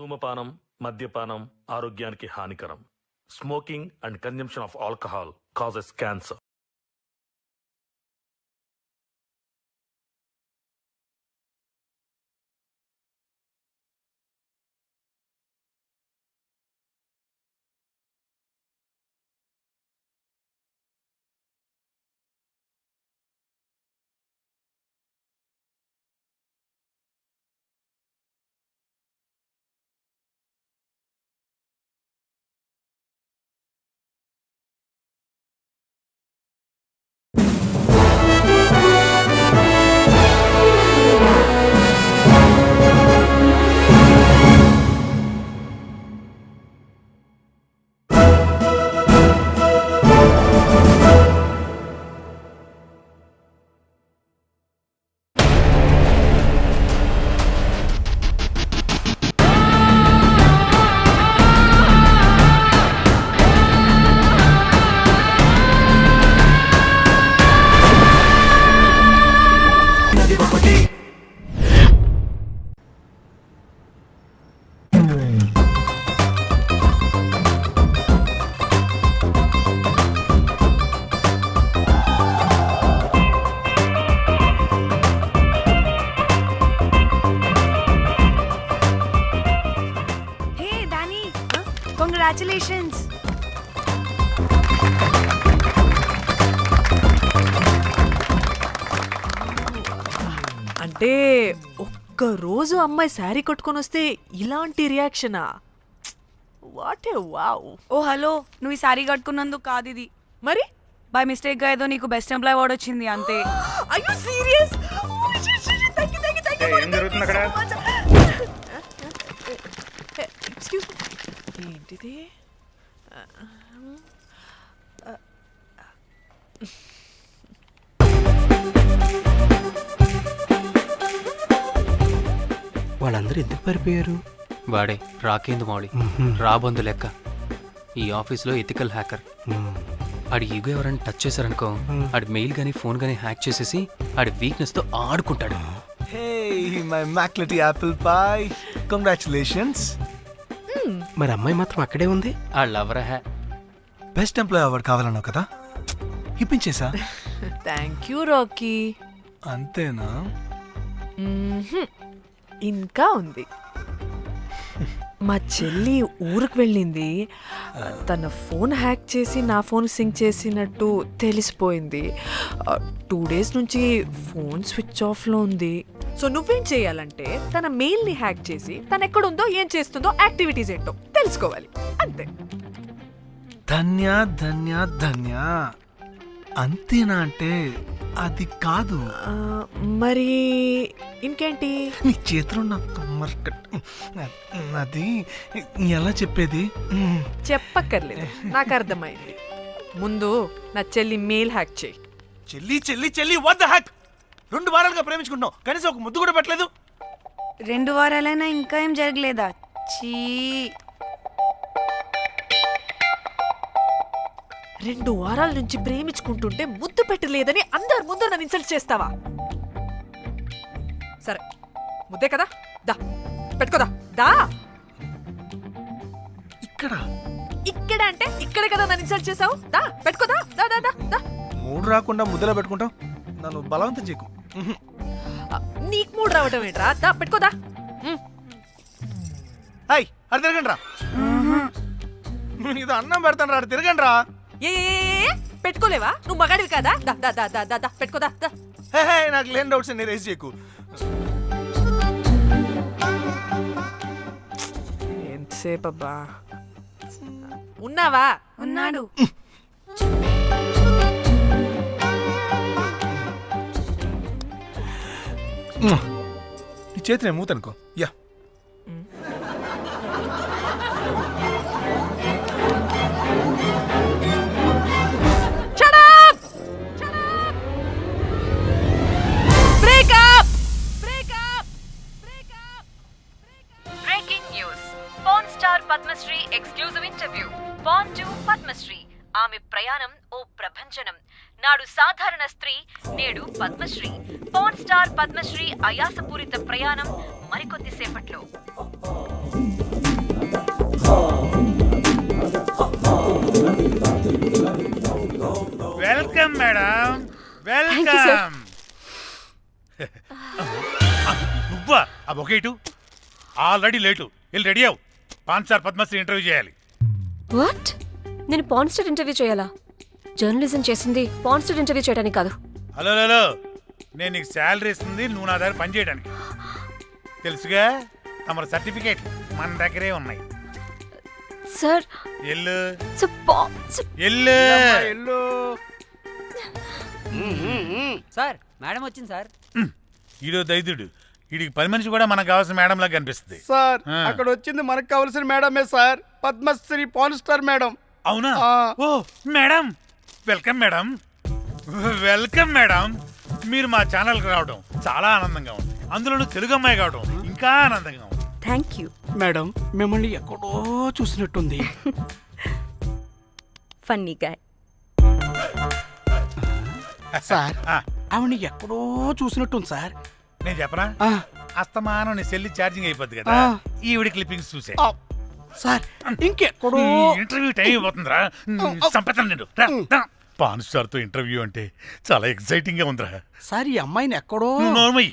ధూమపానం, మద్యపానం ఆరోగ్యానికి హానికరం. Smoking and consumption of alcohol causes cancer. Congratulations! అంటే ఒక్కరోజు అమ్మాయి శారీ కట్టుకొని వస్తే ఇలాంటి రియాక్షనా? What a wow! Oh hello, నువ్వు ఈ సారీ కట్టుకున్నందుకు కాదు ఇది. మరి బై మిస్టేక్ గా ఏదో నీకు బెస్ట్ ఎంప్లాయ్ అవార్డ్ వచ్చింది అంతే. Are you serious? ఏం జరుగుతుంది అక్కడ? ఎక్స్క్యూజ్ మీ, ఏంటిది? వాళ్ళందరూ ఎందుకు పారిపోయారు? వాడే రాకేందు మౌళి, రాబందు లెక్క. ఈ ఆఫీస్లో ఎథికల్ హ్యాకర్. ఆడి ఈగో ఎవరైనా టచ్ చేశారనుకో, ఆడి మెయిల్ గానీ ఫోన్ గానీ హ్యాక్ చేసేసి ఆడి వీక్నెస్ తో ఆడుకుంటాడు. Hey, my McLetty apple pie. Congratulations. మరి అమ్మాయి మాత్రం అక్కడే ఉంది. ఆ లవర్ హ్యా బెస్ట్ ఎంప్లాయ్ అవార్డు కావాలన్నావు కదా, ఇప్పించేసా. Thank you Rocky. అంతేనా? ఇంకా ఉంది. మా చెల్లి ఊరికి వెళ్ళింది. తన ఫోన్ హ్యాక్ చేసి నా ఫోన్ సింక్ చేసినట్టు తెలిసిపోయింది. 2 days నుంచి ఫోన్ స్విచ్ ఆఫ్లో ఉంది. సో నువ్వేం చేయాలంటే తన మెయిల్ని హ్యాక్ చేసి తను ఎక్కడుందో ఏం చేస్తుందో యాక్టివిటీస్ ఏంటో తెలుసుకోవాలి, అంతే. ధన్య ధన్య ధన్య. అంతేనా అంటే అది కాదు. మరి ఇంకేంటి? నీ చేతిలో నాకు అది ఎలా చెప్పేది? చెప్పక్కర్లేదు, నాకు అర్థమైంది. ముందు నా చెల్లి మెయిల్ హ్యాక్ చేయి. చెల్లి చెల్లి చెల్లి, వాట్ ద హ్యాక్? 2 వారాలుగా ప్రేమించుకుంటున్నావు, కనీసం ఒక ముద్దు కూడా పెట్టలేదు. 2 వారాలైనా ఇంకా ఏం జరగలేదా? చీ. 2 వారాల నుంచి ప్రేమించుకుంటుంటే ముద్దు పెట్టలేదని అందరి ముందు నన్ను ఇన్సల్ట్ చేస్తావా? సరే, ముద్దే కదా, దా పెట్టుకోదా. దా ఇక్కడ ఇక్కడ అంటే ఇక్కడే కదా నన్ను ఇన్సల్ట్ చేసావు. దా పెట్టుకోదా. దా దా దా దా. మూడు రాకుండా ముద్దలో పెట్టుకుంటావు, నన్ను బలవంతం చేయకు. నీకు మూడు రావటం ఏంట్రా? దా పెట్టుకోదా. హాయ్, అది తిరగండి రా. ఇది అన్నం పెడతాను రా, తిరగండి రా. ఏ పెట్టుకోలేవా? నువ్వు మగాడివి కదా. దా దా దా దా దా పెట్టుకోదా. దా. హే, నాకు లేని డౌట్స్ అన్ని రేస్ చేయకు. ఎంతసేపు అబ్బా ఉన్నావా? ఉన్నాడు. నీ చేతి నేను మూతనుకో. Yeah, Padmashri exclusive interview. Porn to Padmashri. ఆమె ప్రయాణం ఓ ప్రభంజనం. నాడు సాధారణ స్త్రీ, నేడు పద్మశ్రీ. పాన్ స్టార్ పద్మశ్రీ అయాసపూరిత ప్రయాణం మరికొద్దిసేపట్లో. Welcome madam, welcome. నువ్వా ఆ బొకేటు? Already late. వెళ్ళి రెడీ అవు. 5 స్టార్ పద్మశ్రీ ఇంటర్వ్యూ చేయాలి. వాట్? నేను పాన్స్టర్ ఇంటర్వ్యూ చేయాలా? జర్నలిజం చేసింది పాన్స్టర్ ఇంటర్వ్యూ చేయడానికి కాదు. హలో హలో, నేను నీకు శాలరీ ఇస్తుంది నువ్వు నా దగ్గర పని చేయడానికి. తెలుసుగా, తమ సర్టిఫికేట్ మన దగ్గరే ఉన్నాయి. సార్ ఎల్లు ఎల్లు ఎల్లు. సార్ మేడం వచ్చింది సార్. ఈడో దైదుడు. వీడికి పని మనిషి కూడా మనకు కావాల్సిన మేడం లాగా కనిపిస్తుంది. సార్ అక్కడ వచ్చింది మనకు కావాల్సిన మేడమే sir, Padmashri porn star madam. అవునా? Oh madam, welcome madam, welcome madam. మీరు మా ఛానల్కి రావడం చాలా ఆనందంగా ఉంది. అందులోనూ తెలుగు అమ్మాయి కావడం ఇంకా ఆనందంగా ఉంది. Thank you. మేడం మిమ్మల్ని ఎక్కడో చూసినట్టుంది. Funny guy. సార్ ఆవిడ ఎక్కడో చూసినట్టుంది సార్. నేను చెప్పనా? అస్తమానం నీ సెల్లి ఛార్జింగ్ అయిపోద్ది కదా, ఈవిడి క్లిప్పింగ్స్ చూసే. సార్ ఇంకెక్కడో ఇంటర్వ్యూ టైం అయిపోతుందిరా. సంపతం నేను పాన్ స్టార్ తో ఇంటర్వ్యూ అంటే చాలా ఎక్సైటింగ్ గా ఉందిరా. సార్ ఈ అమ్మాయిని ఎక్కడో నోర్మయ్యి.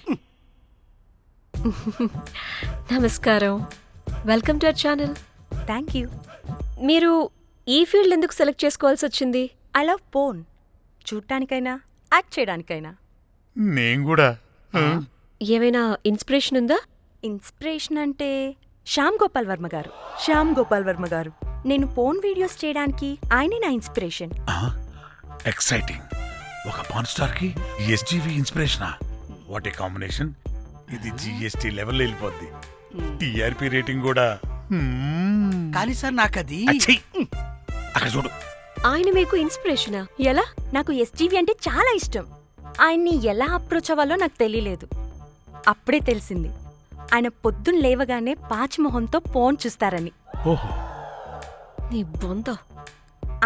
నమస్కారం, welcome to our channel. Thank you. మీరు ఈ ఫీల్డ్ ఎందుకు సెలెక్ట్ చేసుకోవాల్సి వచ్చింది? I love porn. చూడటానికైనా యాక్ట్ చేయడానికైనా. నేను కూడా. ఏమైనా ఇన్స్పిరేషన్ ఉందా? ఇన్స్పిరేషన్ అంటే శ్యామ్ గోపాల్ వర్మ గారు. నేను పోన్ వీడియోస్ చేయడానికి ఆయనే నా ఇన్స్పిరేషన్. ఎక్సైటింగ్. ఒక పాన్ స్టార్ కి ఎస్జీవి ఇన్స్పిరేషనా? What a combination. ఇది జిఎస్టీ లెవెల్ వెళ్ళిపోద్ది. టిఆర్పి రేటింగ్ కూడా. కానీ సార్ నాకది అక్కడ చూడు. ఆయన మీకు ఇన్స్పిరేషనా? ఎలా? నాకు ఎస్జీవి అంటే చాలా ఇష్టం. ఆయన్ని ఎలా అప్రోచ్ అవ్వాలో నాకు తెలియలేదు. అప్పుడే తెలిసింది ఆయన పొద్దున్న లేవగానే పాచిమొహంతో పోన్ చూస్తారని. ఓహో. నీ బొంద.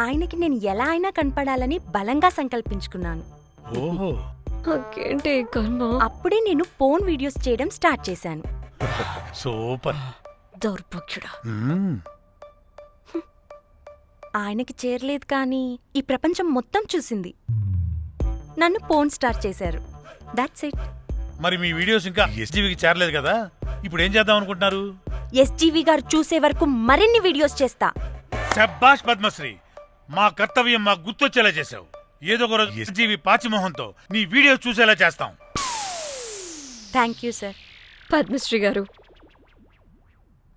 ఆయనకి నేను ఎలా అయినా కనపడాలని బలంగా సంకల్పించుకున్నాను. ఓహో. నాకేంటి కర్మ? అప్పుడే నేను పోన్ వీడియోస్ చేయడం స్టార్ట్ చేశాను. సూపర్. దౌర్భాగ్యుడా. ఆయనకి చేరలేదు కానీ ఈ ప్రపంచం మొత్తం చూసింది. నన్ను పోన్ స్టార్ చేశారు. That's it. మరి మీ వీడియోస్ ఇంకా ఎస్జీవికి చేరలేదు కదా, ఇప్పుడు ఏం చేద్దాం అనుకుంటున్నారు? ఎస్జీవి గారు చూసే వరకు మరిన్ని వీడియోస్ చేస్తా. శభాష్ పద్మశ్రీ, మా కర్తవ్యం మాకు గుర్తొచ్చేలా చేసావు. ఏదో ఒక రోజు ఎస్జీవి పాచిమోహంతో నీ వీడియోస్ చూసేలా చేస్తాం. Thank you sir. పద్మశ్రీ గారు,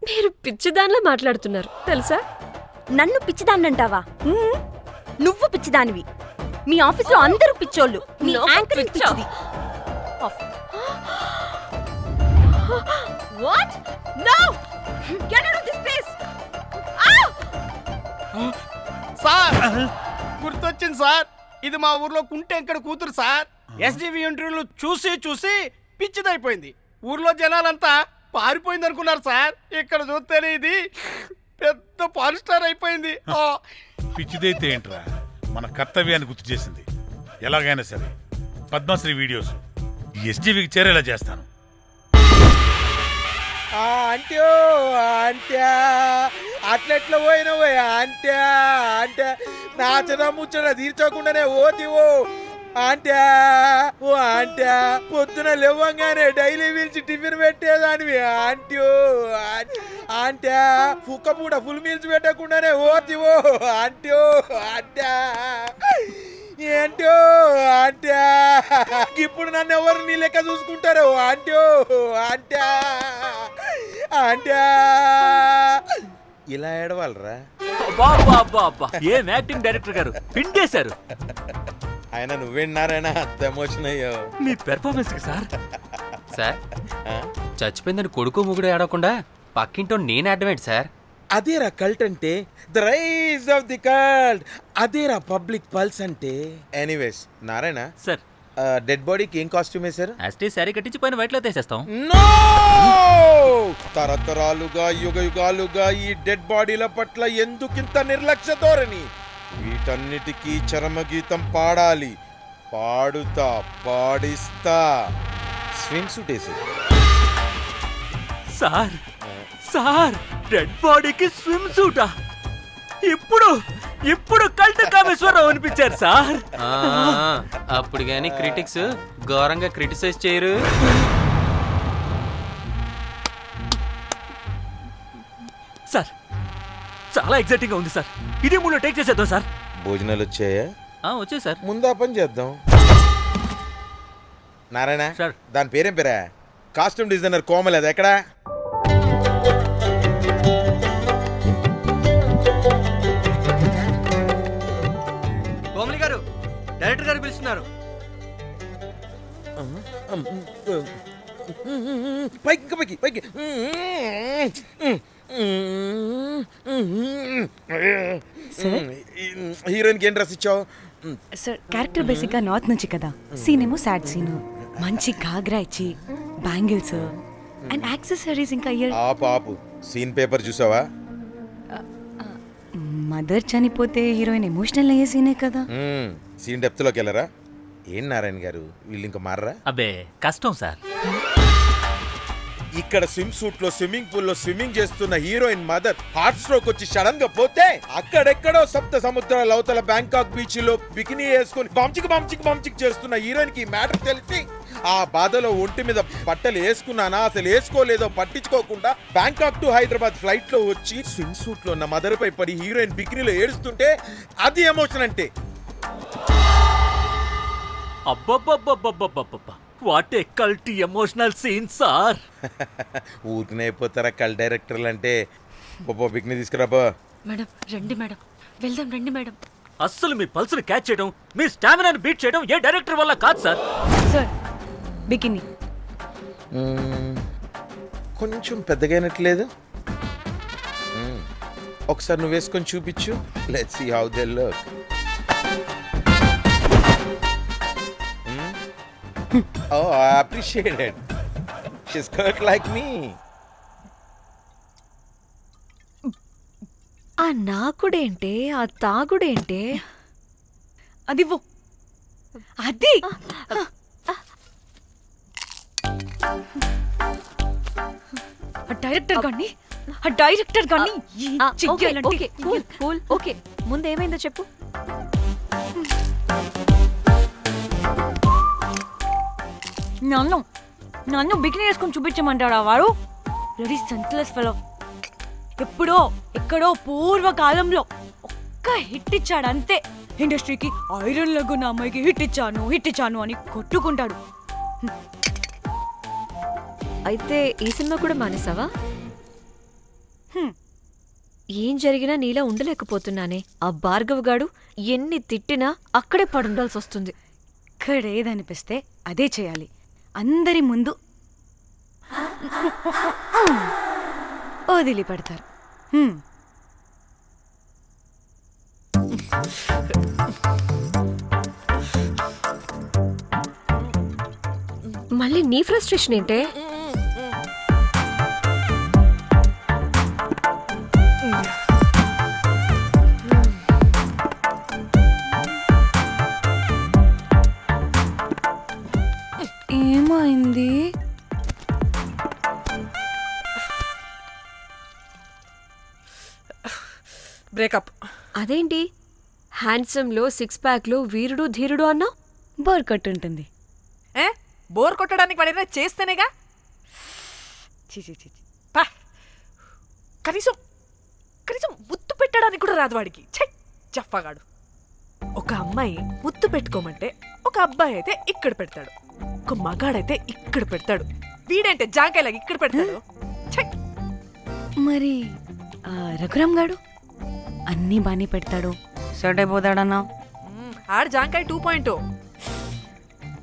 మీరు పిచ్చిదానిలా మాట్లాడుతున్నారు తెలుసా? నన్ను పిచ్చిదాన్నంటావా? నువ్వు పిచ్చిదానివి. మీ ఆఫీస్లో అందరూ పిచ్చోళ్ళు. నీ యాంకరింగ్ పిచ్చిది. What? No! Get out of this place! Sir గుర్తొచ్చింది సార్, ఇది మా ఊర్లో కుంటెంకడ కూతురు సార్. ఎస్జీవి ఇంటర్వ్యూలు చూసి చూసి పిచ్చిదైపోయింది. ఊర్లో జనాలంతా పారిపోయింది అనుకున్నారు సార్. ఇక్కడ చూస్తేనే ఇది పెద్ద పాన్ స్టార్ అయిపోయింది. పిచ్చిదైతే ఏంట్రా, మన కర్తవ్యాన్ని గుర్తు చేసింది. ఎలాగైనా సరే పద్మశ్రీ వీడియోస్ ఎస్జీవికి చేరేలా చేస్తాను. అంట్యో అంట్యా అట్లెట్లా పోయినవో అంట్యా అంటే నాచన ముచ్చట తీర్చకుండానే ఓతివో అంట్యా. ఓ అంట్యా పొద్దున లేవంగానే డైలీ పిలిచి టిఫిన్ పెట్టేదానివి అంట్యో అంట్యా. కుక్క పూట ఫుల్ మీల్స్ పెట్టకుండానే ఓతివో అంట్యో అంట్యా. ఏంటో అంట్యా, ఇప్పుడు నన్ను ఎవరు నీ లెక్క చూసుకుంటారు అంట్యో అంట్యా అంట్యా. ఇలా ఏడవాలరా? ఏం యాక్టింగ్ డైరెక్టర్ గారు పిండేశారు. ఆయన నువ్వేనారాయణ అంత ఎమోషన్ అయ్యో మీ పెర్ఫార్మెన్స్ కి సార్. సార్ చచ్చిపోయిందని కొడుకు ముగుడు ఆడకుండా పక్కింటో నేను ఆడమేంటి సార్? అదేరా కల్ట్ అంటే, the rise of the cult. అదేరా పబ్లిక్ పల్స్ అంటే. ఎనీవేస్ నారాయణ సార్, డెడ్ బాడీకి ఏం కాస్ట్యూమ్ వేశారు? యాస్టీ శారీ కట్టించి పైన వైట్లో తీసేస్తాం. నో! తరతరాలుగా యుగ యుగాలుగా ఈ డెడ్ బాడీల పట్ల ఎందుకింత నిర్లక్ష్య ధోరణి? వీటన్నిటికీ చరమగీతం పాడాలి. పాడుతా, పాడిస్తా. స్విమ్ సూట్ వేసి సార్ సార్ డెడ్ బాడీకి స్విమ్ సూటా? ఇప్పుడు కల్ట్ కామేశ్వరరావు అనిపించారు సార్. అప్పుడు గాని క్రిటిక్స్ ఘోరంగా క్రిటిసైజ్ చేయరు. సార్ చాలా ఎగ్జైటింగ్ గా ఉంది సార్. ఇదే మూడు టేక్ చేసేద్దాం సార్. భోజనాలు వచ్చాయా? వచ్చాయి సార్. ముందు ఆ పని చేద్దాం. నారాయణ సార్. దాని పేరేం పేరా? కాస్ట్యూమ్ డిజైనర్ కోమల్, అది ఎక్కడా? కోమలి గారు, డైరెక్టర్ గారు పిలుస్తున్నారు. పైకి ఇంకా పైకి పైకి. హీరోయిన్కి ఏం డ్రెస్ ఇచ్చావు? సార్ క్యారెక్టర్ బేసిక్గా నార్త్ నుంచి కదా, సీన్ ఏమో సాడ్ సీన్, మంచి ఘాగ్రా ఇచ్చి బ్యాంగిల్స్ అండ్ యాక్సెసరీస్ ఇంకా ఇయర్. ఆపు సీన్ పేపర్ చూసావా? మదర్ చనిపోతే హీరోయిన్ ఎమోషనల్ అయ్యే సీనే కదా. సీన్ డెప్త్లోకి వెళ్ళరా? ఏం నారాయణ గారు వీళ్ళు ఇంకా మారరా? అబ్బే కష్టం సార్. ఇక్కడ స్విమ్ సూట్ లో స్విమ్మింగ్ పూల్ లో స్విమ్మింగ్ చేస్తున్న హీరోయిన్ మదర్ హార్ట్ స్ట్రోక్ వచ్చి సడన్ గా పోతే, అక్కడెక్కడో సప్త సముద్రాల అవతల బ్యాంకాక్ బీచ్ లో బికినీ వేసుకుని బంచిక్ చేస్తున్న హీరోయిన్ కి మ్యాటర్ తెలిసి ఆ బాధలో ఒంటి మీద బట్టలు వేసుకున్నానా అసలు వేసుకోలేదో పట్టించుకోకుండా బ్యాంకాక్ టు హైదరాబాద్ ఫ్లైట్ లో వచ్చి స్విమ్ సూట్ లో ఉన్న మదర్ పై పడి హీరోయిన్ బికినీలో ఏడుస్తుంటే అది ఎమోషన్ అంటే. అబ్బబ్బబ్బబ్బబ్బబ్బబ్బ what a cult emotional scene sir. ఊరికనే అయిపోతారా కల్ డైరెక్టర్లు అంటే? బికినీ తీసుకురాబో. మేడం రండి మేడం, వెళ్దాం రండి మేడం. అస్సలు మీ పల్స్ని క్యాచ్ చేయడం, మీ స్టామినాని బీట్ చేయడం ఏ డైరెక్టర్ వల్ల కాదు సార్. సార్ బికినీ కొంచెం పెద్దగైనట్లేదు. ఒకసారి నువ్వు వేసుకొని చూపించు. Let's see how they look. Oh, I appreciate it. She's cut like me. ఆ నాకుడేంటే, ఆ తాగుడేంటే? అదివ్వు. అది డైరెక్టర్ గాని ఓకే ముందు ఏమైందో చెప్పు. నన్ను బికినీ వేసుకొని చూపించమంటాడా వాడు? Ready senseless fellow. ఎప్పుడో ఎక్కడో పూర్వకాలంలో ఒక్క హిట్ ఇచ్చాడు అంతే. ఇండస్ట్రీకి ఐరన్ లెగ్ ఉన్న అమ్మాయికి హిట్ ఇచ్చాను అని కొట్టుకుంటాడు. అయితే ఈ సినిమా కూడా మానేసావా? ఏం జరిగినా నీలా ఉండలేకపోతున్నానే. ఆ భార్గవ్ గాడు ఎన్ని తిట్టినా అక్కడే పడుండాల్సి వస్తుంది. ఇక్కడేదనిపిస్తే అదే చేయాలి. అందరి ముందు వదిలిపెడతారు. మళ్ళీ నీ ఫ్రస్ట్రేషన్ ఏంటే? ఏమైంది? బ్రేకప్. అదేంటి హ్యాండ్సమ్ లో సిక్స్ ప్యాక్ లో వీరుడు ధీరుడు అన్నా? బోర్ కట్ ఉంటుంది. బోర్ కొట్టడానికి వాడైనా చేస్తేనేగా. కనీసం ముత్తు పెట్టడానికి కూడా రాదు వాడికి. జఫాగాడు. ఒక అమ్మాయి ముత్తు పెట్టుకోమంటే ఒక అబ్బాయి అయితే ఇక్కడ పెడతాడు, ఒక మగాడైతే ఇక్కడ పెడతాడు. వీడంటే జాంకాయలాగా ఇక్కడ పెడతాడు. మరి రఘురామ్ గాడు అన్నీ బానే పెడతాడు, సెట్ అయిపోతాడన్నా. ఆడు జాంకాయ 2.0.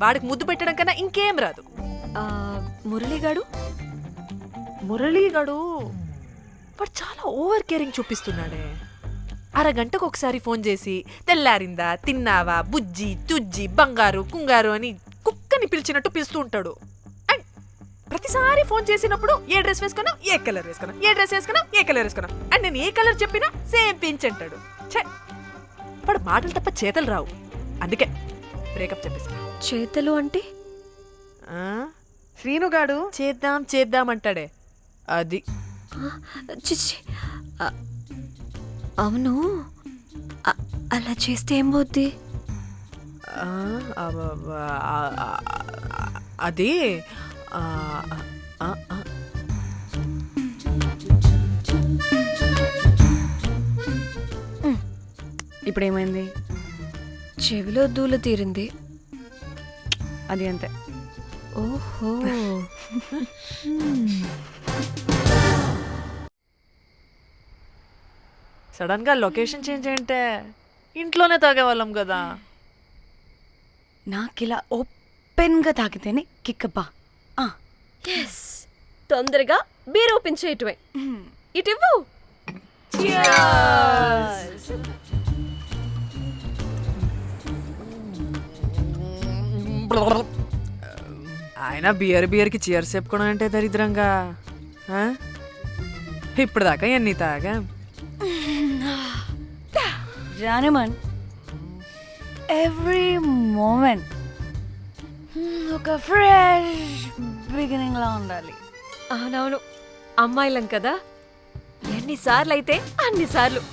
వాడికి ముద్దు పెట్టడం కన్నా ఇంకేం రాదు. మురళీగాడు వాడు చాలా ఓవర్ కేరింగ్ చూపిస్తున్నాడే. అరగంటకు ఒకసారి ఫోన్ చేసి తెల్లారిందా, తిన్నావా, బుజ్జి, తుజ్జి, బంగారు, కుంగారు అని కుక్కని పిలిచినట్టు పిలుస్తూ ఉంటాడు. అండ్ ప్రతిసారి ఫోన్ చేసినప్పుడు ఏ డ్రెస్ వేసుకున్నావు, ఏ కలర్ వేసుకున్నావు, ఏ డ్రెస్ వేసుకున్నావు, ఏ కలర్ వేసుకున్నావు అండ్ నేను ఏ కలర్ చెప్పినా సేమ్ పించ్ అంటాడు. వాడు మాటలు తప్ప చేతలు రావు. అందుకే బ్రేకప్ చెప్పేసి. చేతలు అంటే శ్రీనుగాడు చేద్దాం అంటాడే అది. చిచి అవును అలా చేస్తే ఏమవుద్ది? అది ఇప్పుడు ఏమైంది? చెవిలో దూల తీరింది. అది అంతే. ఓహో. సడన్ గా లొకేషన్ చేంజ్ అంటే ఇంట్లోనే తాగేవాళ్ళం కదా. నాకిలా ఓపెన్గా తాగితేనే కిక్కబ్బా. ఎస్, తొందరగా బీర్ ఓపెన్ చేయటమే. ఇటివ్వు. ఆయన బియర్కి చీర్స్ చెప్పుకోవడం అంటే దరిద్రంగా. ఇప్పుడు దాకా ఎన్ని తాగా జానమన్, ఎవ్రీ మూమెంట్ ఒక ఫ్రెష్ బిగినింగ్ లా ఉండాలి. అవునవును, అమ్మాయిలం కదా, ఎన్నిసార్లు అయితే అన్నిసార్లు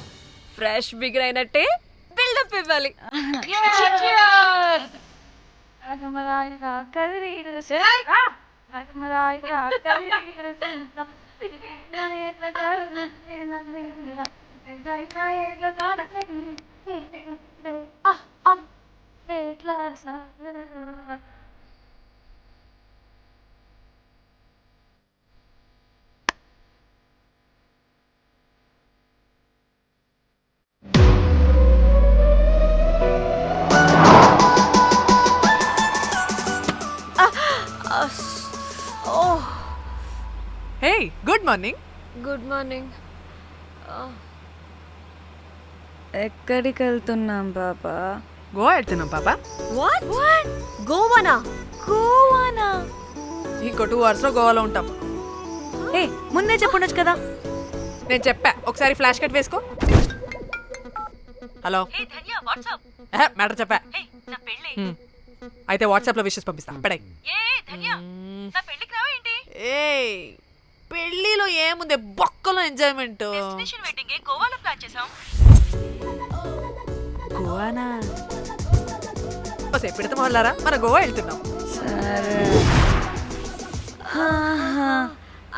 ఫ్రెష్ బిగిన్ అయినట్టే బిల్డప్ ఇవ్వాలి. హే, గుడ్ మార్నింగ్. Good morning. ఎక్కడికి వెళ్తున్నాం పాపా? గోవా వెళ్తున్నాం పాపా. వాట్? గోవానా? గోవానా? ఇంకో 2 hours లో గోవాలో ఉంటాం. ఏ, ముందే చెప్పుండొచ్చు కదా. నేను చెప్పా, ఒకసారి ఫ్లాష్ కట్ వేసుకో. హలో, మ్యాటర్ చెప్పా. అయితే వాట్సాప్ లో విషెస్ పంపిస్తా. పడాయి. ఏ పెళ్లిలో ఏముంది, బొక్కలో ఎంజాయ్మెంట్. గోవానా? ఓసే పెడతాం వాళ్ళారా, మన గోవా వెళ్తున్నాం. సరే,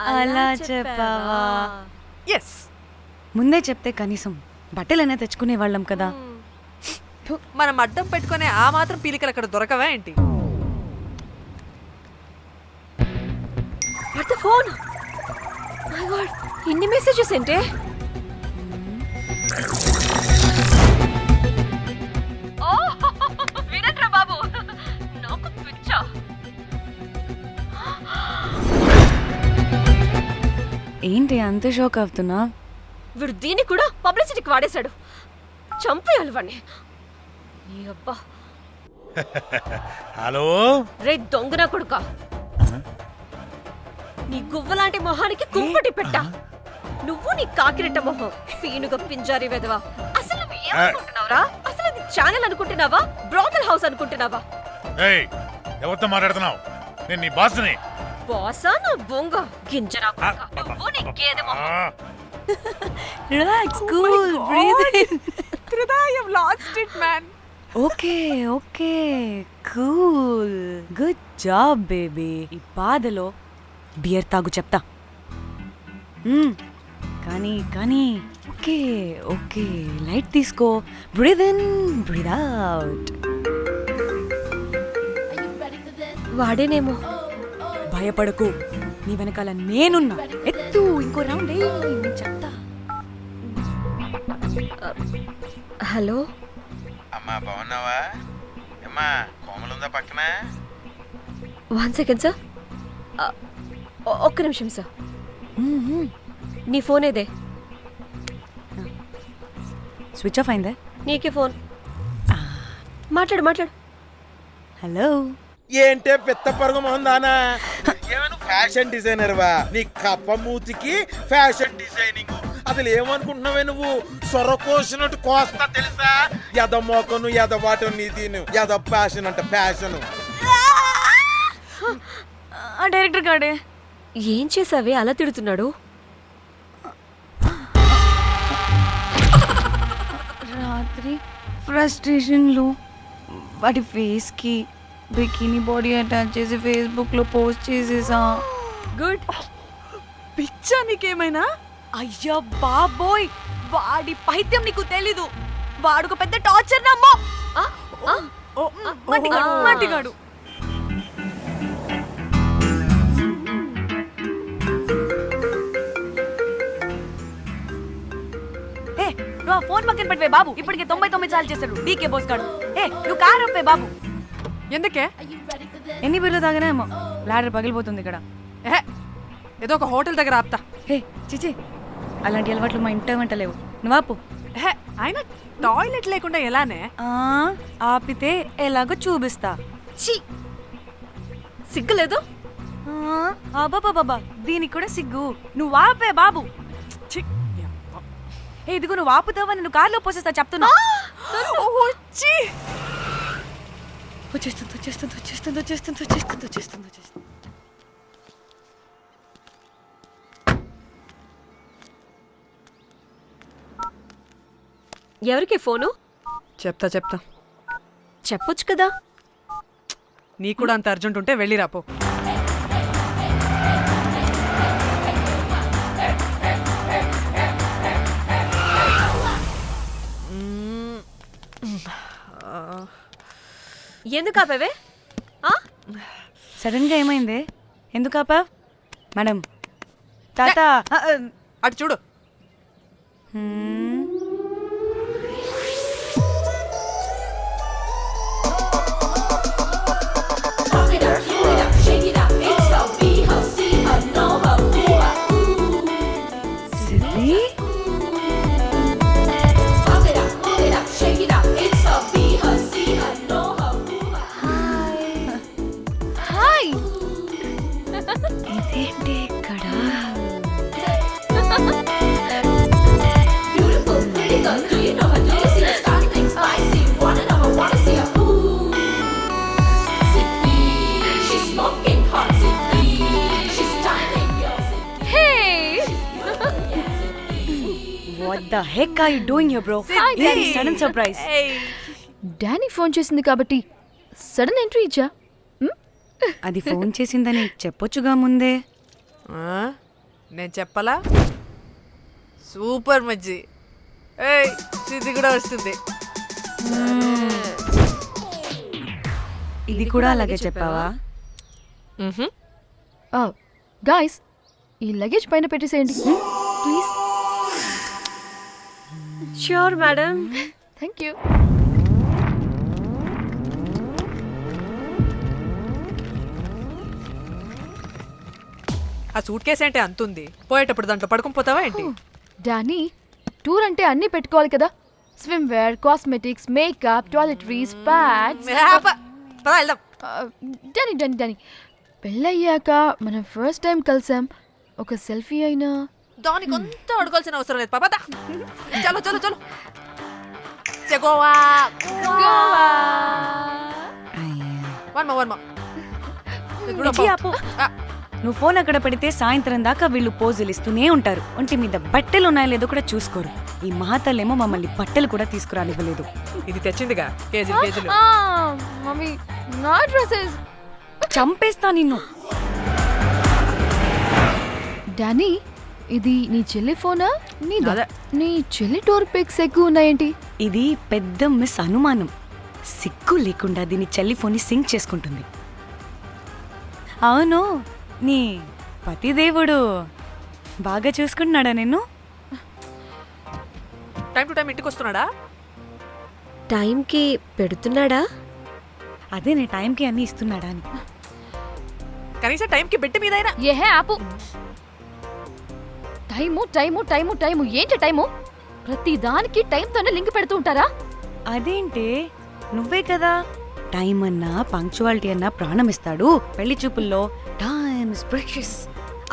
అలా చెప్పావా? ఎస్, ముందే చెప్తే కనీసం బట్టలైనా తెచ్చుకునే వాళ్ళం కదా. మనం అడ్డం పెట్టుకునే ఆ మాత్రం పీలికలు అక్కడ దొరకవా ఏంటి? What the phone? My God, ఇన్ని మెసేజెస్ ఏంటే? వినట్రా బాబు, నాకు పిచ్చా. ఏంటి అంత షోక్ అవుతున్నా? వీడు దీన్ని కూడా పబ్లిసిటీకి వాడేశాడు. చంపేయాలి వాడిని. నీ అబ్బా. హలో రే దొంగనా కొడుకా, నీ గువ్వలాంటి మొహానికి కుంపటి పెట్ట. నువ్వు నీ కాకిరెట్ట మొహం, పీనుగ పింజారి వెదవా. అసలు నువ్వు ఏమనుకుంటున్నావురా? అసలు ఇది ఛానల్ అనుకుంటున్నావా, బ్రోకల్ హౌస్ అనుకుంటున్నావా? ఏయ్, ఎవరితో మాట్లాడుతున్నావు? నేను నీ బాస్ని. బాసా నా బొంగ గింజరా కొడుకా. నువ్వు నీ గేదె మొహం. Relax, cool, breathe in. I have lost it, man. Okay okay, cool, good job baby. ఈ బాధలో బియర్ తాగు చెప్తా. కానీ కానీ ఓకే ఓకే, లైట్ తీసుకో. Breathe in, breathe out. వాడేనేమో. భయపడకు, నీ వెనకాల నేనున్నా. ఎత్తు, ఇంకో రౌండ్ నేను చెప్తా. హలో అమ్మా, బాగున్నావా? అమ్మా, కోమలుందా పక్కన? 1 second సార్. ఒక్క నిమిషం సార్. నీ ఫోన్ ఏదే? స్విచ్ ఆఫ్ అయిందా? నీకే ఫోన్. మాట్లాడు మాట్లాడు. హలో. ఏంటే పెద్ద పరుగు మొహందానా? ఏమను ఫ్యాషన్ డిజైనర్ వా? నీ కప్ప మూతికి ఫ్యాషన్ డిజైనింగ్. అసలు ఏమనుకుంటున్నావే నువ్వు? సొరకోసినట్టు కోస్తా తెలుసా? ఎద మోకను, ఎద వాటను, నీ దీని ఎద ఫ్యాషన్ అంట, ఫ్యాషన్. ఆ డైరెక్టర్ గాడే ఏం చేసావే అలా తిడుతున్నాడు? రాత్రి ఫ్రస్ట్రేషన్లో వాడి ఫేస్కి బికినీ బాడీ అటాచ్ చేసి ఫేస్బుక్లో పోస్ట్ చేసేసా. గుడ్. పిచ్చా నీకేమైనా? అయ్యా బాబోయ్, వాడి పైత్యం నీకు తెలీదు. వాడు ఒక పెద్ద టార్చర్ నమ్మో. మట్టిగాడు. నువ్వు ఆ ఫోన్ పక్కన పెట్టవే బాబు. ఇప్పటికే 99 సార్లు చేశాడు డీకే బోస్ గాడు. నువ్వు కారు అప్పే బాబు. ఎందుకే? ఎన్ని బిర్లు తాగినాయేమో లాడర్ పగిలిపోతుంది ఇక్కడ. ఏదో ఒక హోటల్ దగ్గర ఆపుతా. చిచి, అలాంటి అలవాట్లు మా ఇంట వెంట లేవు. నువ్వు ఆపు. ఆయన టాయిలెట్ లేకుండా ఎలానే? ఆపితే ఎలాగో చూపిస్తా. ఛీ, సిగ్గులేదు? బాబా దీనికి కూడా సిగ్గు. నువ్వు ఆపే బాబు. ఇదిగో నువ్వు ఆపుతావా నేను కార్లో పోసేస్తా చెప్తున్నా. వచ్చేస్తుంది. ఎవరికి ఫోను? చెప్తా చెప్పొచ్చు కదా. నీ కూడా అంత అర్జెంట్ ఉంటే వెళ్ళి రాపో. ఎందుకు ఆపేవే? సడన్ గా ఏమైంది? ఎందుకు ఆపా? మేడం తాత అటు చూడు. ఇదేంటి ఇక్కడ? What the heck are you doing here, bro? Very sudden surprise. Danny phone చేసింది కాబట్టి సడన్ ఎంట్రీ ఇచ్చా. అది ఫోన్ చేసిందని చెప్పొచ్చుగా ముందే. నేను చెప్పలా? సూపర్ మజ్జి. ఇది కూడా వస్తుంది. ఇది కూడా అలాగే చెప్పావా? గాయ్స్, ఈ లగేజ్ పైన పెట్టేసేయండి please. Sure madam. Thank you. ఆ సూట్ కేసు అంటే అంతుంది. పోయేటప్పుడు దాంట్లో పడుకుని పోతావా ఏంటి? డానీ, టూర్ అంటే అన్నీ పెట్టుకోవాలి కదా. Swimwear, cosmetics, makeup, toiletries, pads. Danny Danny Danny పెళ్ళయ్యాక మనం ఫస్ట్ టైం కలిసాం. ఒక సెల్ఫీ అయినా దానికి కొంత అడగాల్సిన అవసరం లేదు పాపా. చలో చలో చలో. గోవా వర్మ. నువ్వు ఫోన్ అక్కడ పెడితే సాయంత్రం దాకా వీళ్ళు పోజులు ఇస్తూనే ఉంటారు. ఒంటి మీద బట్టలు ఉన్నాయో లేదో కూడా చూసుకోరు. ఈ మహాతల్లేమో మమ్మల్ని బట్టలు కూడా తీసుకురానివ్వలేదు. ఇది తెచ్చిందిగా కేజీలు. మమ్మీ నా డ్రెస్సెస్. చంపేస్తా నిన్ను. డానీ, ఇది నీ చెల్లి ఫోనా? నీ చెల్లి టూర్ పిక్స్ ఎక్కువ ఉన్నాయేంటి? ఇది పెద్ద మిస్ అనుమానం. సిగ్గు లేకుండా దీని చెల్లి ఫోన్ని సింక్ చేసుకుంటుంది. అవును, నీ పతిదేవుడు బాగా చూసుకుంటున్నాడా నిన్ను? టైం టు టైం ఇంటికి వస్తున్నాడా? టైంకి పెడుతున్నాడా? అదే నీ టైంకి అన్ని ఇస్తున్నాడా అని. కనీసం టైంకి బెట్టి మీదైనా. ఏహే ఆపు. టైము ఏంటి టైము? ప్రతి దానికి టైంతోనే లింక్ పెడుతూ ఉంటారా? అదేంటే, నువ్వే కదా టైం అన్నా పంక్చువాలిటీ అన్నా ప్రాణం ఇస్తాడు, పెళ్లి చూపుల్లో టైమ్ ఇస్ ప్రెషియస్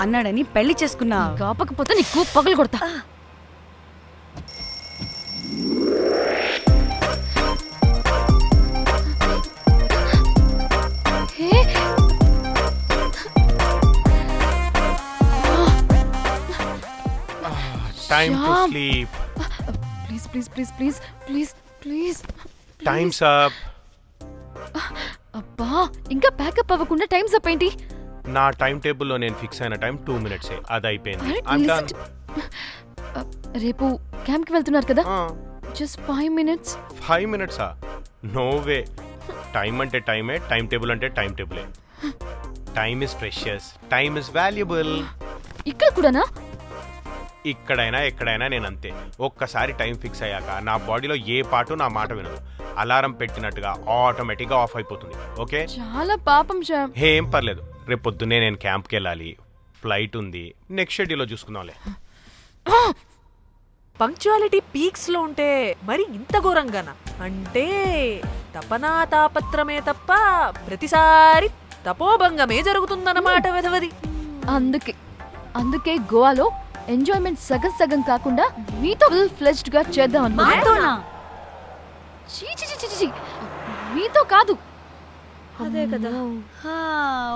అన్నాడని పెళ్లి చేసుకున్నా. కాపకపోతే నీకు పగలు కొడతా. Time to sleep. Please, please. Times up. అబ్బా ఇంకా ప్యాకప్ అవ్వకుండా టైమ్స్ అప్ ఏంటి? నా టైం టేబుల్లో నేను ఫిక్స్ అయిన టైం 2 minutes. అది అయిపోయింది. రేపు క్యాంప్కి వెళ్తున్నారు కదా, just 5 minutes. 5 minutes? No way. Time అంటే టైమే, టైం టేబుల్ అంటే టైం టేబులే. Time is precious, time is valuable. ఇక్కడ కూడానా? ఇక్కడైనా ఎక్కడైనా నేను అంతే. ఒక్కసారి టైం ఫిక్స్ అయ్యాక నా బాడీలో ఏ పార్టు నా మాట వినదు. అలారం పెట్టినట్టుగా ఆటోమేటిక్గా ఆఫ్ అయిపోతుంది. ఓకే, చాలా పాపం శ్యామ్. ఏం పర్లేదు. రేపు పొద్దున్నే నేను క్యాంప్కి వెళ్ళాలి, ఫ్లైట్ ఉంది. నెక్స్ట్ షెడ్యూల్లో చూసుకుందాంలే. పంక్చువాలిటీ పీక్స్ లో ఉంటే మరి ఇంత ఘోరంగానా? అంటే తపనా తాపత్రమే తప్ప ప్రతిసారి తపోభంగమే జరుగుతుందన్నమాట వెధవది. అందుకే గోవాలో ఎంజాయ్మెంట్ సగం సగం కాకుండా మీతో ఫుల్ ఫ్లెజ్డ్ గా చేద్దాం అనుకున్నా. మీతో కాదు. అదే కదా.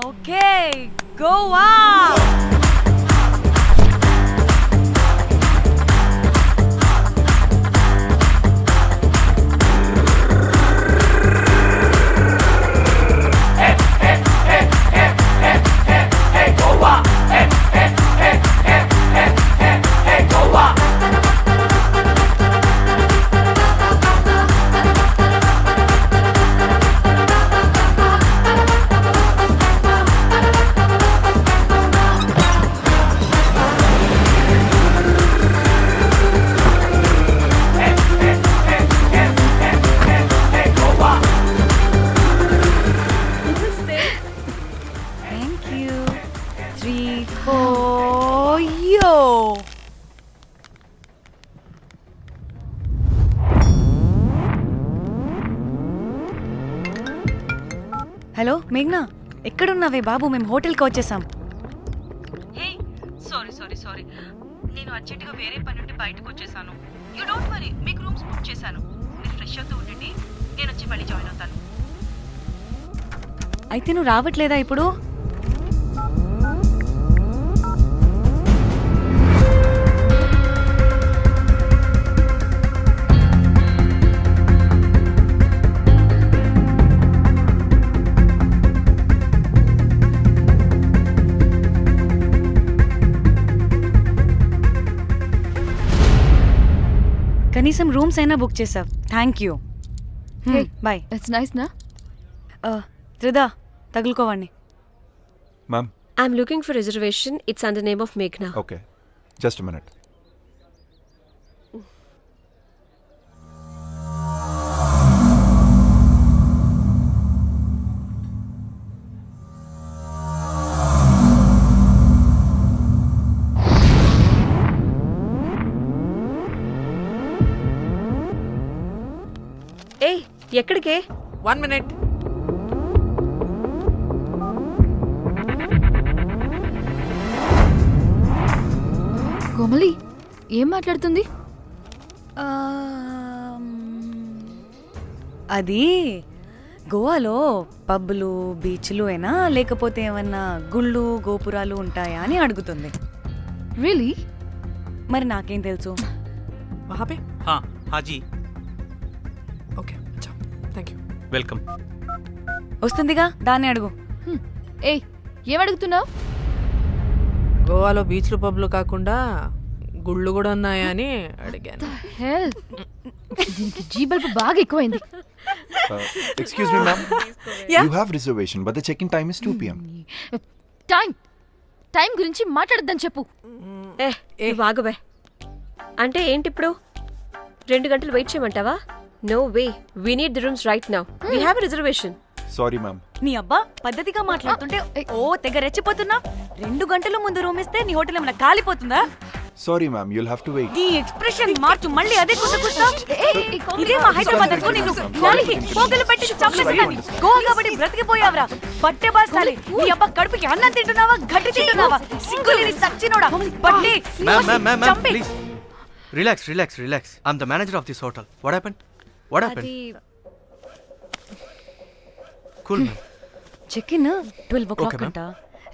ఓకే, గోవా. హలో మేఘ్నా, ఎక్కడున్నావే బాబు? మేము హోటల్కి వచ్చేసాం. సారీ నేను అర్జెంటుగా వేరే పని నుండి బయటకు వచ్చేసాను. యూ డోంట్ వరీ, మీకు రూమ్స్ బుక్ చేశాను. మీరు ఫ్రెష్ అవుతూ ఉండండి, నేను వచ్చి మళ్ళీ జాయిన్ అవుతాను. అయితే నువ్వు రావట్లేదా ఇప్పుడు? కనీసం రూమ్స్ అయినా బుక్ చేసావు. Thank you. Bye. It's nice నా. త్రిదా, తగులుకోవండి. Ma'am, I'm looking for reservation. It's under name of మేఘ్నా. Okay, just a minute. ఏ ఎక్కడికే? 1 minute. కోమలి ఏం మాట్లాడుతుంది? అది గోవాలో పబ్బులు బీచ్లు అయినా లేకపోతే ఏమన్నా గుళ్ళు గోపురాలు ఉంటాయా అని అడుగుతుంది. రియలీ? మరి నాకేం తెలుసు? వహాపే? హాజీ. ఓకే, అచ్చా, థ్యాంక్ యూ. వెల్కమ్. వస్తుందిగా, దాన్ని అడుగు. ఏ ఏం అడుగుతున్నావు? గోవాలో బీచ్లు పబ్లు కాకుండా గుళ్ళు కూడా ఉన్నాయా అని అడిగాను. దీనికి జీ బల్బ్ బాగా ఎక్కువైంది. Excuse me, ma'am. You have reservation, but the check-in time is 2 p.m. Time గురించి మాట్లాడద్దని చెప్పు. బాగుబే. అంటే ఏంటి ఇప్పుడు 2 గంటలు వెయిట్ చేయమంటావా? No way, we need the rooms right now. We have a reservation. Sorry, ma'am. నీ అబ్బా పద్ధతిగా మాట్లాడుతుంటే ఓ తెగ రెచ్చిపోతున్నా. 2 గంటల ముందు రూమ్ ఇస్తే నీ హోటల్ ఏమైనా కాలిపోతుందా? Sorry, ma'am. You'll have to wait. నీ ఎక్స్ప్రెషన్ మార్చు. మళ్ళీ అదే కుట్టుకుంటా. ఇదే మా హైదరాబాద్ అనుకో. నేను నాలికి పోగలు పెట్టి చంపేస్తాను. గోవా కాబట్టి బ్రతికిపోయావరా బట్టే బాసాలి. నీ అబ్బా కడుపుకి అన్నం తింటున్నావా, గడ్డి తింటున్నావా? సిగ్గులేని సచ్చినోడా బట్టే. Ma'am, please. Relax. I'm the manager of this hotel. What happened? Cool, ma'am. Check in 12 o'clock అంట.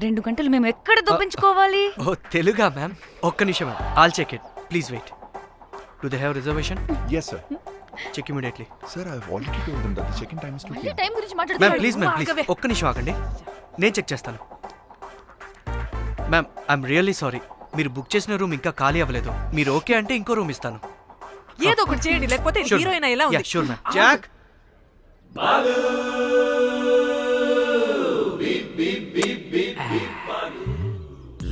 2 గంటలు మేము ఎక్కడ దొప్పించుకోవాలి? ఓ తెలుగా మ్యామ్? ఒక్క నిమిషం, I'll check it. Please wait. Do they have reservation? Yes, sir. Check immediately. Sir, I've already told them that the check-in time is 2 p.m. Time గురించి ma'am మాట్లాడుతున్నాడు. Please ఒక్క నిమిషం ఆగండి, నేను చెక్ చేస్తాను. మ్యామ్ ఐఎమ్ రియల్లీ సారీ, మీరు book చేసిన room ఇంకా ఖాళీ అవ్వలేదు. మీరు ఓకే అంటే ఇంకో రూమ్ ఇస్తాను. ఏదో ఒకటి చేయండి, లేకపోతే హీరోయిన్ ఎలా ఉంది? Sure ma'am. Jack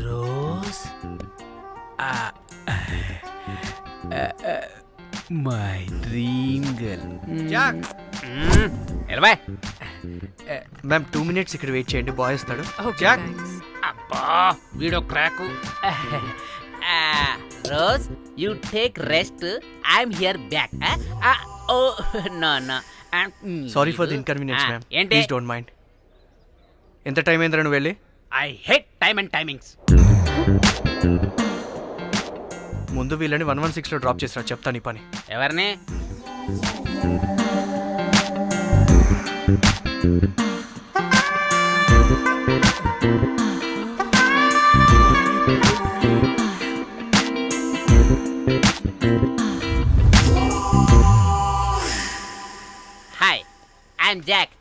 Rose my dream girl. Jack ఎలవా మ్యామ్ 2 minutes ఇక్కడ వెయిట్ చేయండి, బాయ్ వస్తాడు. Okay, Jack thanks. అబ్బా వీడో crack. Rose you take rest, I'm here back. Oh no no sorry for the inconvenience ma'am, ఏంటి? Please don't mind. ఎంత time అయిందిరా నువ్వు వెళ్ళి? I hate time and timings. ముందు వీళ్ళని 116లో డ్రాప్ చేసినా, చెప్తాను ఈ పని. ఎవరిని? Hi, I'm Jack,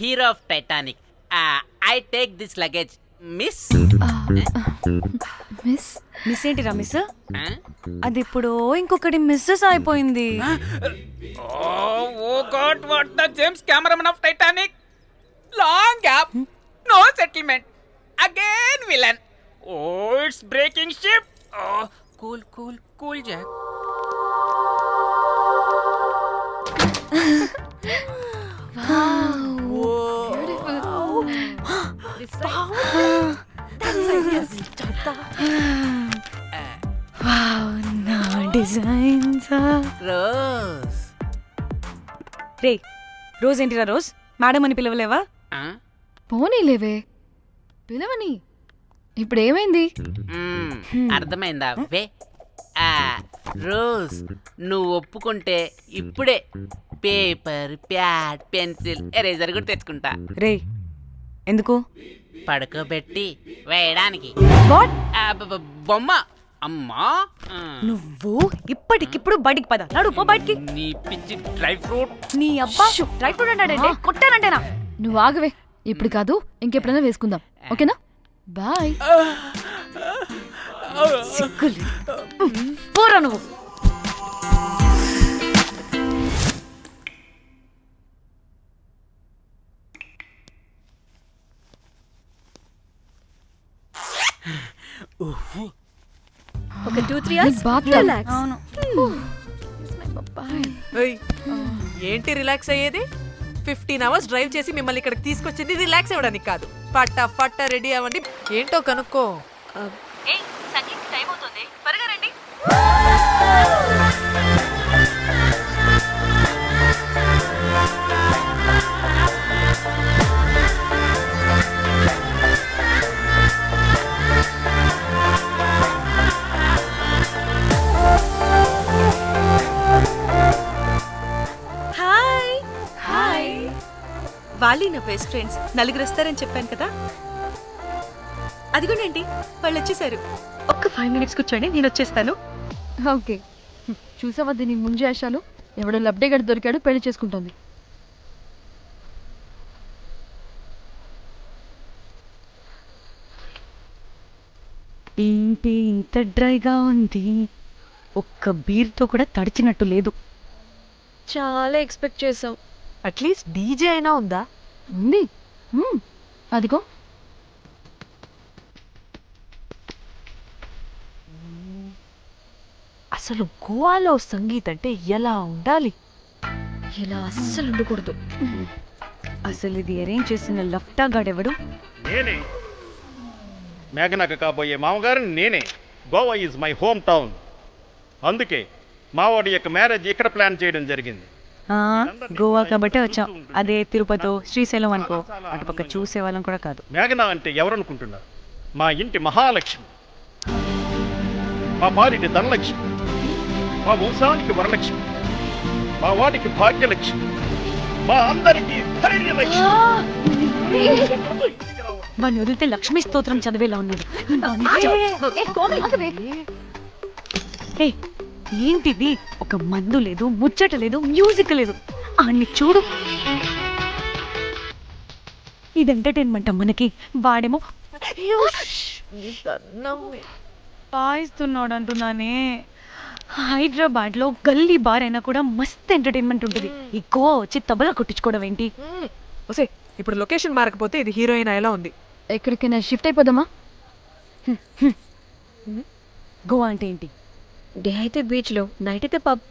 hero of Titanic. I take this luggage miss. Miss miss ఏంటిరా మిస్? అది ఇప్పుడు ఇంకొకటి మిస్సెస్ అయిపోయింది. Oh God, what the James cameraman of Titanic. Long gap, no settlement, again villain. Oh it's breaking ship. Cool cool cool Jack. నా designs. Rose రే Rose ఏంటిరా Rose? Madam అని పిలవలేవా? పోనీలేవే, పిలవని. ఇప్పుడు ఏమైంది? అర్థమైందా? వే రోజ్, నువ్వు ఒప్పుకుంటే ఇప్పుడే పేపర్, ప్యాడ్, పెన్సిల్, ఎరేజర్ కూడా తెచ్చుకుంటా. రే ఎందుకు? పడుకోబెట్టి వేయడానికి. వాట్? బొమ్మ. అమ్మా నువ్వు ఇప్పటికిప్పుడు బయటికి పద. నడు పో బయటికి. నీ పిచ్చి డ్రై ఫ్రూట్. నీ అబ్బా డ్రై ఫ్రూట్ అంటాడంటే కొట్టానంటేనా? నువ్వు ఆగవే, ఇప్పుడు కాదు ఇంకెప్పుడైనా వేసుకుందాం, ఓకేనా? బాయ్. సిగ్గులు పోరా నువ్వు. ఒక 2-3 hours రిలాక్స్. అవును. ఏయ్, ఏంటి రిలాక్స్ అయ్యేది? 15 hours డ్రైవ్ చేసి మిమ్మల్ని ఇక్కడికి తీసుకొచ్చింది రిలాక్స్ అవ్వడానికి కాదు. ఫట్ట రెడీ అవ్వండి, ఏంటో కనుక్కో. ఏయ్ సంగీత్ టైం అవుతుంది, త్వరగా రండి. Hi hi. వాళ్ళు నా బెస్ట్ ఫ్రెండ్స్. నలుగురు వస్తారని చెప్పాను కదా, అదిగోనండి వాళ్ళు వచ్చేసారు. ఒక్క 5 minutes కూర్చోండి, నేను వచ్చేస్తాను. ఓకే, చూసావా దీని ముంజేషాలు? ఎవడో లబ్డే గడి దొరికాడు, పెళ్లి చేసుకుంటుంది. ఏంటి ఇంత డ్రైగా ఉంది? ఒక్క బీర్తో కూడా తడిచినట్టు లేదు. చాలా ఎక్స్పెక్ట్ చేసాం. అట్లీస్ట్ డీజే అయినా ఉందా? ఉంది, అదిగో. అసలు గోవాలో సంగీత్ అంటే ఎలా ఉండాలి? ఇలా అస్సలు ఉండకూడదు. అసలు ఇది అరేంజ్ చేసిన లఫ్టా గాడెవడు? నేనే మేఘనాకు కాబోయే మామగారు నేనే. Goa is my home town. అందుకే మావాడి యొక్క మ్యారేజ్ ఇక్కడ ప్లాన్ చేయడం జరిగింది. గోవా కాబట్టి వచ్చాం. అదే తిరుపతి, శ్రీశైలం అనుకో, అటుపక్క చూసే వాళ్ళం కూడా కాదు. మేఘనా అంటే ఎవరనుకుంటున్నారు? మా ఇంటి మహాలక్ష్మి, మా పాలిటి ధనలక్ష్మి, మా వంశానికి వరలక్ష్మి, మా వాడికి భాగ్యలక్ష్మి, మా అందరికీ ధైర్యలక్ష్మి. వాడిని వదిలితే లక్ష్మీ స్తోత్రం చదివేలా ఉన్నాడు. ఏంటిది? ఒక మందు లేదు, ముచ్చట లేదు, మ్యూజిక్ లేదు. అన్ని చూడు. ఇది ఎంటర్టైన్మెంట్ మనకి. వాడేమో పాయిస్తున్నాడు అంటున్నానే. హైదరాబాద్ లో గల్లీ బార్ అయినా కూడా మస్త్ ఎంటర్టైన్మెంట్ ఉంటుంది. ఈ గోవా వచ్చి తబలా కొట్టించుకోవడం ఏంటి? ఓసే ఇప్పుడు లొకేషన్ మారకపోతే ఇది హీరోయిన్ ఎలా ఉంది? ఎక్కడికైనా షిఫ్ట్ అయిపోదామా? గోవా అంటే ఏంటి? డే అయితే బీచ్ లో, నైట్ అయితే పబ్.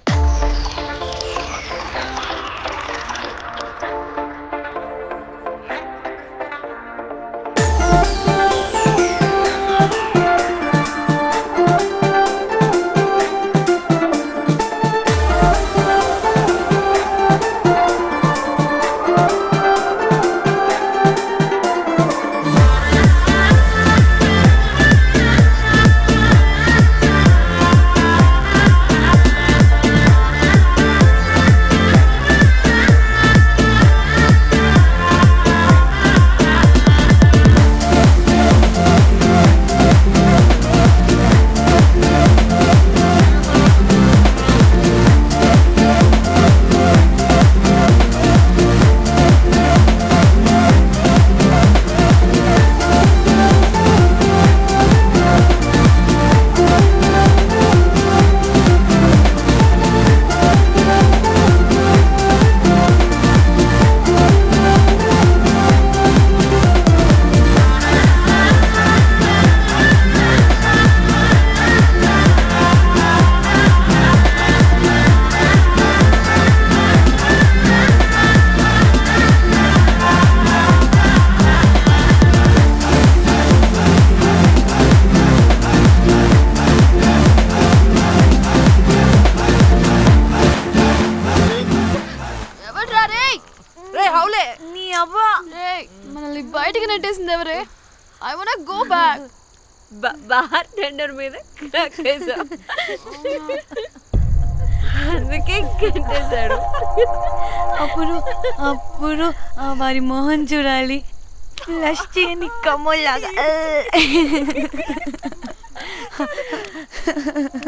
మనల్ని బయటికి నెట్టేసింది ఎవరే? I want go back. Bar tender మీద అందుకే కట్టేశాడు. అప్పుడు అప్పుడు వారి మొహం చూడాలి, ఫ్లష్ చేయని కమ్మలాగా.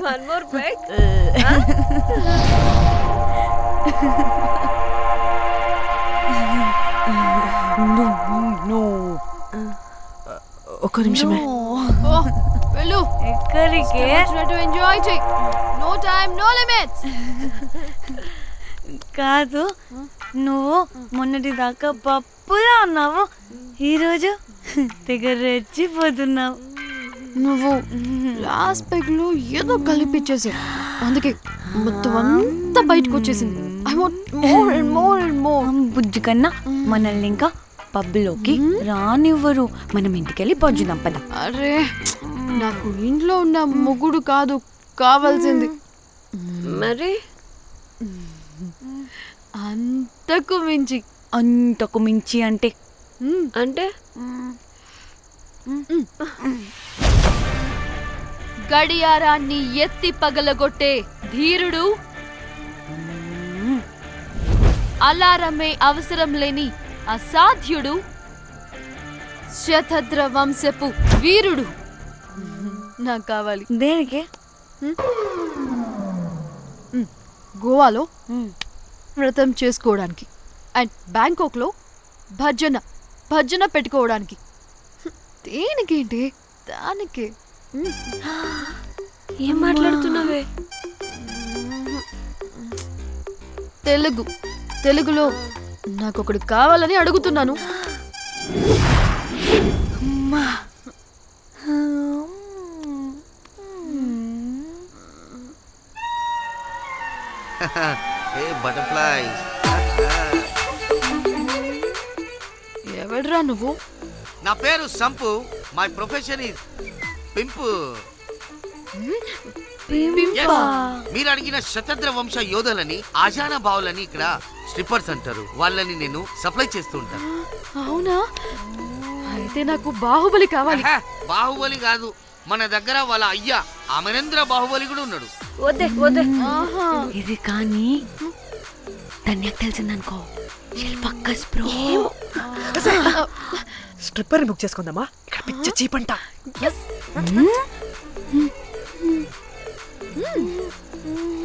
One more break. ఒక్క నిమిషమే. వెళ్ళు. ఎక్కడికి? ఎంజాయ్ చెయ్. No time, no limits. కాదు, నువ్వు మొన్నటి దాకా పప్పులా ఉన్నావు, ఈరోజు తెగ రెచ్చిపోతున్నావు. నువ్వు లాస్ట్ పెగ్ లో ఏదో కలిపిచ్చేసావు, అందుకే మొత్తం అంతా బయటకు వచ్చేసింది. I want more and more and more. బుజ్జి కన్నా మనల్ని ఇంకా పబ్లోకి రానివ్వరు. మనం ఇంటికెళ్ళి పొంచుదాం పద. అరే, నాకు ఇంట్లో ఉన్న మొగుడు కాదు కావాల్సింది. మరి అంతకు మించి. అంతకు మించి అంటే అంటే గడియారాన్ని ఎత్తి పగలగొట్టే ధీరుడు, అలారమే అవసరం లేని అసాధ్యుడు, శతద్ర వంశపు వీరుడు నాకు కావాలి. దేనికి? గోవాలో వ్రతం చేసుకోవడానికి అండ్ బ్యాంకాక్లో భజన పెట్టుకోవడానికి. దేనికేంటి? దానికే. ఏం మాట్లాడుతున్నావే? తెలుగులో నాకొకడు కావాలని అడుగుతున్నాను. ఎవడ్రా నువ్వు? నా పేరు Sampu. My profession is pimp. మీరు అడిగిన శతద్ర వంశ యోధులని, ఆజానా బావులని ఇక్కడ స్ట్రిప్పర్స్ అంటారు. వాళ్ళని నేను సప్లై చేస్తూ ఉంటాను. అవునా? అయితే నాకు బాహుబలి కావాలి. బాహుబలి కాదు, మన దగ్గర వాళ్ళ అయ్యా అమరేంద్ర బాహుబలి కూడా ఉన్నాడు. వద్దే వద్దే. ఇది కానీ ధన్యకు తెలిసిందనుకో, ఫక్కస్ బ్రో. స్ట్రిప్పర్ బుక్ చేసుకుందామా? ఇక్కడ పిచ్చ చీపంట.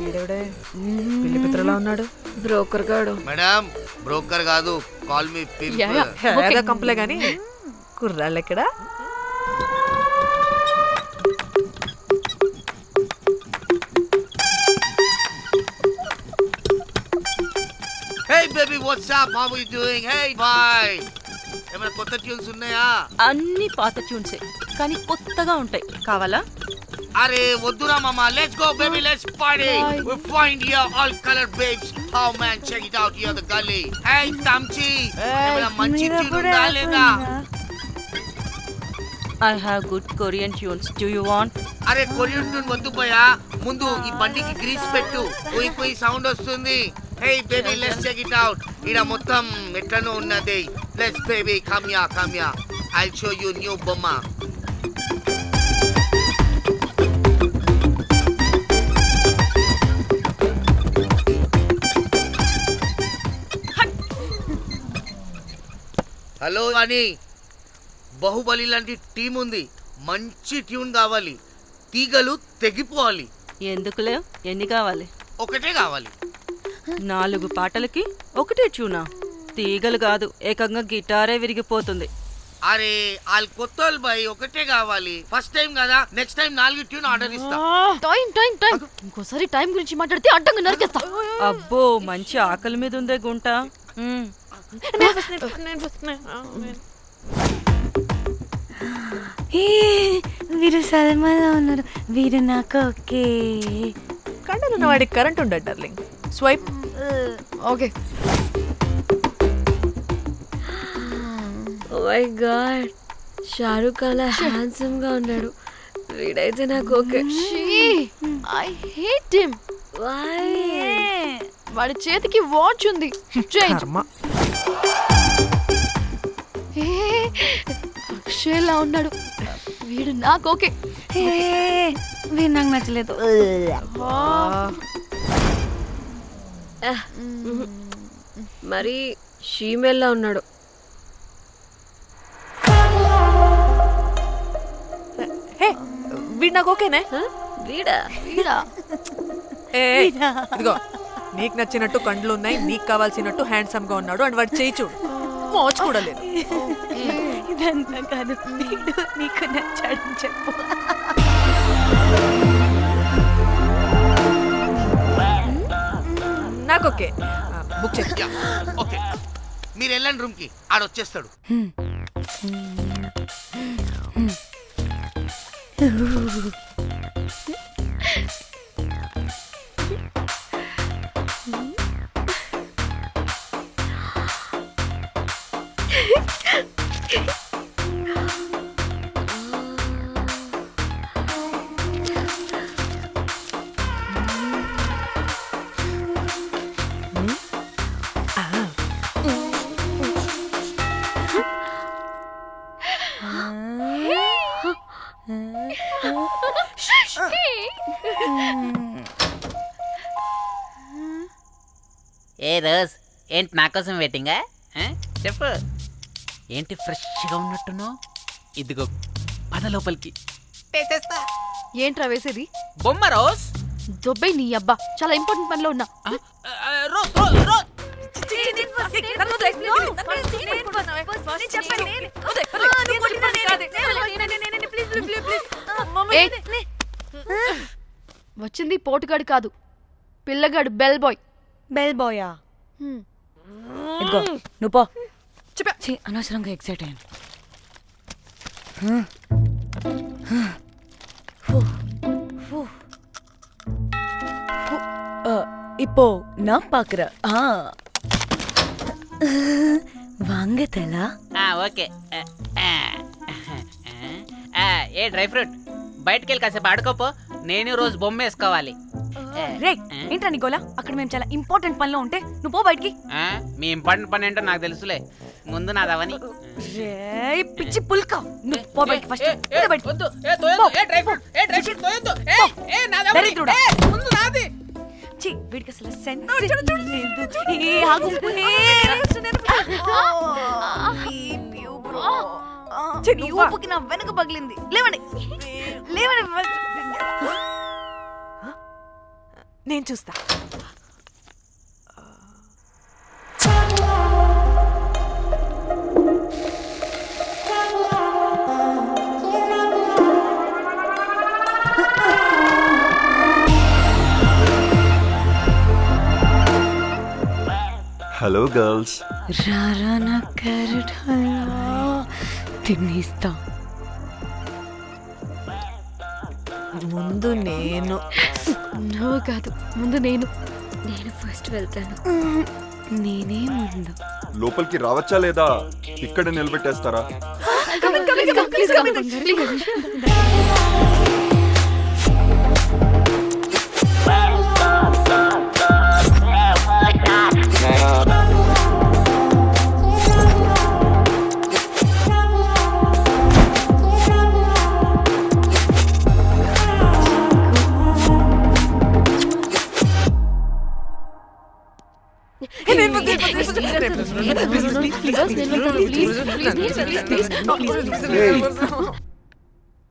వీడెవడే పిల్లి పిత్రలా ఉన్నాడు. బ్రోకర్ గాడు. మేడం బ్రోకర్ కాదు, కాల్ మీ ఏదో కంపలే గాని కుర్రాళ్ళు ఎక్కడ? Hey baby, what's up? How are you doing? Hey bye. ఏమైనా కొత్త ట్యూన్స్ ఉన్నాయా? అన్ని పాత ట్యూన్సే కానీ కొత్తగా ఉంటాయి. కావాలా? అరే వద్దురా మామ, let's go baby, let's party. We find here all colored babes. Oh man, check it out here the gully. Hey Tamchi, ఏమైనా మంచి ట్యూన్ ఉందా లేదా? I have good Korean tunes. Do you want? అరే కొరియన్ ట్యూన్ వద్దు పోయా, ముందు ఈ బండికి గ్రీస్ పెట్టు, కుయ్ కుయ్ సౌండ్ వస్తుంది. Hey baby, let's check it out. ఇడ మొత్తం ఎట్లనో ఉన్నది. Let's baby, come here. I'll show you new బొమ్మ. హలో అని బాహుబలి లాంటి టీం ఉంది, మంచి ట్యూన్ కావాలి, తీగలు తెగిపోవాలి. ఎందుకులే, ఎన్ని కావాలి? ఒకటే కావాలి. 4 పాటలకి ఒకటే ట్యూనా? తీగలు కాదు, ఏకంగా గిటారే విరిగిపోతుంది. అరే వాళ్ళు కొత్త వాళ్ళు బాయ్, ఒకటే కావాలి. ఫస్ట్ టైం కదా, నెక్స్ట్ టైం 4 ట్యూన్ ఆర్డర్ ఇస్తా. టైం ఇంకోసారి టైం గురించి మాట్లాడితే అడ్డంగా నరికేస్తా. అబ్బో మంచి ఆకలి మీద ఉందే గుంట. వీరు సల్మాలో ఉన్నారు, వీరు నాకు ఓకే. కండలున్న వాడికి కరెంట్ ఉండదు darling. Swipe. Okay. Oh my god, Shahrukh అలా హ్యాండ్సమ్ గా ఉన్నాడు. వీడైతే నాకు ఓకే. I hate him. వాడి చేతికి వాచ్ ఉంది. అక్షయ్లా ఉన్నాడు. వీడు నాకు ఓకే. వీడు నాకు నచ్చలేదు. మరి షీమెల్లా ఉన్నాడు. వీడు నాకు ఓకేనే. వీడా? ఇదిగో నీకు నచ్చినట్టు కండ్లు ఉన్నాయి, నీకు కావాల్సినట్టు హ్యాండ్సమ్ గా ఉన్నాడు అండ్ వాడు చేయి చూడు, మోచు కూడా లేదు. ఇదంతా కాదు, వీడు నీకు నచ్చాడని చెప్పు. నాకు ఓకే. బుక్ చేసి ఓకే, మీరు వెళ్ళండి రూమ్ కి, ఆడొచ్చేస్తాడు. ఏ రోజ్, ఏంటి నా కోసం వెయిటింగా? చెప్పు, ఏంటి ఫ్రెష్గా ఉన్నట్టున్నావు? ఇదిగో పద లోపలికి. ఏంట్రా వేసేది? బొమ్మ రోజ్. దొబ్బై నీ అబ్బా, చాలా ఇంపార్టెంట్ పనిలో ఉన్నా. వచ్చింది పోటుగాడు కాదు, పిల్లగాడు బెల్ బాయ్. బెల్ బాయా? ఇదిగో నువ్వు పో. అనవసరంగా ఎక్సైట్ అయ్యాను. இப்போ நான் பாக்குறேன். வாங்க தலா. ఓకే. ఏ డ్రై ఫ్రూట్, బయటకు వెళ్ళి కాసేపు ఆడుకోపో, నేను రోజు బొమ్మ వేసుకోవాలి. రే ఏంట్రా నికోలా, అక్కడ మేము చాలా ఇంపార్టెంట్ పనిలో ఉంటే నువ్వు పో బయటికి. మీ ఇంపార్టెంట్ పని ఏంటో నాకు తెలుసులే, ముందు నాదవని. రే పిచ్చి పుల్క, నువ్వు పో బయటికి ఫస్ట్. వీడికి అసలు సెన్స్ లేదు. ఆగు. నీ ఊపుకి నా వెనక పగిలింది. లేవండి లేవండి. నేను చూస్తా. Hello girls. రారా నా క్యారెట్ హల్వా తినేస్తా. ముందు నేను. నువ్వు కాదు, ముందు నేను. నేను ఫస్ట్ వెళ్తాను. నేనే ముందు. లోపలికి రావచ్చా లేదా ఇక్కడ నిలబెట్టేస్తారా?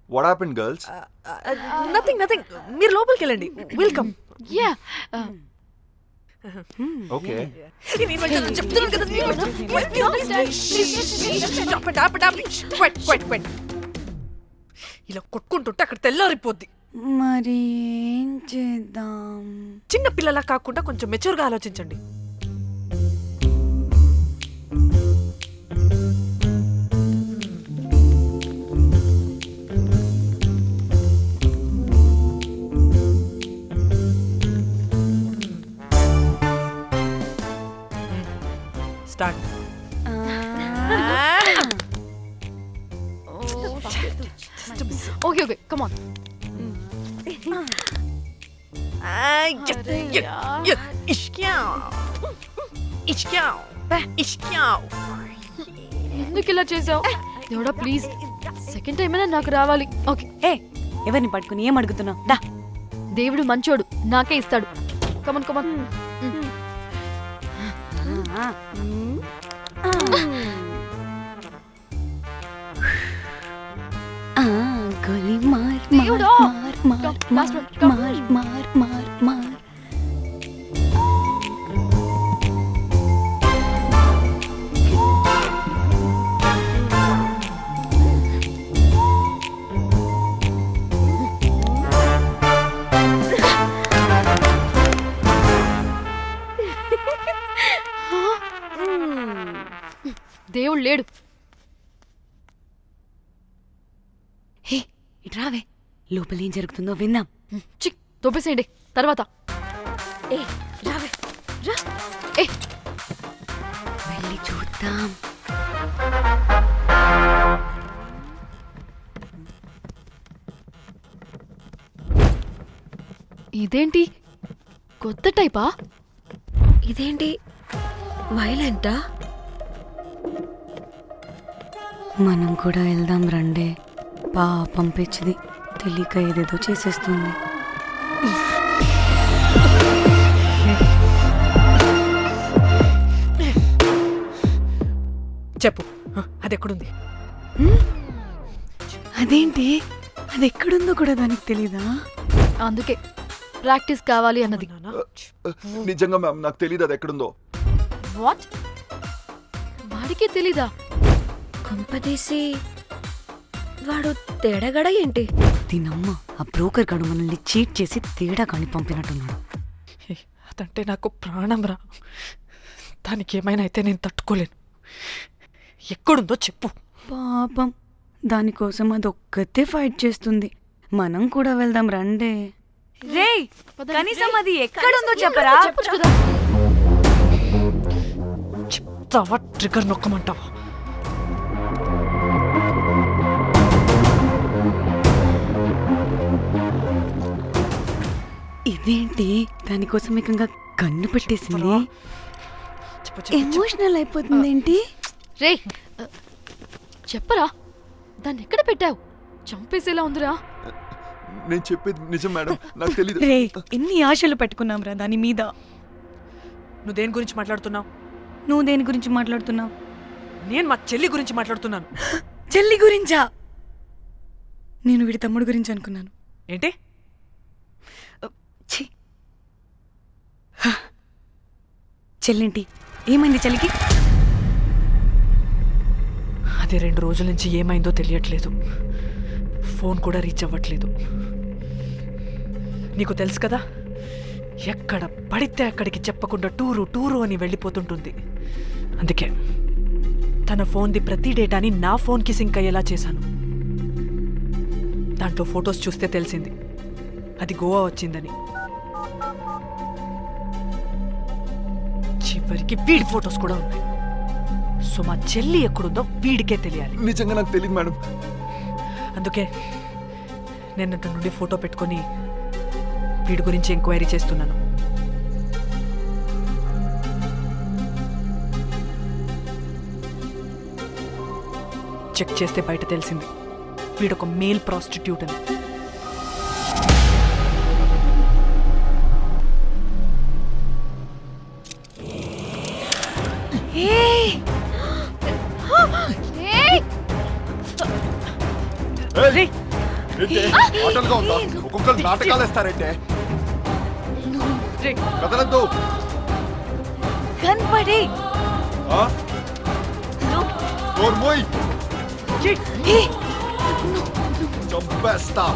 What happened, girls? నథింగ్. మీరు లోపలికి వెళ్ళండి. వెల్కమ్. యా. Okay. చెప్తున్నాను కదా. ఇలా కొట్టుకుంటుంటే అక్కడ తెల్లారిపోద్ది. మరి ఏం చేద్దాం? చిన్న పిల్లలా కాకుండా కొంచెం మెచ్యూర్గా ఆలోచించండి. స్టార్ట్. Okay, come on. ఎందుకు ఇలా చేసావు? దేవుడా ప్లీజ్, సెకండ్ టైం అయినా నాకు రావాలి. ఓకే. ఎవరిని పట్టుకుని ఏం అడుగుతున్నావు? దా. దేవుడు మంచోడు, నాకే ఇస్తాడు. Come on come on. గోలీ మార్ దేవుడా. మార్ మార్ మార్ మార్ మార్ మార్. దేవుడు లేడు. హే ఇట్రావే, లోపల ఏం జరుగుతుందో విందాం. చిక్ తోపేసేయండి తర్వాత. రావే రా. వెళ్ళి చూద్దాం. ఇదేంటి కొత్త టైపా? ఇదేంటి వైలెంటా? మనం కూడా వెళ్దాం రండే. పాపం పిచ్చిది, తెలియక ఏదేదో చేసేస్తుంది. చెప్పు, అది ఎక్కడుంది? అదేంటి, అది ఎక్కడుందో కూడా దానికి తెలీదా? అందుకే ప్రాక్టీస్ కావాలి అన్నది. నిజంగా మ్యామ్ నాకు తెలియదు అది ఎక్కడుందో. వాట్? వాడికి తెలీదా? కొంపదీసి వాడు తేడాగడ ఏంటి? దీనమ్మ, ఆ బ్రోకర్ గడు మనల్ని చీట్ చేసి తేడా కాని పంపినట్టున్నాడు. అదంటే నాకు ప్రాణం రా. దానికి ఏమైనా అయితే నేను తట్టుకోలేను. ఎక్కడుందో చెప్పు. పాపం, దానికోసం అది ఒక్కతే ఫైట్ చేస్తుంది. మనం కూడా వెళ్దాం రండే. రేయ్, కనీసం అది ఎక్కడుందో చెప్పరా? చెప్తావా? ట్రిగర్ నొక్కమంటావా? ఇదేంటి, దానికోసం ఏకంగా కన్ను పెట్టేసింది. ఎమోషనల్ అయిపోతుంది ఏంటి? రే చెప్పరా, దాన్ని ఎక్కడ పెట్టావు? చంపేసేలా ఉందిరా. నేను చెప్పేది నిజం మేడం, నాకు తెలియదు. రే, ఎన్ని ఆశలు పెట్టుకున్నాం రా దాని మీద. నువ్వు దేని గురించి మాట్లాడుతున్నావు? నువ్వు దేని గురించి మాట్లాడుతున్నావు? నేను మా చెల్లి గురించి మాట్లాడుతున్నాను. చెల్లి గురించా? నేను వీడి తమ్ముడు గురించి అనుకున్నాను. ఏంటి? చెల్లింటి ఏమైంది చెల్లికి? అది 2 రోజుల నుంచి ఏమైందో తెలియట్లేదు. ఫోన్ కూడా రీచ్ అవ్వట్లేదు. నీకు తెలుసు కదా, ఎక్కడ పడితే అక్కడికి చెప్పకుండా టూరు అని వెళ్ళిపోతుంటుంది. అందుకే తన ఫోన్ది ప్రతి డేటాని నా ఫోన్కి సింక్ అయ్యేలా చేశాను. దాంట్లో ఫొటోస్ చూస్తే తెలిసింది అది గోవా వచ్చిందని. చివరికి వీడి ఫొటోస్ కూడా ఉన్నాయి. సో మా చెల్లి ఎక్కడుందో వీడికే తెలియాలి. నిజంగా నాకు తెలియదు మేడం. అందుకే నేను అటు నుండి ఫోటో పెట్టుకొని వీడి గురించి ఎంక్వైరీ చేస్తున్నాను. చెక్ చేస్తే బయట తెలిసింది వీడొక మేల్ ప్రాస్టిట్యూట్ అని. ఆటలుగా ఉందా? ఒక్కొక్కరు నాటకాలు వేస్తారంటే కదలద్దు. కనపడి చంపేస్తా.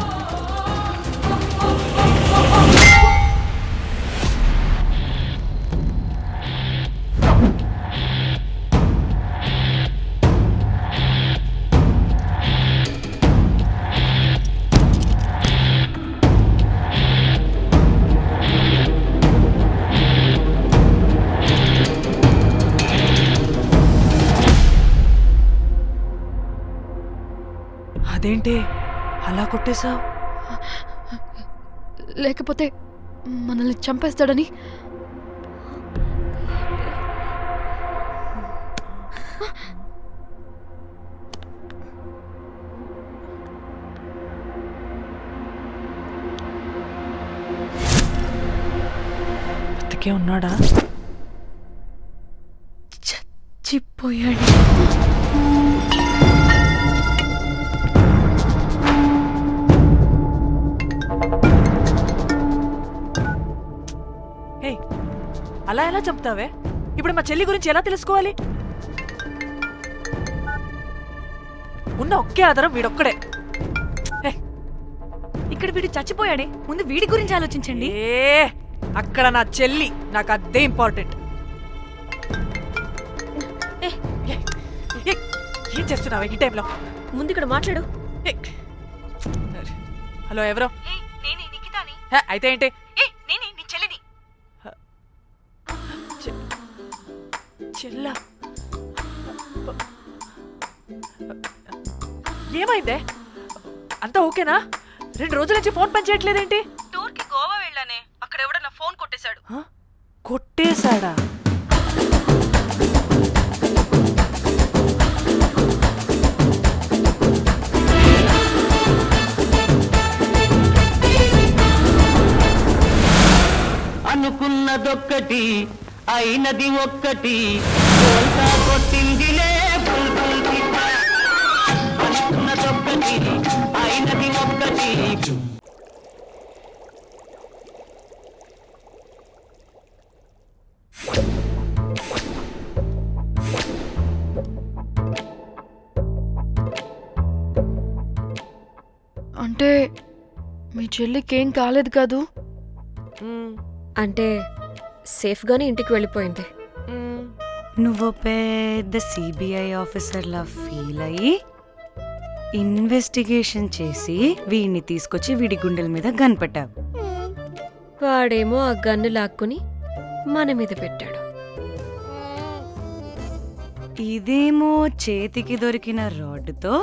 అదేంటి అలా కొట్టేశావు? లేకపోతే మనల్ని చంపేస్తాడని. బతికే ఉన్నాడా? చచ్చిపోయాడు. అలా ఎలా చంపుతావే? ఇప్పుడు మా చెల్లి గురించి ఎలా తెలుసుకోవాలి? ఉన్న ఒకే ఆధారం వీడొక్కడే. ఇక్కడ వీడు చచ్చిపోయాడే, ముందు వీడి గురించి ఆలోచించండి. అక్కడ నా చెల్లి, నాకు అదే ఇంపార్టెంట్. ఏం చేస్తున్నావు ఈ టైంలో? ముందు ఇక్కడ మాట్లాడు. హలో, ఎవరో? అయితే ఏంటి? చెల్లా, ఏమైందే? అంతా ఓకేనా? 2 రోజుల నుంచి ఫోన్ పని చేయట్లేదేంటి? టూర్ కి గోవా వెళ్ళానే, అక్కడ ఎవడో నా ఫోన్ కొట్టేశాడు. కొట్టేశాడా? అనుకున్నదొక్కటి అయినది ఒక్కటి, కొట్టిందిలే బుల్బుల్ పిట్ట. అనుకున్నదొక్కటి అయినది ఒక్కటి. అంటే మీ చెల్లికేం కాలేదు కాదు? అంటే సేఫ్గానే ఇంటికి వెళ్ళిపోయింది. నువ్వు పెద్ద సిబిఐ ఆఫీసర్లా ఫీల్ అయ్యి ఇన్వెస్టిగేషన్ చేసి వీడిని తీసుకొచ్చి వీడి గుండెల మీద గన్ పెట్టావు. వాడేమో ఆ గన్ను లాక్కుని మన మీద పెట్టాడు. ఇదేమో చేతికి దొరికిన రాడ్డుతో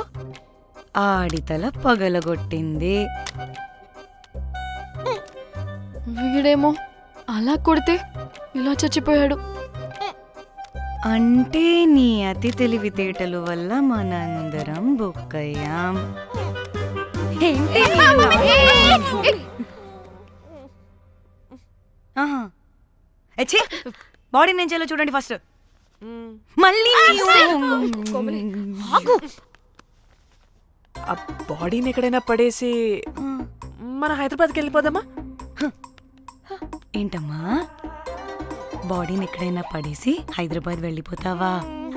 ఆడితల పగలగొట్టింది. వీడేమో అలా కొడితే ఇలా చచ్చిపోయాడు. అంటే నీ అతి తెలివితేటల వల్ల మనందరం బుక్కయ్యాం. బాడీ నేను చేయాలో చూడండి ఫస్ట్. మళ్ళీ ఆ బాడీని ఎక్కడైనా పడేసి మన హైదరాబాద్కి వెళ్ళిపోదామా? ఏంటమ్మా బాడీని ఎక్కడైనా పడేసి హైదరాబాద్ వెళ్ళిపోతావా?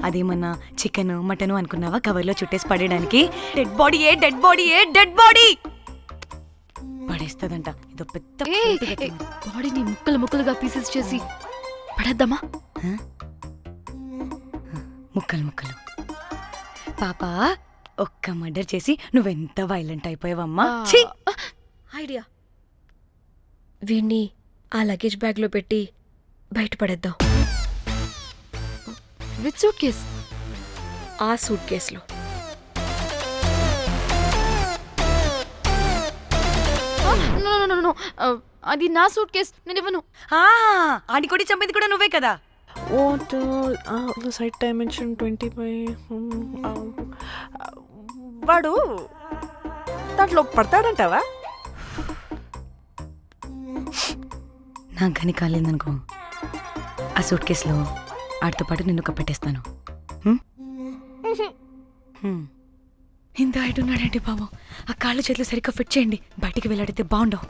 అదేమన్నా చికెన్ మటన్ అనుకున్నావా కవర్లో చుట్టేసి పడేయడానికి? డెడ్ బాడీ డెడ్ బాడీ పడేస్తుందంట. ఇదో పెద్ద బాడీని ముక్కలుగా పీసెస్ చేసి పడేద్దామా? ముక్కలు పాప, ఒక్క మర్డర్ చేసి నువ్వెంత వైలెంట్ అయిపోయావమ్మా. ఐడియా, వీణ్ణి ఆ లగేజ్ బ్యాగ్లో పెట్టి బయటపడేద్దాం. With suitcase? ఆ సూట్ కేసులో. నో, అది నా సూట్ కేస్, నేను ఇవ్వను. ఆడి కొడి చంపేది కూడా నువ్వే కదా. What site dimension 25. వాడు దాంట్లో పడతాడంటావా? నాకు కానీ కాలేదనుకో, ఆ సూట్ కేసులో ఆడితో పాటు నిన్ను కప్పెట్టేస్తాను. ఇంత హైట్ ఉన్నాడండి బాబు. ఆ కాళ్ళు చేతులు సరిగ్గా ఫిట్ చేయండి, బయటికి వెళ్ళాడితే బాగుండవు.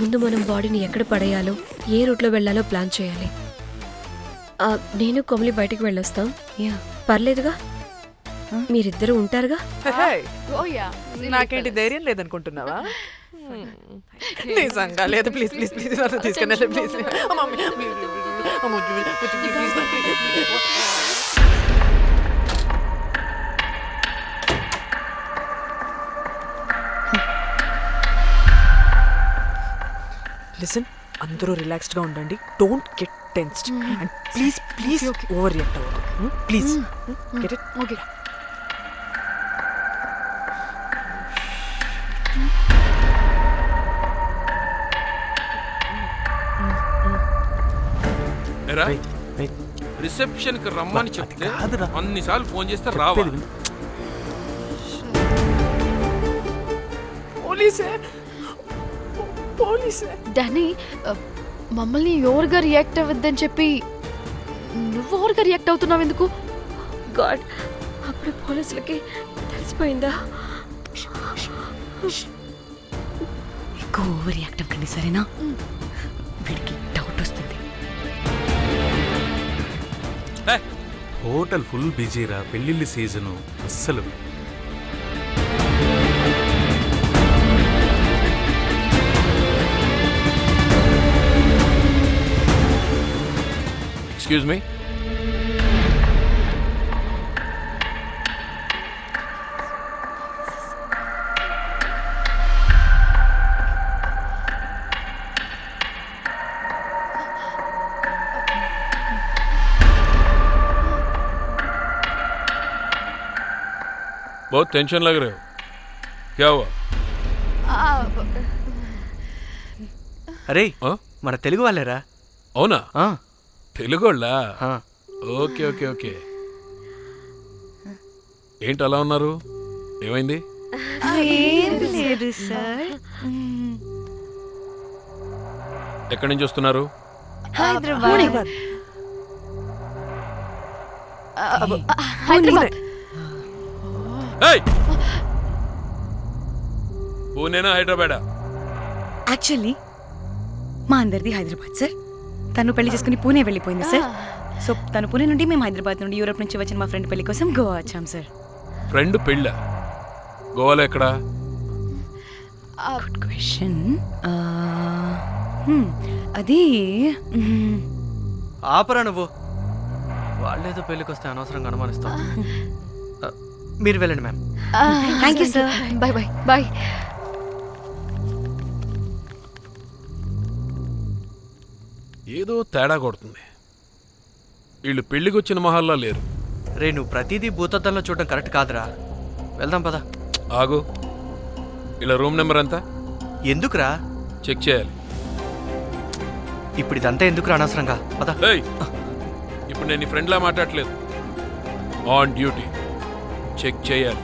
ముందు మనం బాడీని ఎక్కడ పడేయాలో, ఏ రూట్లో వెళ్ళాలో ప్లాన్ చేయాలి. నేను కొమలి బయటికి వెళ్ళొస్తాం. పర్లేదుగా, మీరిద్దరూ ఉంటారుగా. నాకేంటి ధైర్యం లేదనుకుంటున్నావా? నిజంగా లేదు. ప్లీజ్ తీసుకెళ్ళి ప్లీజ్. లిసన్, అందరూ రిలాక్స్డ్గా ఉండండి. Don't get tensed and please overreact అవ్వదు. Please get it. Okay. Reception కి రమ్మని చెప్తే అన్నిసార్లు ఫోన్ చేస్తే రావాలి. పోలీసే డానీ, మమ్మల్ని ఎవరుగా రియాక్ట్ అవ్వద్దని చెప్పి నువ్వు ఎవరుగా రియాక్ట్ అవుతున్నావు ఎందుకు? గాడ్, అప్పుడు పోలీసులకి తెలిసిపోయిందా? ఎక్కువ ఓవర్ రియాక్ట్ అవ్వకండి, సరేనా? వీడికి డౌట్ వస్తుంది. హోటల్ ఫుల్ బిజీరా, పెళ్ళిళ్ళ సీజను అస్సలు. Excuse me. बहुत टेंशन लग रहे हो, क्या हुआ? అరే, మన తెలుగు వాళ్ళేరా. అవునా? తెలుగు వాళ్ళా? Okay okay okay. ఏంటి అలా ఉన్నారు? ఏమైంది? లేదు సార్. ఎక్కడి నుంచి వస్తున్నారు? హైదరాబాద్. పూణేనా హైదరాబాదా? యాక్చువల్లీ మా అందరిది హైదరాబాద్ సార్. తను పెళ్లి చేసుకుని పూణే వెళ్ళిపోయింది సార్. సో తను పూణే నుండి, మేము హైదరాబాద్ నుండి యూరోప్ నుంచి వచ్చిన మా ఫ్రెండ్ పెళ్లి కోసం గోవా వచ్చాం సార్. ఫ్రెండ్ పెళ్ళ? గోవాలో ఎక్కడా? Good question. అది ఆపరా నువ్వు. వాళ్ళేదో పెళ్ళికి వస్తే అనవసరంగా అనుమానిస్తాం. మీరు వెళ్ళండి ma'am. Thank you sir. Bye. ఏదో తేడా కొడుతుంది. వీళ్ళు పెళ్లికి వచ్చిన మహల్లా లేరు. రే, నువ్వు ప్రతిదీ భూతద్దంలో చూడడం కరెక్ట్ కాదురా. వెళ్దాం పద. ఆగు, ఇలా రూమ్ నెంబర్ ఎంత? ఎందుకురా? చెక్ చేయాలి. ఇప్పుడు ఇదంతా ఎందుకురా అనవసరంగా? పద. ఇప్పుడు నేను నీ ఫ్రెండ్లా మాట్లాడలేదు, ఆన్ డ్యూటీ. చెక్ చేయాలి.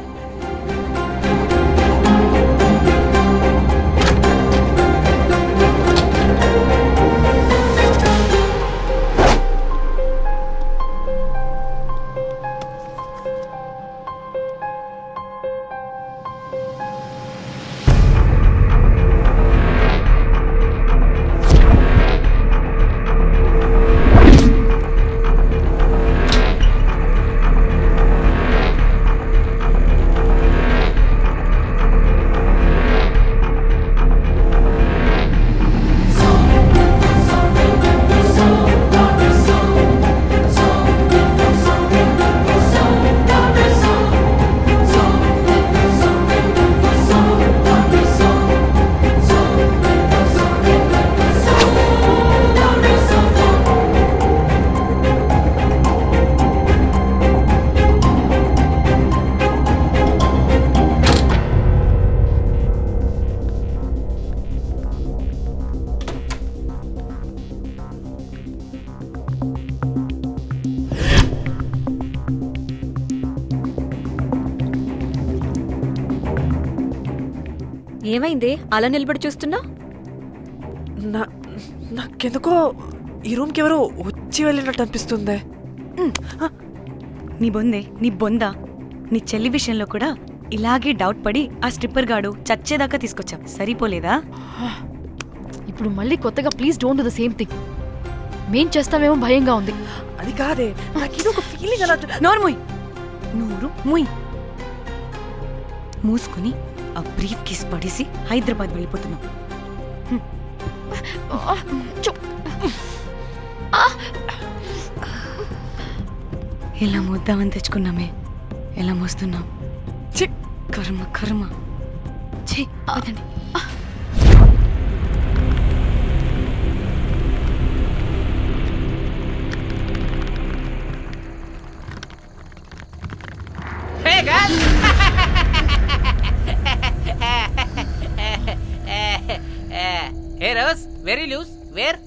ఏమైంది అలా నిలబడి చూస్తున్నా? నాకెందుకో ఈ రూమ్కి ఎవరో వచ్చి వెళ్ళినట్టు అనిపిస్తుంది. నీ బొందా నీ చెల్లి విషయంలో కూడా ఇలాగే డౌట్ పడి ఆ స్ట్రిప్పర్ గాడు చచ్చేదాకా తీసుకొచ్చాం. సరిపోలేదా? ఇప్పుడు మళ్ళీ కొత్తగా please don't do the same thing. మేం చేస్తామేమో భయంగా ఉంది. అది కాదే, నాకేదో ఒక ఫీలింగ్ అలా. నోరు ముయ్. మూసుకుని ఆ బ్రీఫ్ కేస్ పడేసి హైదరాబాద్ వెళ్ళిపోతున్నాం. ఎలా మోద్దామని తెచ్చుకున్నామే, ఎలా మోస్తున్నాం. కర్మ కర్మ. అదండి. Hey guys! Hey Rose, very loose. Where?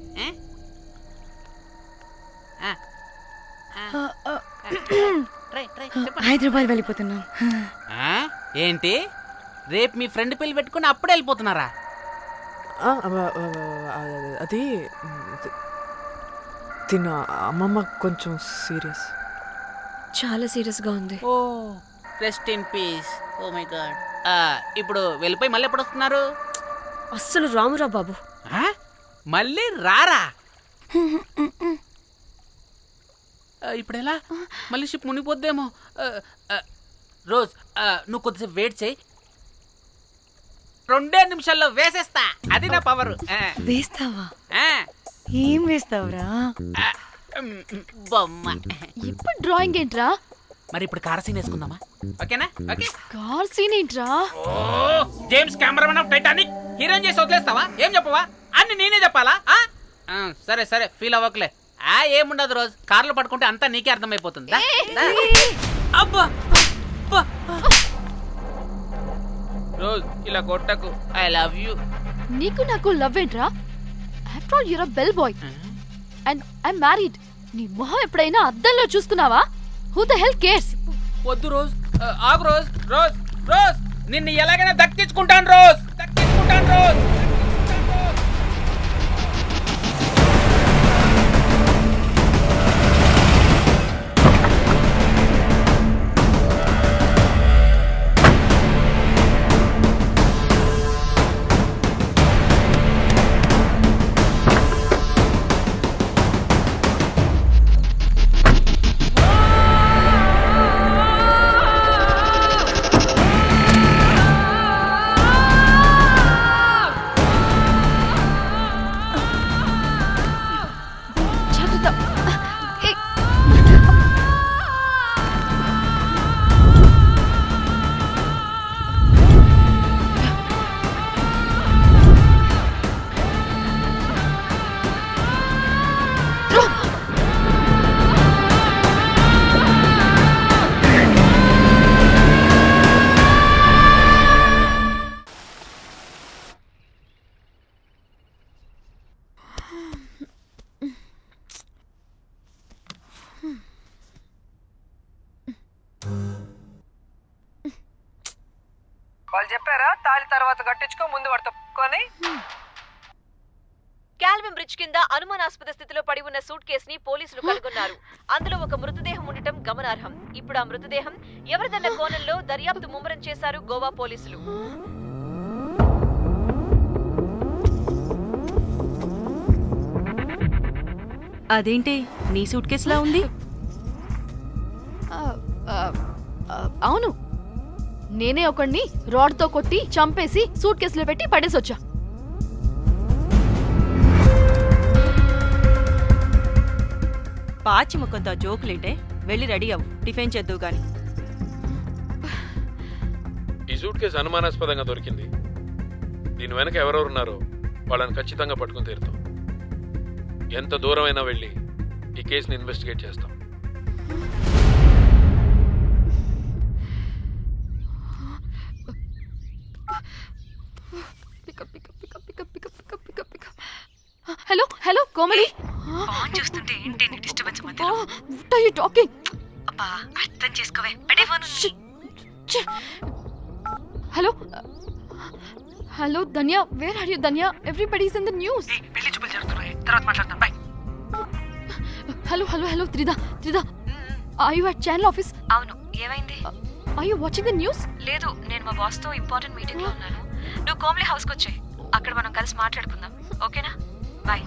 Hyderabad వెళ్ళిపోతున్నాం. ఏంటి రేపు మీ ఫ్రెండ్ పెళ్లి పెట్టుకుని అప్పుడే వెళ్ళిపోతున్నారా? అది తిన్న అమ్మమ్మ కొంచెం సీరియస్, చాలా సీరియస్ గా ఉంది. Oh rest in peace. Oh my god. ఇప్పుడు వెళ్ళిపోయి మళ్ళీ ఎప్పుడు వస్తున్నారు? అస్సలు రామురా బాబు. మళ్ళీ రారా? ఇప్పుడు ఎలా? మళ్ళీ షిప్ మునిగిపోద్దేమో. రోజ్ నువ్వు కొద్దిసేపు వెయిట్ చేయి, 2 నిమిషాల్లో వేసేస్తా. అది నా పవర్. వేస్తావా? ఏం వేస్తావురా? బొమ్మ. ఇప్పుడు డ్రాయింగ్ ఏంట్రా? మరి ఇప్పుడు కార్ సీన్ వేసుకుందామా? ఓకేనా? ఓకే. కార్ సీన్ ఏంట్రా? James cameraman of Titanic heroine చేసి వదిలేస్తావా? ఏం చెప్పవా? అన్ని నేనే చెప్పాలా? సరే సరే, ఫీల్ అవ్వకలే. ఏముండదు రోజు, కార్లో పడుకుంటే అంతా నీకే అర్థమైపోతుంది. అబ్బా రోజ్ ఇలా కొట్టకు. I love you. నీకు నాకు లవ్ ఏంట్రా? After all you're a bell boy and I married. నీ మొహం ఎప్పుడైనా అద్దంలో చూసుకున్నావా? Who the hell cares? వద్దు రోజ్, ఆగు రోజ్. రోజ్ రోజ్ నిన్ను ఎలాగైనా దక్కించుకుంటాను రోజ్, దక్కించుకుంటాను రోజ్. వాళ్ళు చెప్పారా తాళి తర్వాత కట్టించుకో, ముందు పడుకొని. క్యాల్విన్ బ్రిడ్జ్ కింద అనుమానాస్పద స్థితిలో పడి ఉన్న సూట్ కేసుని పోలీసులు కనుగొన్నారు. అందులో ఒక మృతదేహం ఉండటం గమనార్హం. ఇప్పుడు ఆ మృతదేహం ఎవరిదన్న కోణంలో దర్యాప్తు ముమ్మరం చేశారు గోవా పోలీసులు. అదేంటి నీ సూట్ కేసులా ఉంది? అవును, నేనే ఒకడిని రాడ్తో కొట్టి చంపేసి సూట్ కేసులో పెట్టి పడేసొచ్చా. పాచి ముఖంతో జోకులేంటే వెళ్ళి రెడీ అవ్వు, టిఫిన్ చేద్దువు గాని. ఈ సూట్ కేసు అనుమానాస్పదంగా దొరికింది. దీని వెనక ఎవరెవరున్నారో వాళ్ళని ఖచ్చితంగా పట్టుకుని తీరుతాం. ఎంత దూరమైనా వెళ్ళి ఈ కేసుని ఇన్వెస్టిగేట్ చేస్తాం. Hello hello Komali. ఫోన్ చూస్తుంటే ఏంటి నీ డిస్టర్బెన్స్ మధ్యలో? What are you talking? అబ్బా అర్థం చేసుకోవే, పెట్టే phone. Hello hello Dhanya, where are you Dhanya? Everybody is in the news. పెళ్లి చూపులు జరుగుతున్నాయి, తర్వాత మాట్లాడతాం. Bye. Hello hello hello Tridha, are you at channel office? అవును, ఏమైంది? Are you watching the news? లేదు, నేను మా బాస్ తో ఇంపార్టెంట్ మీటింగ్ లో ఉన్నాను. నువ్వు కోమ్లీ హౌస్ కి వచ్చాయి, అక్కడ మనం కలిసి మాట్లాడుకుందాం. ఓకేనా? బాయ్.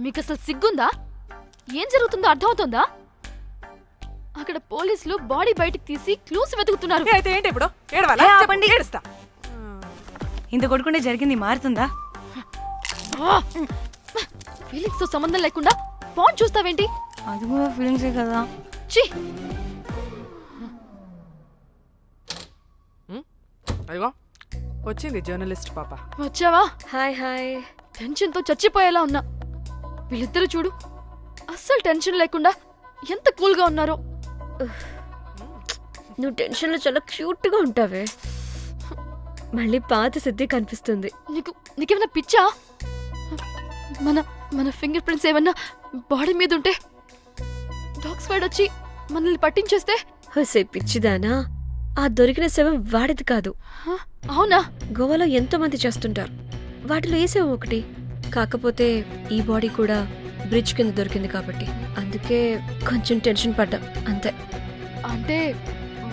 మీకు అసలు సిగ్గుందా? ఏం జరుగుతుందో అర్థమవుతుందా? అక్కడ పోలీసులు బాడీ బయటికి తీసి క్లూస్ వెతుకుతున్నారు. అయితే ఏంటి ఇప్పుడు? ఏడవాలా? ఆపండి. ఏడుస్తా. ఇంత కొడుకుంటే జరిగింది మారుతుందా? ఫీలింగ్స్ తో సంబంధం లేకుండా ఫోన్ చూస్తావేంటి? అది కూడా ఫీలింగ్సే కదా. ఛీ! అయ్యో వచ్చింది జర్నలిస్ట్ పాప. వచ్చావా? Hi hi. టెన్షన్ తో చచ్చిపోయేలా ఉన్నా. వీళ్ళిద్దరూ చూడు, అస్సలు టెన్షన్ లేకుండా ఎంత కూల్ గా ఉన్నారో. నువ్వు టెన్షన్ లో చాలా క్యూట్ గా ఉంటావే. మళ్ళీ పాత సిద్ధి కనిపిస్తుంది. నీకేమైనా పిచ్చా? మన ఫింగర్ ప్రింట్స్ ఏమన్నా బాడీ మీద ఉంటే డాగ్స్ వైడ్ వచ్చి మనల్ని పట్టించేస్తే? హోసే పిచ్చిదానా, ఆ దొరికిన శవం వాడిది కాదు. అవునా? గోవాలో ఎంతో మంది చేస్తుంటారు, వాటిలో ఏ శవం ఒకటి. కాకపోతే ఈ బాడీ కూడా బ్రిడ్జ్ కింద దొరికింది కాబట్టి అందుకే కొంచెం టెన్షన్ పడ్డా, అంతే. అంటే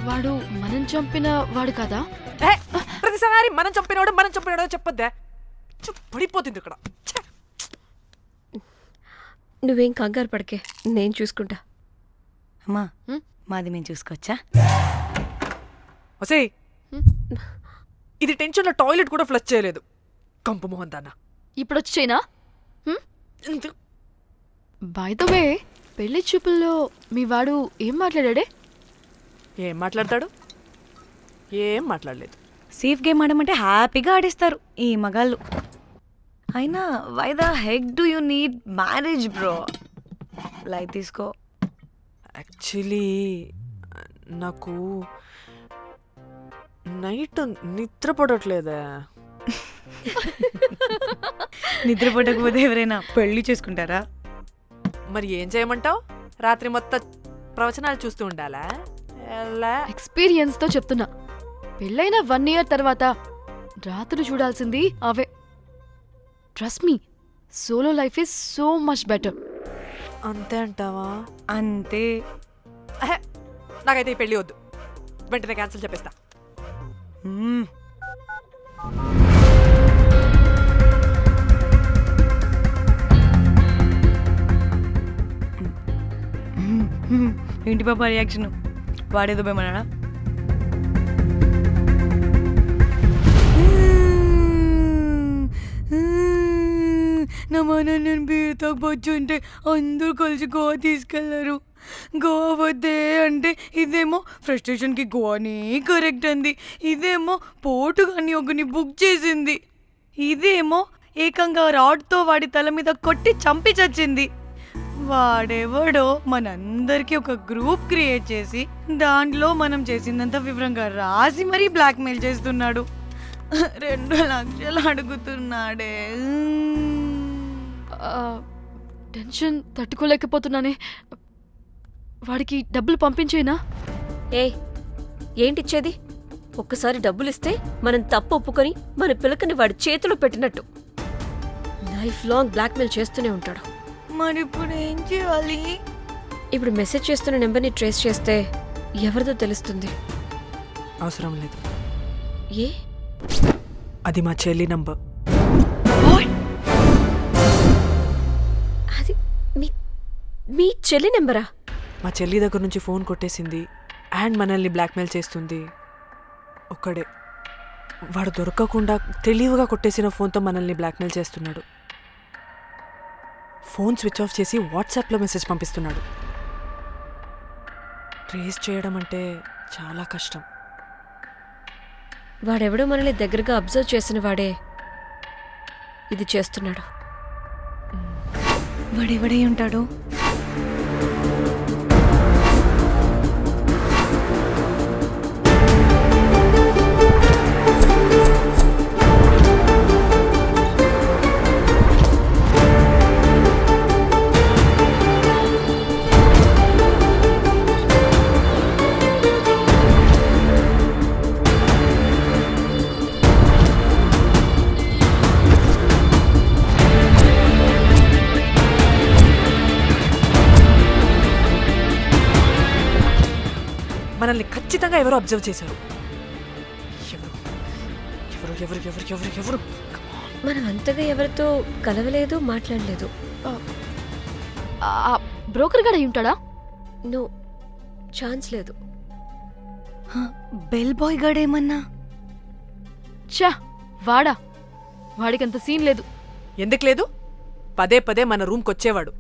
వాడు మనం చంపిన వాడు కదా? ప్రతిసారి మనం చంపినోడో చెప్పొద్దే, పడిపోతుంది ఇక్కడ. నువ్వేం కంగారు పడకే, నేను చూసుకుంటా. అమ్మా, మాది మేము చూసుకోవచ్చా? ఒసేయ్, ఇది టెన్షన్ లో టాయిలెట్ కూడా ఫ్లష్ చేయలేదు. కంపు మోహన్ దాన్న. ఇప్పుడు వచ్చి చేయనా? బై ద వే, పెళ్లి చూపుల్లో మీ వాడు ఏం మాట్లాడాడే? ఏం మాట్లాడతాడు? ఏం మాట్లాడలేదు. సేఫ్ గేమ్ ఆడమంటే హ్యాపీగా ఆడిస్తారు ఈ మగాళ్ళు. అయినా why the heck do you need marriage bro? Light తీసుకో. యాక్చువల్లీ నాకు నైట్ నిద్ర పడట్లేదా? నిద్ర పడకపోతే ఎవరైనా పెళ్లి చేసుకుంటారా? మరి ఏం చేయమంటావు? రాత్రి మొత్తం ప్రవచనాలు చూస్తూ ఉండాలా? ఎక్స్పీరియన్స్ తో చెప్తున్నా, పెళ్ళైన 1 year తర్వాత రాత్రి చూడాల్సింది అవే. Trust me, solo life is so much better. అంతే అంటావా? అంతే. నాకైతే ఈ పెళ్లి వద్దు, వెంటనే క్యాన్సిల్ చెప్పేస్తా. ఏంటి పాప రియాక్షన్? వాడేదో భయమన్నాడా? నా మన నేను బీరుతో వచ్చుంటే అందరూ కలిసి గోవా తీసుకెళ్లారు. గోవా వద్దే అంటే ఇదేమో ఫ్రస్ట్రేషన్కి గోవానే కరెక్ట్ అంది, ఇదేమో పోటు కానీ ఒకని బుక్ చేసింది, ఇదేమో ఏకంగా రాడ్తో వాడి తల మీద కొట్టి చంపి చచ్చింది. వాడెవడో మనందరికీ ఒక గ్రూప్ క్రియేట్ చేసి దాంట్లో మనం చేసిందంత వివరంగా రాసి మరీ బ్లాక్మెయిల్ చేస్తున్నాడు. 2 లక్షలు అడుగుతున్నాడే. టెన్షన్ తట్టుకోలేకపోతున్నానే. వాడికి డబ్బులు పంపించేనా? ఏంటిచ్చేది? ఒక్కసారి డబ్బులిస్తే మనం తప్పు ఒప్పుకొని మన పిలకని వాడి చేతిలో పెట్టినట్టు. లైఫ్ లాంగ్ బ్లాక్మెయిల్ చేస్తూనే ఉంటాడు. మరి ఇప్పుడు ఏం చేయాలి? ఇప్పుడు మెసేజ్ చేస్తున్న నెంబర్ని ట్రేస్ చేస్తే ఎవరిదో తెలుస్తుంది. అవసరం లేదు. ఏ? అది మా చెల్లి నంబర్. అది మీ చెల్లి నెంబరా? మా చెల్లి దగ్గర నుంచి ఫోన్ కొట్టేసింది అండ్ మనల్ని బ్లాక్మెయిల్ చేస్తుంది. ఒక్కడే, వాడు దొరకకుండా తెలివిగా కొట్టేసిన ఫోన్తో మనల్ని బ్లాక్మెయిల్ చేస్తున్నాడు. ఫోన్ స్విచ్ ఆఫ్ చేసి వాట్సాప్లో మెసేజ్ పంపిస్తున్నాడు. ట్రేస్ చేయడం అంటే చాలా కష్టం. వాడెవడో మనల్ని దగ్గరగా అబ్జర్వ్ చేసిన వాడే ఇది చేస్తున్నాడు. వాడెవడై ఉంటాడు? ఖచ్చితంగా ఎవరో అబ్జర్వ్ చేశారు. ఎవరు ఎవరు ఎవరు ఎవరు ఎవరు? మనం అంతగా ఎవరితో కలవలేదు, మాట్లాడలేదు. బ్రోకర్ గడ ఉంటాడా? నో, ఛాన్స్ లేదు. బెల్ బాయ్ గాడేమన్నా? చా, వాడా? వాడికంత సీన్ లేదు. ఎందుకు లేదు? పదే పదే మన రూమ్కి వచ్చేవాడు,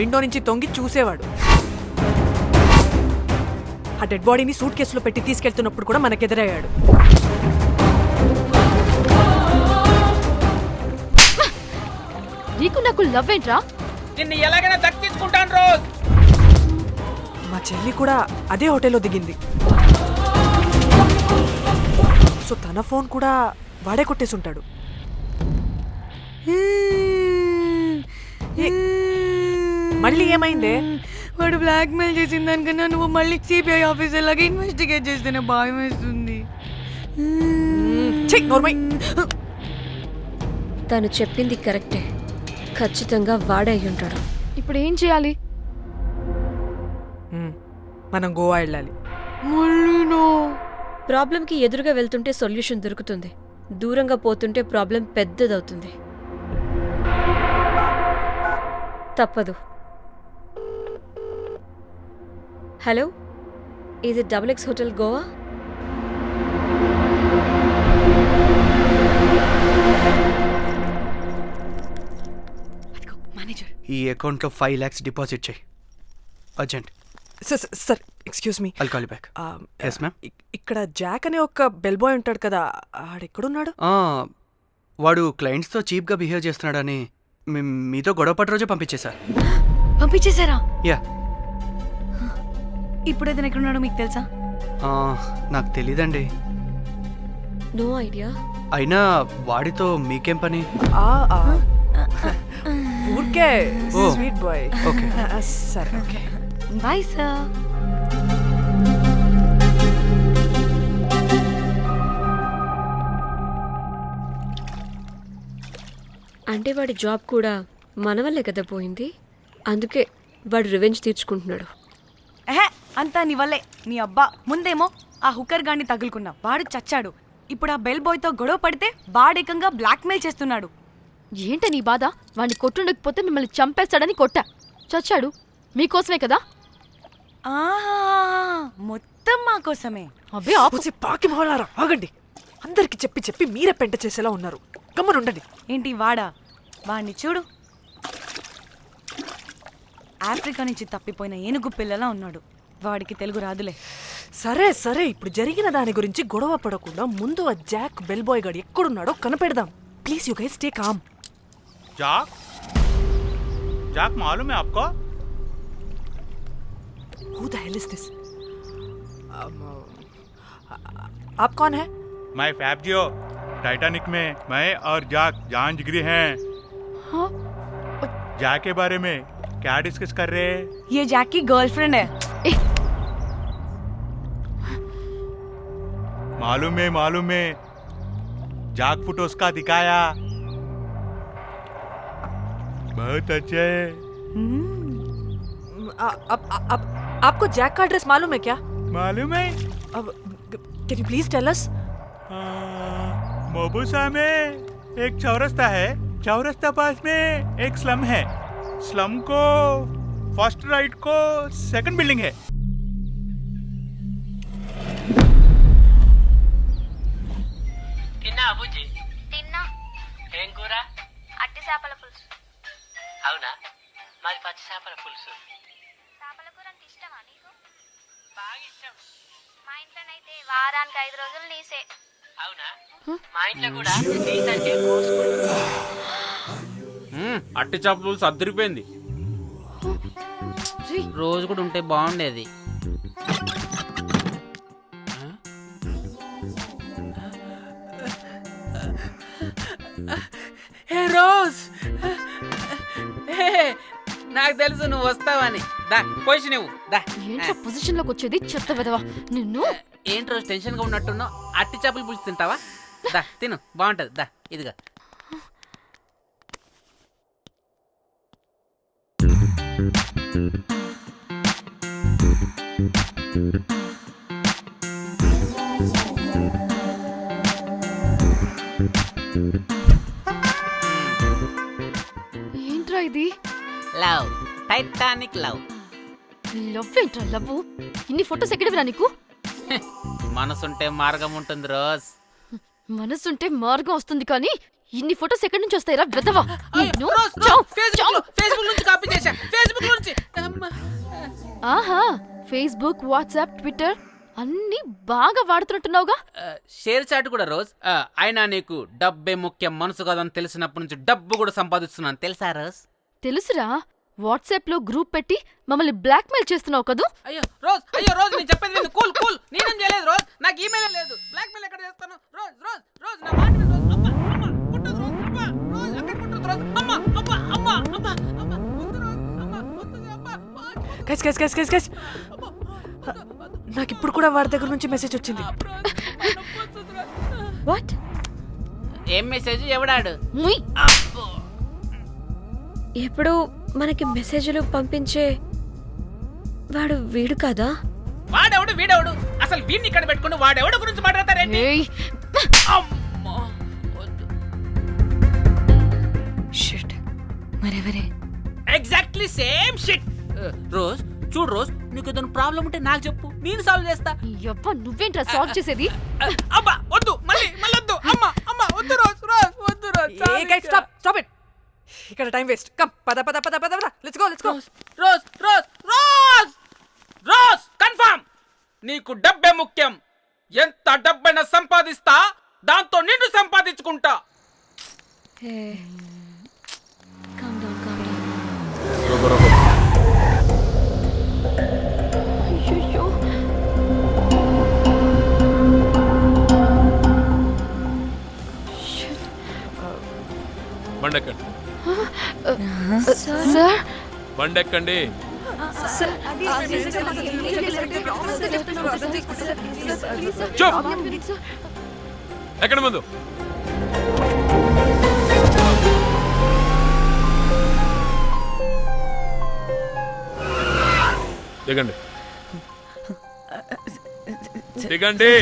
విండో నుంచి తొంగి చూసేవాడు. ఆ డెడ్ బాడీని సూట్ కేసులో పెట్టి తీసుకెళ్తున్నప్పుడు కూడా మనకెదురయ్యాడు. నీకు నాకు లవ్ ఏంట్రా? నిన్ను ఎలాగైనా దక్కించుకుంటాను రోజ్. మా చెల్లి కూడా అదే హోటల్లో దిగింది. సో తన ఫోన్ కూడా వాడే కొట్టేసుంటాడు. మళ్ళీ ఏమైందే? వాడు బ్లాక్ మెయిల్ చేసిన దానికన్నా నువ్వు మళ్ళీ సిబిఐ ఆఫీసర్ లాగా ఇన్వెస్టిగేట్ చేస్తేనే భయం వేస్తుంది. తను చెప్పింది కరెక్టే, ఖచ్చితంగా వాడే అయి ఉంటాడు. ఇప్పుడు ఏం చేయాలి? మనం గోవా వెళ్ళాలి. ప్రాబ్లంకి ఎదురుగా వెళ్తుంటే సొల్యూషన్ దొరుకుతుంది, దూరంగా పోతుంటే ప్రాబ్లం పెద్దదవుతుంది. తప్పదు. హలో, ఇది XX హోటల్ గోవా? ఈ అకౌంట్లో 5 lakhs డిపాజిట్ చేయి, urgent. Sir excuse me. I'll call you back. Yes ma'am. ఇక్కడ జాక్ అనే ఒక బెల్ బాయ్ ఉంటాడు కదా, ఆడెక్కడున్నాడు? వాడు క్లయింట్స్తో చీప్గా బిహేవ్ చేస్తున్నాడని మీతో గొడవ పట్ట రోజే పంపించేశారు. పంపించేశారా? యా. ఇప్పుడు అతను ఎక్కడున్నాడో మీకు తెలుసా? నాకు తెలీదండి. No idea. అయినా వాడితో మీకేం పని? ఊరికే ఓ, స్వీట్ బాయ్. ఓకే. సరే, ఓకే. Bye sir. అంటే వాడి జాబ్ కూడా మన వల్లే కదా పోయింది, అందుకే వాడు రివెంజ్ తీర్చుకుంటున్నాడు. అంతా నీ వల్లే. నీ అబ్బా ముందేమో ఆ హుకర్ గాన్ని తగులుకున్నా, వాడు చచ్చాడు. ఇప్పుడు ఆ బెల్ బాయ్తో గొడవ పడితే వాడేకంగా బ్లాక్మెయిల్ చేస్తున్నాడు. ఏంట నీ బాధ? వాడిని కొట్టుండకపోతే మిమ్మల్ని చంపేస్తాడని కొట్టా. చచ్చాడు మీకోసమే కదా? మొత్తం మా కోసమే. అబ్బే ఆపోసి పాకి మొహలారా, ఆగండి. అందరికి చెప్పి చెప్పి మీరే పెంట చేసేలా ఉన్నారు. గమ్మనుండండి. ఏంటి వాడా? వాడిని చూడు, ఆఫ్రికా నుంచి తప్పిపోయిన ఏనుగు పిల్లలా ఉన్నాడు. వాడికి తెలుగు రాదులే. సరే సరే, ఇప్పుడు జరిగిన దాని గురించి గొడవ పడకుండా ముందు ఆ జాక్ బెల్ బాయ్ గాడు ఎక్కడున్నాడో కనిపెడదాం. Please you guys stay calm. Jack, Jack मालूम है आपको? Who the hell is this? आप कौन है? मैं फैब्जियो, टाइटैनिक में मैं और जाक जान जिगरी हैं। जाक के बारे में क्या डिस्कस कर रहे हैं? ये जैक की गर्लफ्रेंड है. मालूम है जाक फोटोस का दिखाया, बहुत अच्छे है. आपको जैक का एड्रेस मालूम है क्या? मालूम है. Can you please tell us? मोबुसा में एक चौरस्ता है, चौरस्ता पास में एक स्लम है, स्लम को फर्स्ट राइट को सेकंड बिल्डिंग है. తిన్నా అబుజ్జి? తిన్నా. ఏం కూర? అట్టి చేపల పులుసు. అవునా, మాది పచ్చి చేపల పులుసు. చేపల కూర అంటే ఇష్టమా నీకు? బాగా ఇష్టం. మా ఇంట్లోనైతే వారానికి 5 రోజులు నీసే. అవునా, మా ఇంట్లో కూడా నీకంటే కోసుకుంటా. అట్టి చేపల పులుసు అద్దరిపోయింది. రోజు కూడా ఉంటే బాగుండేది. హే రోజ్, నాకు తెలుసు నువ్వు వస్తావని. దా పొజిషన్ ఇవ్వు. దా. ఏంట్రా పొజిషన్ లోకి వచ్చేది? చెత్త వెదవా నిన్ను. ఏంటి రోజు టెన్షన్ గా ఉన్నట్టున్నావు? అట్టి చేపలు పులుసు తింటావా? దా తిను, బాగుంటది. దా ఇదిగా. ఏంట్రా ఇది? Love, Titanic love. లవ్ ఏంట్రా లవ్? ఇన్ని ఫొటోస్ ఎక్కడివిరా నీకు? మనసుంటే మార్గం ఉంటుంది రోజ్. మనసుంటే మార్గం వస్తుంది కానీ ఇన్ని ఫొటోస్ ఎక్కడి నుంచి వస్తాయిరా వెదవా? ఫేస్బుక్ నుంచి కాపీ చేశా, ఫేస్బుక్ నుంచి. ఆహా, ఫేస్బుక్, వాట్సాప్, ట్విట్టర్ అన్ని బాగా వాడుతున్నట్టున్నావుగా. షేర్ చాట్ కూడా రోజ్. అయినా నీకు డబ్బే ముఖ్యం, మనసు కాదని తెలిసినప్పటి నుంచి డబ్బు కూడా సంపాదిస్తున్నాను తెలుసా రోజ్? తెలుసురా, వాట్సాప్ లో గ్రూప్ పెట్టి మమ్మల్ని బ్లాక్మెయిల్ చేస్తున్నావు కదూ. అయ్యో రోజ్ నేను చెప్పేది విను. కూల్ కూల్, నేనేం చేయలేదు రోజ్, నాకు ఈమెయిల్ లేదు. బ్లాక్మెయిల్ ఎక్కడ చేస్తాను రోజ్? రోజ్ రోజ్ నా మాట విను రోజ్. అమ్మా అమ్మా పుట్టదు రోజ్, అమ్మా రోజ్ అక్కడ పుట్టదు రోజ్. అమ్మా అమ్మా అమ్మా అమ్మా అమ్మా వద్దు రోజ్, అమ్మా వద్దు అమ్మా. గైస్ నాకు ఇప్పుడు కూడా వాడి దగ్గర నుంచి మెసేజ్ వచ్చింది. వాట్? ఏం మెసేజ్? ఎవడాడు? ఎప్పుడు మనకి మెసేజ్లు పంపించే వాడు వీడు కదా? వాడెవడు వీడెవడు? అసలు వీడిని ఇక్కడ పెట్టుకుని వాడెవడు గురించి మాట్లాడతారేంటి? షిట్, మరెవరే? Exactly same shit. రోజ్ చూడు రోజ్, నీకు ఏదైనా ప్రాబ్లం ఉంటే నాకు చెప్పు, నేను సాల్వ్ చేస్తా. యవ్వ, నువ్వేంట్రా సాల్వ్ చేసేది? అబ్బా వద్దు, మళ్ళీ వద్దు. అమ్మా అమ్మా వద్దు రోజ్, రోజ్ వద్దు రోజ్. Stop it. ఇక్కడ టైం వేస్ట్. కమ్ పద let's go. Rose Rose Rose rose confirm. నీకు డబ్బే ముఖ్యం. ఎంత డబ్బైనా సంపాదిస్తా, దాంతో నిన్ను సంపాదించుకుంటా. బండెక్కండి. సార్, బండెక్కండి. ఎక్కడ ముందు దిగండి. దిగండి.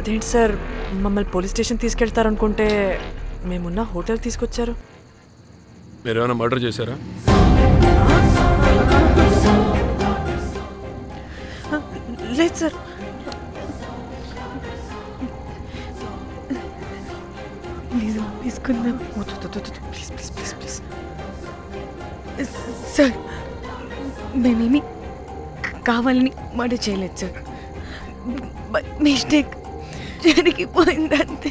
అదేంటి సార్, మమ్మల్ని పోలీస్ స్టేషన్ తీసుకెళ్తారనుకుంటే మేమున్న హోటల్ తీసుకొచ్చారు. మీరేమైనా మర్డర్ చేశారా? లేదు సార్. తీసుకుందాం ప్లీజ్. సార్, మేమేమి కావాలని మర్డర్ చేయలేదు సార్. మిస్టేక్ జరిగిపోయిందంతే.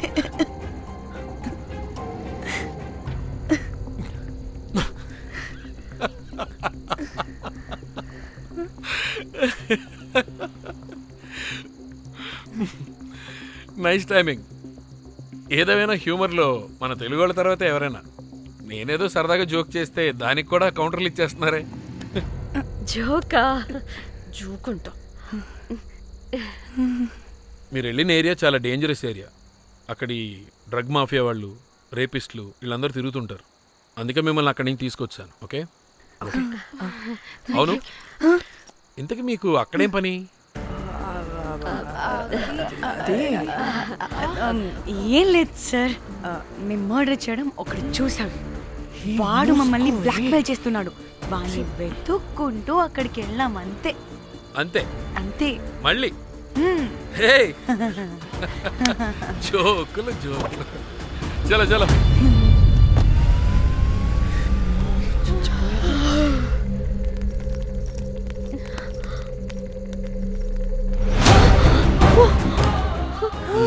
Nice timing. ఏదేమైనా హ్యూమర్లో మన తెలుగు వాళ్ళ తర్వాత ఎవరైనా. నేనేదో సరదాగా జోక్ చేస్తే దానికి కూడా కౌంటర్లు ఇచ్చేస్తున్నారే. జోకా? జోకుంటా. మీరు వెళ్ళిన ఏరియా చాలా డేంజరస్ ఏరియా. అక్కడి డ్రగ్ మాఫియా వాళ్ళు, రేపిస్టులు వీళ్ళందరూ తిరుగుతుంటారు. అందుకే మిమ్మల్ని అక్కడి నుంచి తీసుకొచ్చాను. ఓకే? అవును, ఇంతకీ మీకు అక్కడేం పని? ఏం లేదు సార్, మేము మర్డర్ చేయడం ఒకటి చూసాడు. వాడు మమ్మల్ని బ్లాక్మెయిల్ చేస్తున్నాడు. వాడిని వెతుక్కుంటూ అక్కడికి వెళ్ళాం. అంతే అంతే అంతే. మళ్ళీ జోకులు. చలో చలో.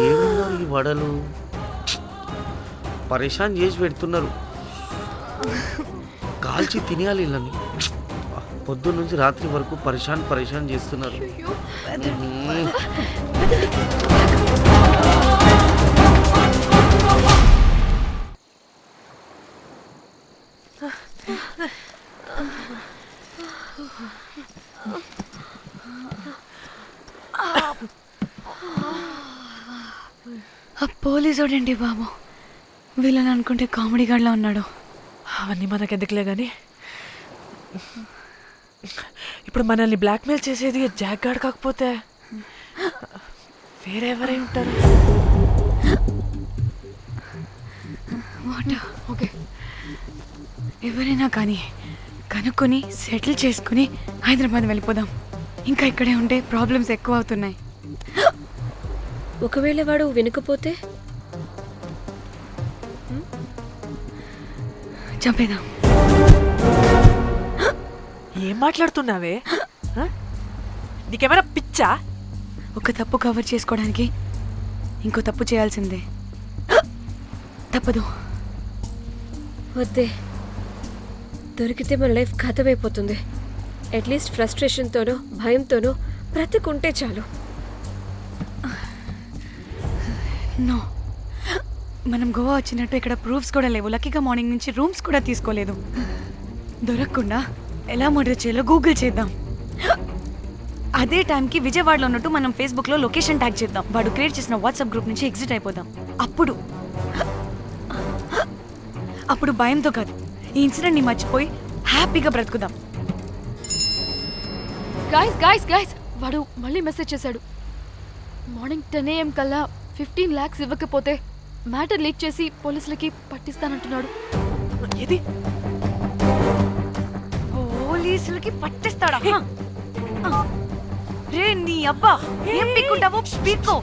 ఏమున్నారు ఈ వడలు? పరేషాన్ చేసి పెడుతున్నారు. కాల్చి తినేయాలి ఇళ్ళని. పొద్దున్న నుంచి రాత్రి వరకు పరేషాన్ చేస్తున్నారు. పోలీసోడేంటి బాబు, వీళ్ళని అనుకుంటే కామెడీ గాడ్లా ఉన్నాడు. అవన్నీ మనకెందుకులే కానీ ఇప్పుడు మనల్ని బ్లాక్మెయిల్ చేసేది జాక్ గార్డ్ కాకపోతే వేరే ఎవరై ఉంటారు? ఓకే, ఎవరైనా కానీ కనుక్కొని సెటిల్ చేసుకుని హైదరాబాద్ వెళ్ళిపోదాం. ఇంకా ఇక్కడే ఉంటే ప్రాబ్లమ్స్ ఎక్కువ అవుతున్నాయి. ఒకవేళ వాడు వినకపోతే చంపేదాం. ఏం మాట్లాడుతున్నావే? నీకేమైనా పిచ్చా? ఒక తప్పు కవర్ చేసుకోవడానికి ఇంకో తప్పు చేయాల్సిందే. తప్పదు. వద్దే, దొరికితే మన లైఫ్ ఖతమైపోతుంది. అట్లీస్ట్ ఫ్రస్ట్రేషన్తోనో భయంతోనో బ్రతుకుంటే చాలు. నో, మనం గోవా వచ్చినట్టు ఇక్కడ ప్రూఫ్స్ కూడా లేవు. లక్కీగా మార్నింగ్ నుంచి రూమ్స్ కూడా తీసుకోలేదు. దొరకకుండా ఎలా మర్డర్ చేయాలో గూగుల్ చేద్దాం. అదే టైంకి విజయవాడలో ఉన్నట్టు మనం ఫేస్బుక్లో లొకేషన్ ట్యాగ్ చేద్దాం. వాడు క్రియేట్ చేసిన వాట్సాప్ గ్రూప్ నుంచి ఎగ్జిట్ అయిపోదాం. అప్పుడు భయంతో కాదు, ఈ ఇన్సిడెంట్ని మర్చిపోయి హ్యాపీగా బ్రతుకుదాం. గైస్ గైస్ గైస్ వాడు మళ్ళీ మెసేజ్ చేశాడు. మార్నింగ్ 10 AM కల్లా 15 lakhs ఇవ్వకపోతే మ్యాటర్ లీక్ చేసి పోలీసులకి పట్టిస్తానంటున్నాడు. ఏది? పోలీసులకి పట్టిస్తాడా? రే నీ అబ్బా, ఏం పీక్కుంటావో పీక్కో.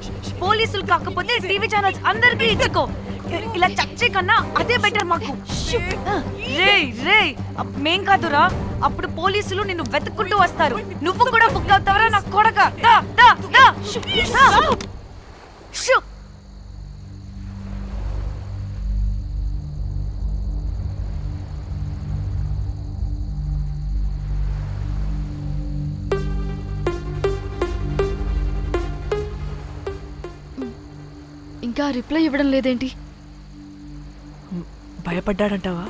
పోలీసులు కాకపోతే టీవీ ఛానల్స్ అందరికీ ఇచ్చుకో. ఇలా చచ్చే కన్నా అదే బెటర్ మాకు. రే రే, మేం కాదురా, అప్పుడు పోలీసులు నిన్ను వెతుక్కుంటూ వస్తారు. నువ్వు కూడా బుక్ అవుతావరా నా కొడక. దా దా దా. ఇంకా రిప్లై ఇవ్వడం లేదేంటి? భయపడ్డాడంటావా?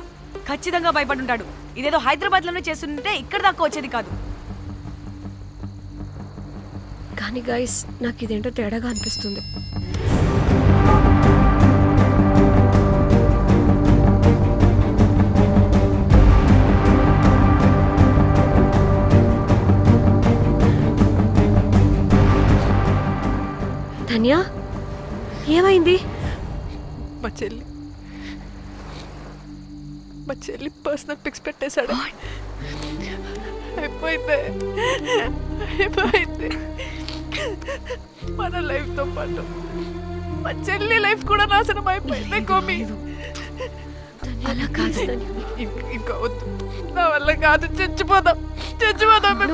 ఖచ్చితంగా భయపడుంటాడు. ఇదేదో హైదరాబాద్ లోనే చేస్తుంటే ఇక్కడ దాకా వచ్చేది కాదు. కానీ గైస్, నాకు ఇదేంటో తేడాగా అనిపిస్తుంది. ధన్య, ఏమైంది? మా చెల్లి పర్సనల్ పిక్స్ పెట్టేశాడు. అయిపోయింది. మన లైఫ్ తో పాటు మా చెల్లి లైఫ్ కూడా నాశనం అయిపోయింది. కోమి, అలా కాదు. ఇంకా వద్దు, నా వల్ల కాదు. చచ్చిపోదాం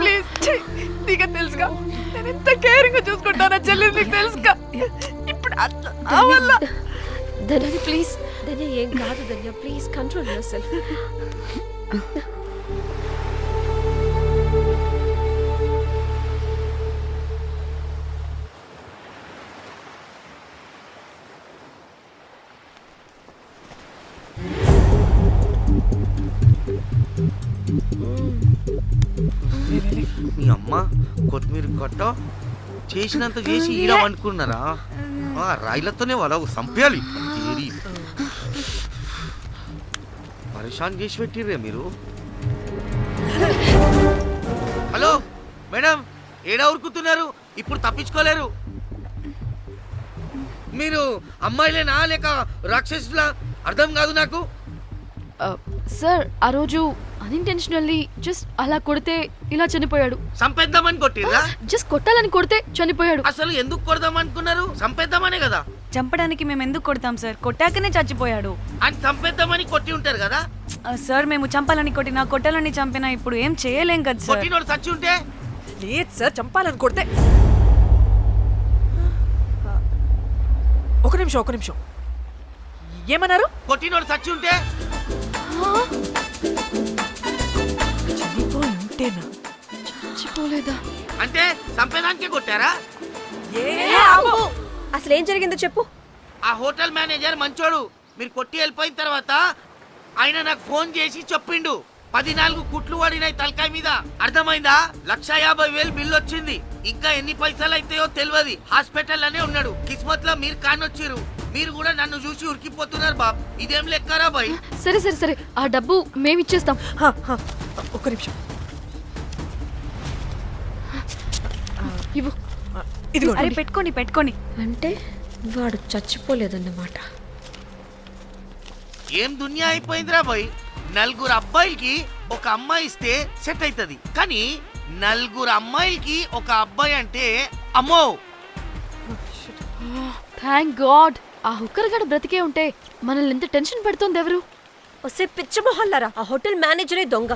ప్లీజ్. నీకే తెలుసుగా నేను ఎంత కేరింగ్ గా చూసుకుంటానా చెల్లి, నీకు తెలుసుగా. ఇప్పుడు ధన్య ప్లీజ్. ధన్య ఏం కాదు. ధన్య ప్లీజ్ కంట్రోల్ యువర్ సెల్ఫ్. మీ అమ్మ కొత్తిమీర కట్ట చేసినంత చేసి ఈడ అనుకున్నారా? రాయిలతోనే వాళ్ళ సంపేయాలి. పరేషాన్ చేసి పెట్టిర్రే మీరు. హలో మేడం, ఏడా ఉరుకుతున్నారు? ఇప్పుడు తప్పించుకోలేరు. మీరు అమ్మాయిలేనా లేక రాక్షసులా? అర్థం కాదు నాకు. సార్, ఆ రోజు అన్ఇంటెన్షనల్లీ జస్ట్ అలా కొడితే ఇలా చనిపోయాడు. సంపేద్దామని కొట్టిర్రా? జస్ట్ కొట్టాలని కొడితే చనిపోయాడు. అసలు ఎందుకు కొడదాం అనుకున్నారు? సంపేద్దామనే కదా. చంపడానికి మేము ఎందుకు కొడతాం సార్? కొట్టాకనే చచ్చిపోయాడు. అని సంపేద్దామని కొట్టి ఉంటారు కదా సార్. మేము చంపాలని కొట్టినా కొట్టాలని చంపినా ఇప్పుడు ఏం చేయలేం కదా సార్. కొట్టినోడు చచ్చి ఉంటే? లేదు సార్, చంపాలని కొడితే. ఒక నిమిషం ఏమన్నారు? కొట్టినోడు చచ్చి ఉంటే? చనిపోయింటేనా? చచ్చిపోలేదా? అంటే సంపేదానికే కొట్టారా? అసలు ఏం జరిగిందో చెప్పు. ఆ హోటల్ మేనేజర్ మంచోడు. మీరు కొట్టి వెళ్ళిపోయిన తర్వాత ఆయన నాకు ఫోన్ చేసి చెప్పిండు 14 కుట్లు పడినాయి తలకాయ మీద. అర్థమైందా? 1,50,000 బిల్లు వచ్చింది. ఇంకా ఎన్ని పైసలు అయితాయో తెలియదు. హాస్పిటల్ లోనే ఉన్నాడు. కిస్మత్ లో మీరు కానొచ్చిరు. మీరు కూడా నన్ను చూసి ఉరికిపోతున్నారు బాబ్. ఇదేం లెక్కరా బాయ్? సరే సరే సరే, ఆ డబ్బు మేమిచ్చేస్తాం. ఒక్క నిమిషం. ఇవ్వు. ఇదిగో. అరే పెట్టుకోండి పెట్టుకోండి. అంటే వాడు చచ్చిపోలేదన్నమాట. ఏం దునియా అయిపోయిందిరా బాయ్. 4 అబ్బాయిలకి ఒక అమ్మాయి ఇస్తే సెట్ అవుతుంది, కానీ 4 అమ్మాయిలకి ఒక అబ్బాయి అంటే అమ్మో. Thank God. ఆ హుక్కర్ గడు బ్రతికే ఉంటే మనల్ని ఎంత టెన్షన్ పెడుతోంది ఎవరు? వస్తే పిచ్చి మొహల్లారా, ఆ హోటల్ మేనేజరే దొంగ.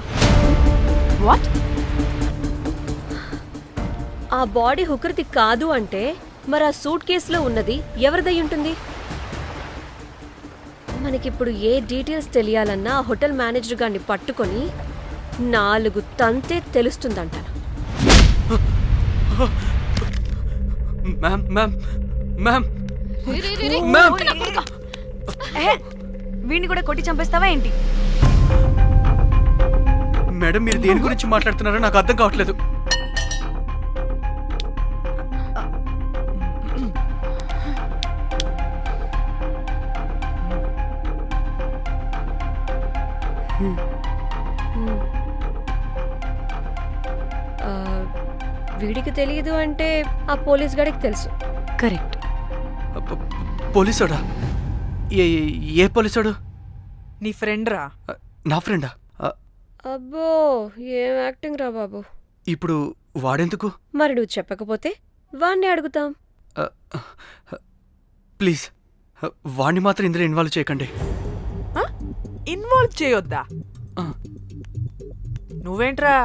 వాట్? ఆ బాడీ హుకర్ది కాదు అంటే మరి ఆ సూట్ కేసులో ఉన్నది ఎవరిదై ఉంటుంది? మనకిప్పుడు ఏ డీటెయిల్స్ తెలియాలన్నా ఆ హోటల్ మేనేజర్ గారిని పట్టుకొని 4 తంతే తెలుస్తుందంట. మ్యామ్ మ్యామ్ మ్యామ్ వీడిని కూడా కొట్టి చంపేస్తావా ఏంటి? మేడం, మీరు దేని గురించి మాట్లాడుతున్నారో నాకు అర్థం కావట్లేదు. వీడికి తెలియదు అంటే ఆ పోలీస్ గాడికి తెలుసు. కరెక్ట్. పోలీసోడా? ఏ పోలీసోడు? నీ ఫ్రెండ్ రా. నా ఫ్రెండా? అబ్బో, ఏం యాక్టింగ్ రా బాబు. ఇప్పుడు వాడెందుకు? మరి నువ్వు చెప్పకపోతే వాణ్ణి అడుగుతాం. ప్లీజ్ వాణ్ణి మాత్రం ఇందులో ఇన్వాల్వ్ చేయకండి. ఇన్వాల్వ్ చేయొద్దా? నువ్వేంట్రా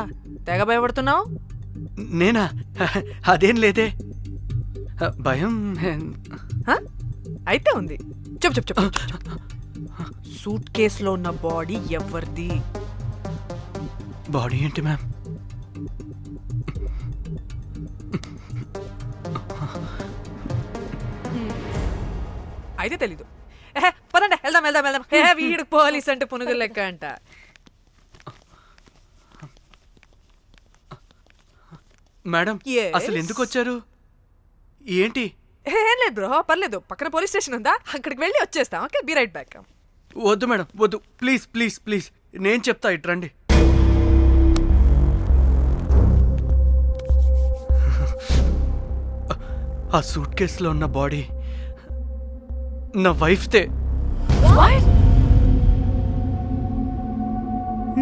తెగ భయపడుతున్నావు? నేనా? అదేం లేదే, భయం. అయితే ఉంది. చెప్పు చెప్పు చెప్పు. సూట్ కేసులో ఉన్న బాడీ ఎవరిది? బాడీ ఏంటి మ్యామ్? అయితే తెలీదు. పదండి వెళ్దాం వెళ్దాం వెళ్దాం. వీడు పోలీస్ అంటే పునుగులు లెక్క అంట. మేడం, అసలు ఎందుకు వచ్చారు? ఏంటి? ఏం లేదు బ్రో, పర్లేదు. పక్కన పోలీస్ స్టేషన్ ఉందా, అక్కడికి వెళ్ళి వచ్చేస్తాం. Okay, be right back. వద్దు మేడం, వద్దు. ప్లీజ్ ప్లీజ్ ప్లీజ్, నేను చెప్తా, ఇటు రండి. ఆ సూట్ కేసులో ఉన్న బాడీ నా వైఫ్తే.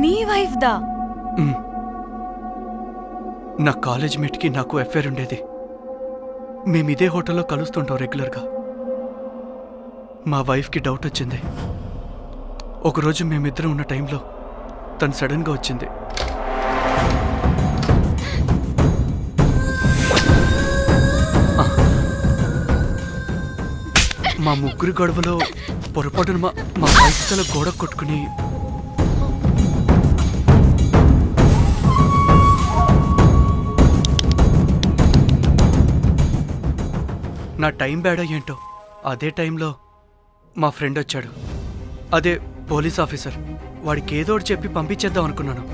నీ వైఫ్ దా? నా కాలేజ్ మేట్కి నాకు అఫేర్ ఉండేది. మేము ఇదే హోటల్లో కలుస్తుంటాం రెగ్యులర్గా. మా వైఫ్కి డౌట్ వచ్చింది. ఒకరోజు మేమిద్దరం ఉన్న టైంలో తను సడన్గా వచ్చింది. మా ముగ్గురి గొడవలో పొరపాటున మా వైఫ్ తల గోడ కొట్టుకుని నా టైం బ్యాడ్ ఏంటో అదే టైంలో మా ఫ్రెండ్ వచ్చాడు. అదే పోలీస్ ఆఫీసర్. వాడికి ఏదో ఒకటి చెప్పి పంపించేద్దాం అనుకున్నాను,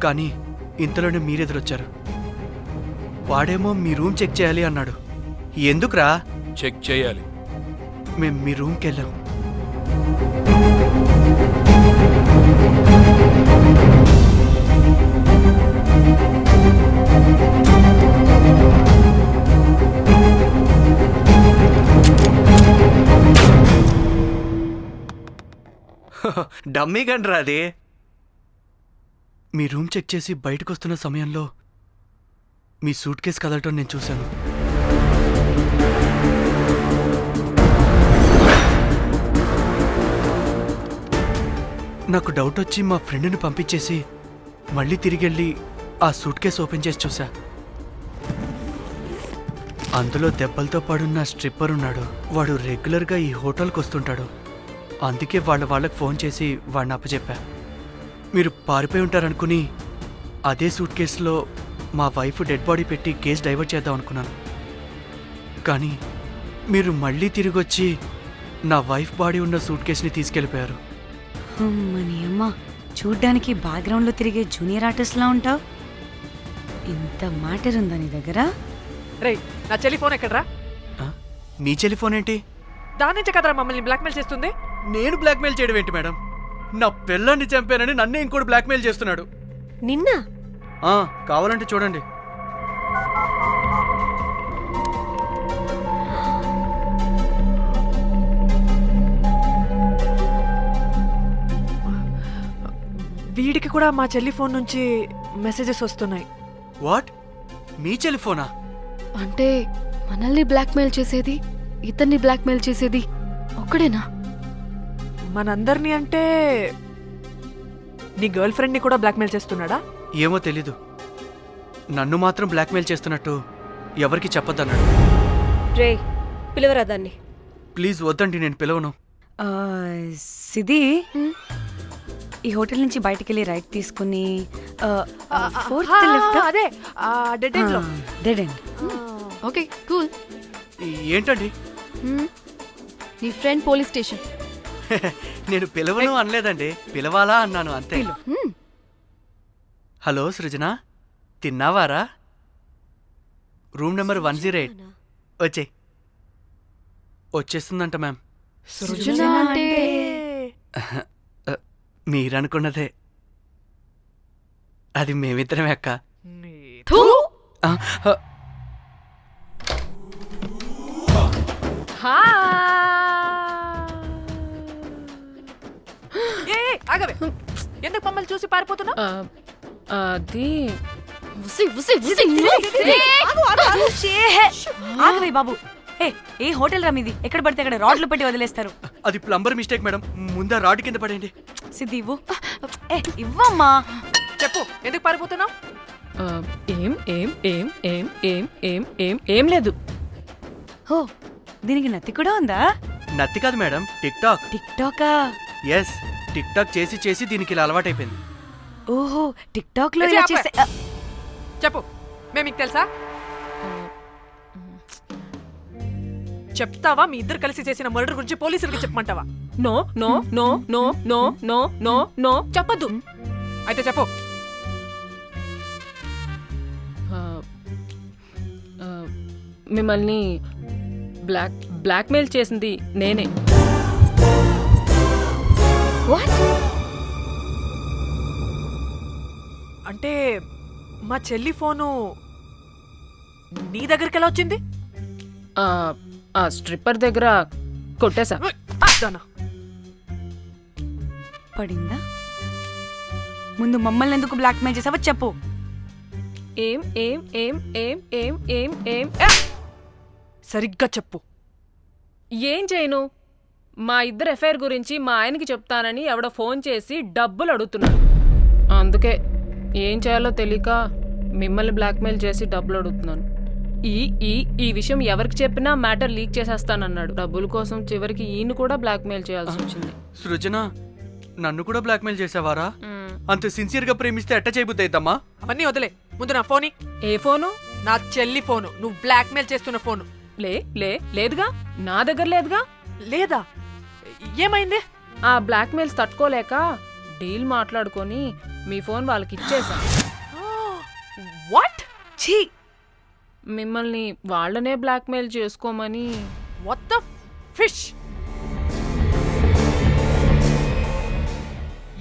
కానీ ఇంతలోనే మీరెదురొచ్చారు. వాడేమో మీ రూమ్ చెక్ చేయాలి అన్నాడు. ఎందుకురా? చెక్ చేయాలి. మేము మీ రూమ్కి వెళ్ళాం. డమ్మీ గండ్రా అది. మీ రూమ్ చెక్ చేసి బయటకు వస్తున్న సమయంలో మీ సూట్ కేసు కదలటం నేను చూశాను. నాకు డౌట్ వచ్చి మా ఫ్రెండ్ని పంపించేసి మళ్ళీ తిరిగెళ్ళి ఆ సూట్ కేసు ఓపెన్ చేసి చూసా. అందులో దెబ్బలతో పడున్న స్ట్రిప్పర్ ఉన్నాడు. వాడు రెగ్యులర్గా ఈ హోటల్కి వస్తుంటాడు. అందుకే వాళ్ళకి ఫోన్ చేసి వాడిని అప్పచెప్పా. మీరు పారిపోయి ఉంటారనుకుని అదే సూట్ కేసులో మా వైఫ్ డెడ్ బాడీ పెట్టి కేసు డైవర్ట్ చేద్దాం అనుకున్నాను. కానీ మీరు మళ్ళీ తిరిగి వచ్చి నా వైఫ్ బాడీ ఉన్న సూట్ కేసుని తీసుకెళ్ళిపోయారు. అమ్మని అమ్మ, చూడ్డానికి బ్యాక్గ్రౌండ్లో తిరిగే జూనియర్ ఆర్టిస్ట్లా ఉంటావు. ఇంత మ్యాటర్ ఉందా నీ దగ్గర? రేయ్, నా చెల్లి ఫోన్ ఎక్కడరా? మీ చెల్లి ఫోన్ ఏంటి? దాని నుంచే కదరా మమ్మల్ని బ్లాక్మెయిల్ చేస్తుంది. నేను బ్లాక్మెయిల్ చేయడం ఏంటి మేడం? నా పిల్లాన్ని చంపానని నన్నే ఇంకోటి బ్లాక్మెయిల్ చేస్తున్నాడు. నిన్న కావాలంటే చూడండి. వీడికి కూడా మా చెల్లి ఫోన్ నుంచి మెసేజెస్ వస్తున్నాయి. వాట్? మీ చెల్లి ఫోనా? అంటే మనల్ని బ్లాక్మెయిల్ చేసేది, ఇతన్ని బ్లాక్మెయిల్ చేసేది ఒక్కడేనా? మనందరినీ అంటే నీ గర్ల్ ఫ్రెండ్ని కూడా బ్లాక్మెయిల్ చేస్తున్నాడా? ఏమో తెలీదు. నన్ను మాత్రం బ్లాక్మెయిల్ చేస్తున్నట్టు ఎవరికి చెప్పొద్దన్నాడు. రే పిలవరా దాన్ని. ప్లీజ్ వద్దండి, నేను పిలవను. సిది, ఈ హోటల్ నుంచి బయటికి వెళ్ళి రైట్ తీసుకుని అదే డెడ్ ఎండ్ లో. Dead end. Okay cool. ఏంటండి? నీ ఫ్రెండ్ పోలీస్ స్టేషన్. నేను పిలవను అనలేదండి, పిలవాలా అన్నాను అంతే. హలో సృజన, తిన్నావారా? Room number 108. వచ్చేస్తుందంట మ్యామ్. సృజన అంటే మీరనుకున్నదే, అది మేమిద్దరమే అక్క. ఆగవే, ఎందుకు మమ్మల్ని చూసి పారిపోతున్నా? అది ఆగవే బాబు. ఏ హోటల్ రా మీది? ఎక్కడ పడితే అక్కడ రాడ్లు పెట్టి వదిలేస్తారు. అది ప్లంబర్ మిస్టేక్ మేడం, ముందా రాడ్ కింద పడేయండి. సిద్ధి ఇవ్వు. ఇవ్వమ్మా. చెప్పు, ఎందుకు పారిపోతున్నావు? ఏం లేదు. ఓ, దీనికి నత్తి కూడా ఉందా? నత్తి కాదు మేడం, టిక్ టాక్. టిక్ టాకా? ఎస్, టిక్ టాక్ చేసి చేసి దీనికి ఇలా అలవాటైపోయింది. ఓహో, టిక్ టాక్ లో ఇలా చేస్తే. చెప్పు, మేము మీకు తెలుసా? చెప్తావా? మీ ఇద్దరు కలిసి చేసిన మర్డర్ గురించి పోలీసులకి చెప్పమంటావా? No no no no no no no no చెప్పద్దు. అయితే చెప్పు. మిమ్మల్ని బ్లాక్మెయిల్ చేసింది నేనే. అంటే మా చెల్లి ఫోను నీ దగ్గరికి ఎలా వచ్చింది? ఆ స్ట్రిప్పర్ దగ్గర కొట్టేశా. పడిందా? ముందు మమ్మల్ని ఎందుకు బ్లాక్మెయిల్ చేసావో చెప్పు. ఏం ఏం ఏం ఏం ఏం ఏం ఏం సరిగ్గా చెప్పు. ఏం చేయను? మా ఇద్దరు ఎఫ్ఐఆర్ గురించి మా ఆయనకి చెప్తానని ఎవడో ఫోన్ చేసి డబ్బులు అడుగుతున్నాడు. అందుకే ఏం చేయాలో తెలియక మిమ్మల్ని బ్లాక్మెయిల్ చేసి డబ్బులు అడుగుతున్నాను. ఈ విషయం ఎవరికి చెప్పినా మ్యాటర్ లీక్ చేసేస్తానన్నాడు. డబ్బుల కోసం చివరికి ఈయన కూడా బ్లాక్మెయిల్ చేయాల్సి వచ్చింది. సృజన, నన్ను కూడా బ్లాక్మెయిల్ చేసావారా? అంత సిన్సియర్ గా ప్రేమిస్తే ఎట్ట చేయబుద్ది అయిద్దమ్మా? అవన్నీ వదిలే, ముందు నా ఫోన్. ఏ ఫోను? నా చెల్లి ఫోను. నువ్వు బ్లాక్మెయిల్ చేస్తున్న ఫోను. లేదుగా, నా దగ్గర లేదుగా. లేదా? ఏమైంది? ఆ బ్లాక్మెయిల్స్ తట్టుకోలేక డీల్ మాట్లాడుకొని మీ ఫోన్ వాళ్ళకి ఇచ్చేసా. వాట్? ఛీ! మిమ్మల్ని వాళ్ళనే బ్లాక్మెయిల్ చేసుకోమని. What the fish?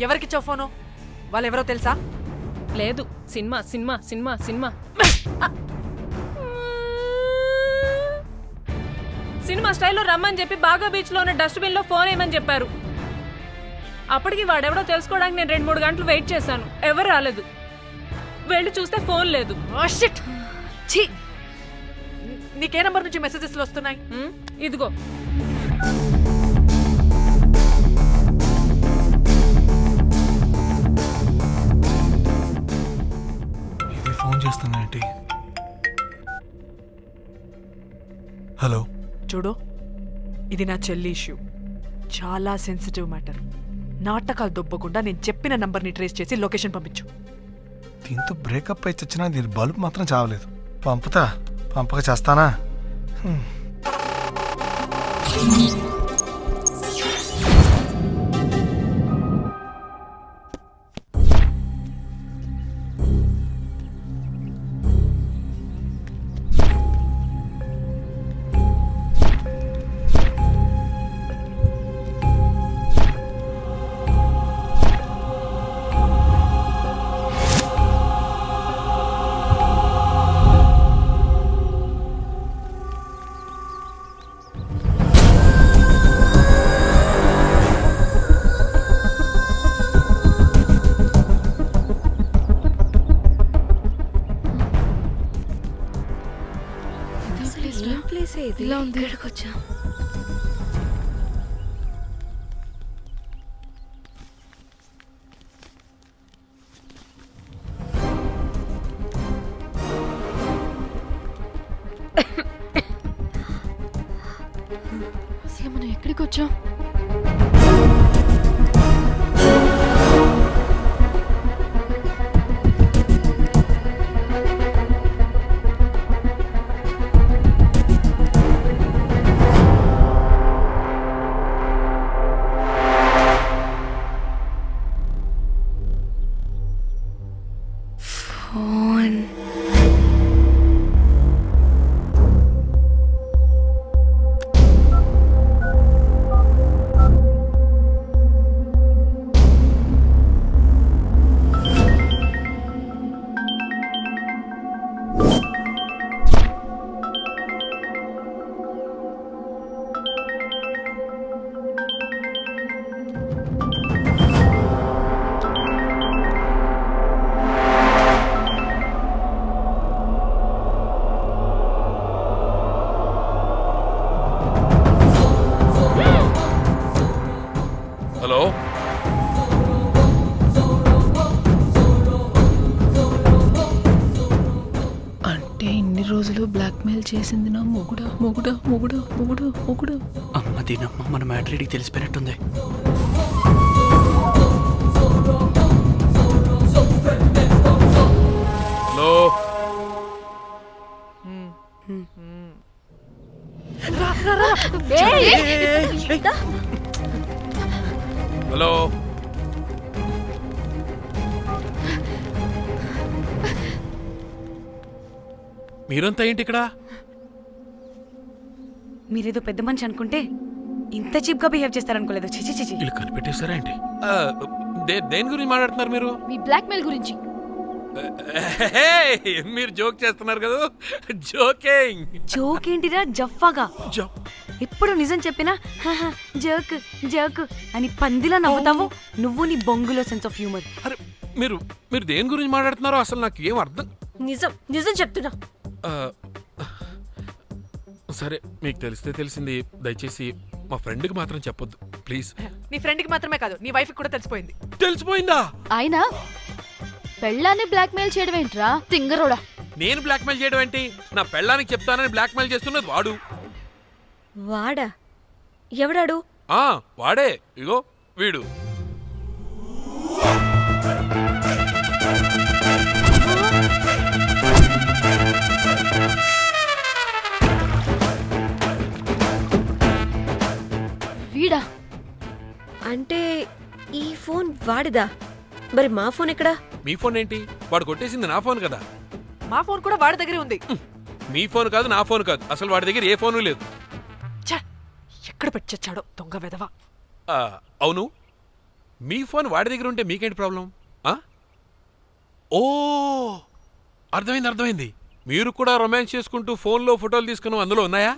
ఎవరికిచ్చావు ఫోను? వాళ్ళెవరో తెలుసా? లేదు, cinema cinema cinema cinema cinema స్టైల్లో రమ్మని చెప్పి బాగా బీచ్లో ఉన్న డస్ట్బిన్లో ఫోన్ వేయమని చెప్పారు. అప్పటికి వాడెవడో తెలుసుకోవడానికి నేను 2-3 గంటలు వెయిట్ చేశాను. ఎవరు రాలేదు. వెళ్ళి చూస్తే ఫోన్ లేదు. ఛీ! నీకే నంబర్ నుంచి మెసేజెస్లు వస్తున్నాయి? ఇదిగో. ఫోన్ చేస్తున్నాయేంటి? హలో, చూడు, ఇది నా చెల్లి ఇష్యూ. చాలా సెన్సిటివ్ మ్యాటర్. నాటకాలు దొబ్బకుండా నేను చెప్పిన నంబర్ని ట్రేస్ చేసి లొకేషన్ పంపించు. దీంతో బ్రేకప్ అయి చచ్చినా దీని బల్బ్ మాత్రం చావలేదు. పంపక చేస్తానా? ఎలా ఉంది? ఇక్కడికి వచ్చాం. అసలు మనం ఎక్కడికి వచ్చాం? ఫోన్. హలో అంటే ఇన్ని రోజులు బ్లాక్మెయిల్ చేసింది నా మొగుడా మొగుడా మొగుడా మొగుడా మొగుడా. అమ్మ దీనమ్మ మన మ్యాట్రీడికి తెలిసిపోయినట్టుంది. హలో హలో మీరంతా ఏంటి ఇక్కడ? మీరేదో పెద్ద మనిషి అనుకుంటే ఇంత చీప్ గా బిహేవ్ చేస్తారనుకోలేదు. చిచి చిచి. వీళ్ళు కనిపెట్టేశారా ఏంటి? దేని గురించి మాట్లాడుతున్నారు మీరు? మీ బ్లాక్మెయిల్ గురించి. మీరు జోక్ చేస్తున్నారు కదా? జోకింగ్. జోక్ ఏంటిరా జఫ్ఫాగా? ఎప్పుడు నిజం చెప్పినా జోక్ జోక్ అని పందిలా నవ్వుతావు. నువ్వు నీ బొంగులో సెన్స్ ఆఫ్ హ్యూమర్. అరే మీరు మీరు దేని గురించి మాట్లాడుతున్నారో అసలు నాకు ఏం అర్థం. నిజం నిజం చెప్తున్నా. సరే మీకు తెలిస్తే తెలిసింది. దయచేసి మా ఫ్రెండ్కి మాత్రం చెప్పొద్దు ప్లీజ్. నీ ఫ్రెండ్కి మాత్రమే కాదు, నీ వైఫ్కి కూడా తెలిసిపోయింది. తెలిసిపోయిందా? ఆయన పెళ్ళాన్ని బ్లాక్మెయిల్ చేయడం ఏంట్రా తింగరోడా? నేను బ్లాక్మెయిల్ చేయడం ఏంటి? నా పెళ్ళానికి చెప్తానని బ్లాక్మెయిల్ చేస్తున్నది వాడు. వాడా? ఎవడాడు? వాడే. ఇగో వీడు. వీడా? అంటే ఈ ఫోన్ వాడిదా? మరి మా ఫోన్ ఎక్కడా? మీ ఫోన్ ఏంటి? వాడు కొట్టేసింది నా ఫోన్ కదా. మా ఫోన్ కూడా వాడి దగ్గరే ఉంది. మీ ఫోన్ కాదు, నా ఫోన్ కాదు. అసలు వాడి దగ్గర ఏ ఫోను లేదు. ఎక్కడ పెట్టొచ్చాడో దొంగ వెధవ. అవును, మీ ఫోన్ వాడి దగ్గర ఉంటే మీకేంటి ప్రాబ్లం? ఓ అర్థమైంది అర్థమైంది. మీరు కూడా రొమాన్స్ చేసుకుంటూ ఫోన్లో ఫోటోలు తీసుకున్నాం, అందులో ఉన్నాయా?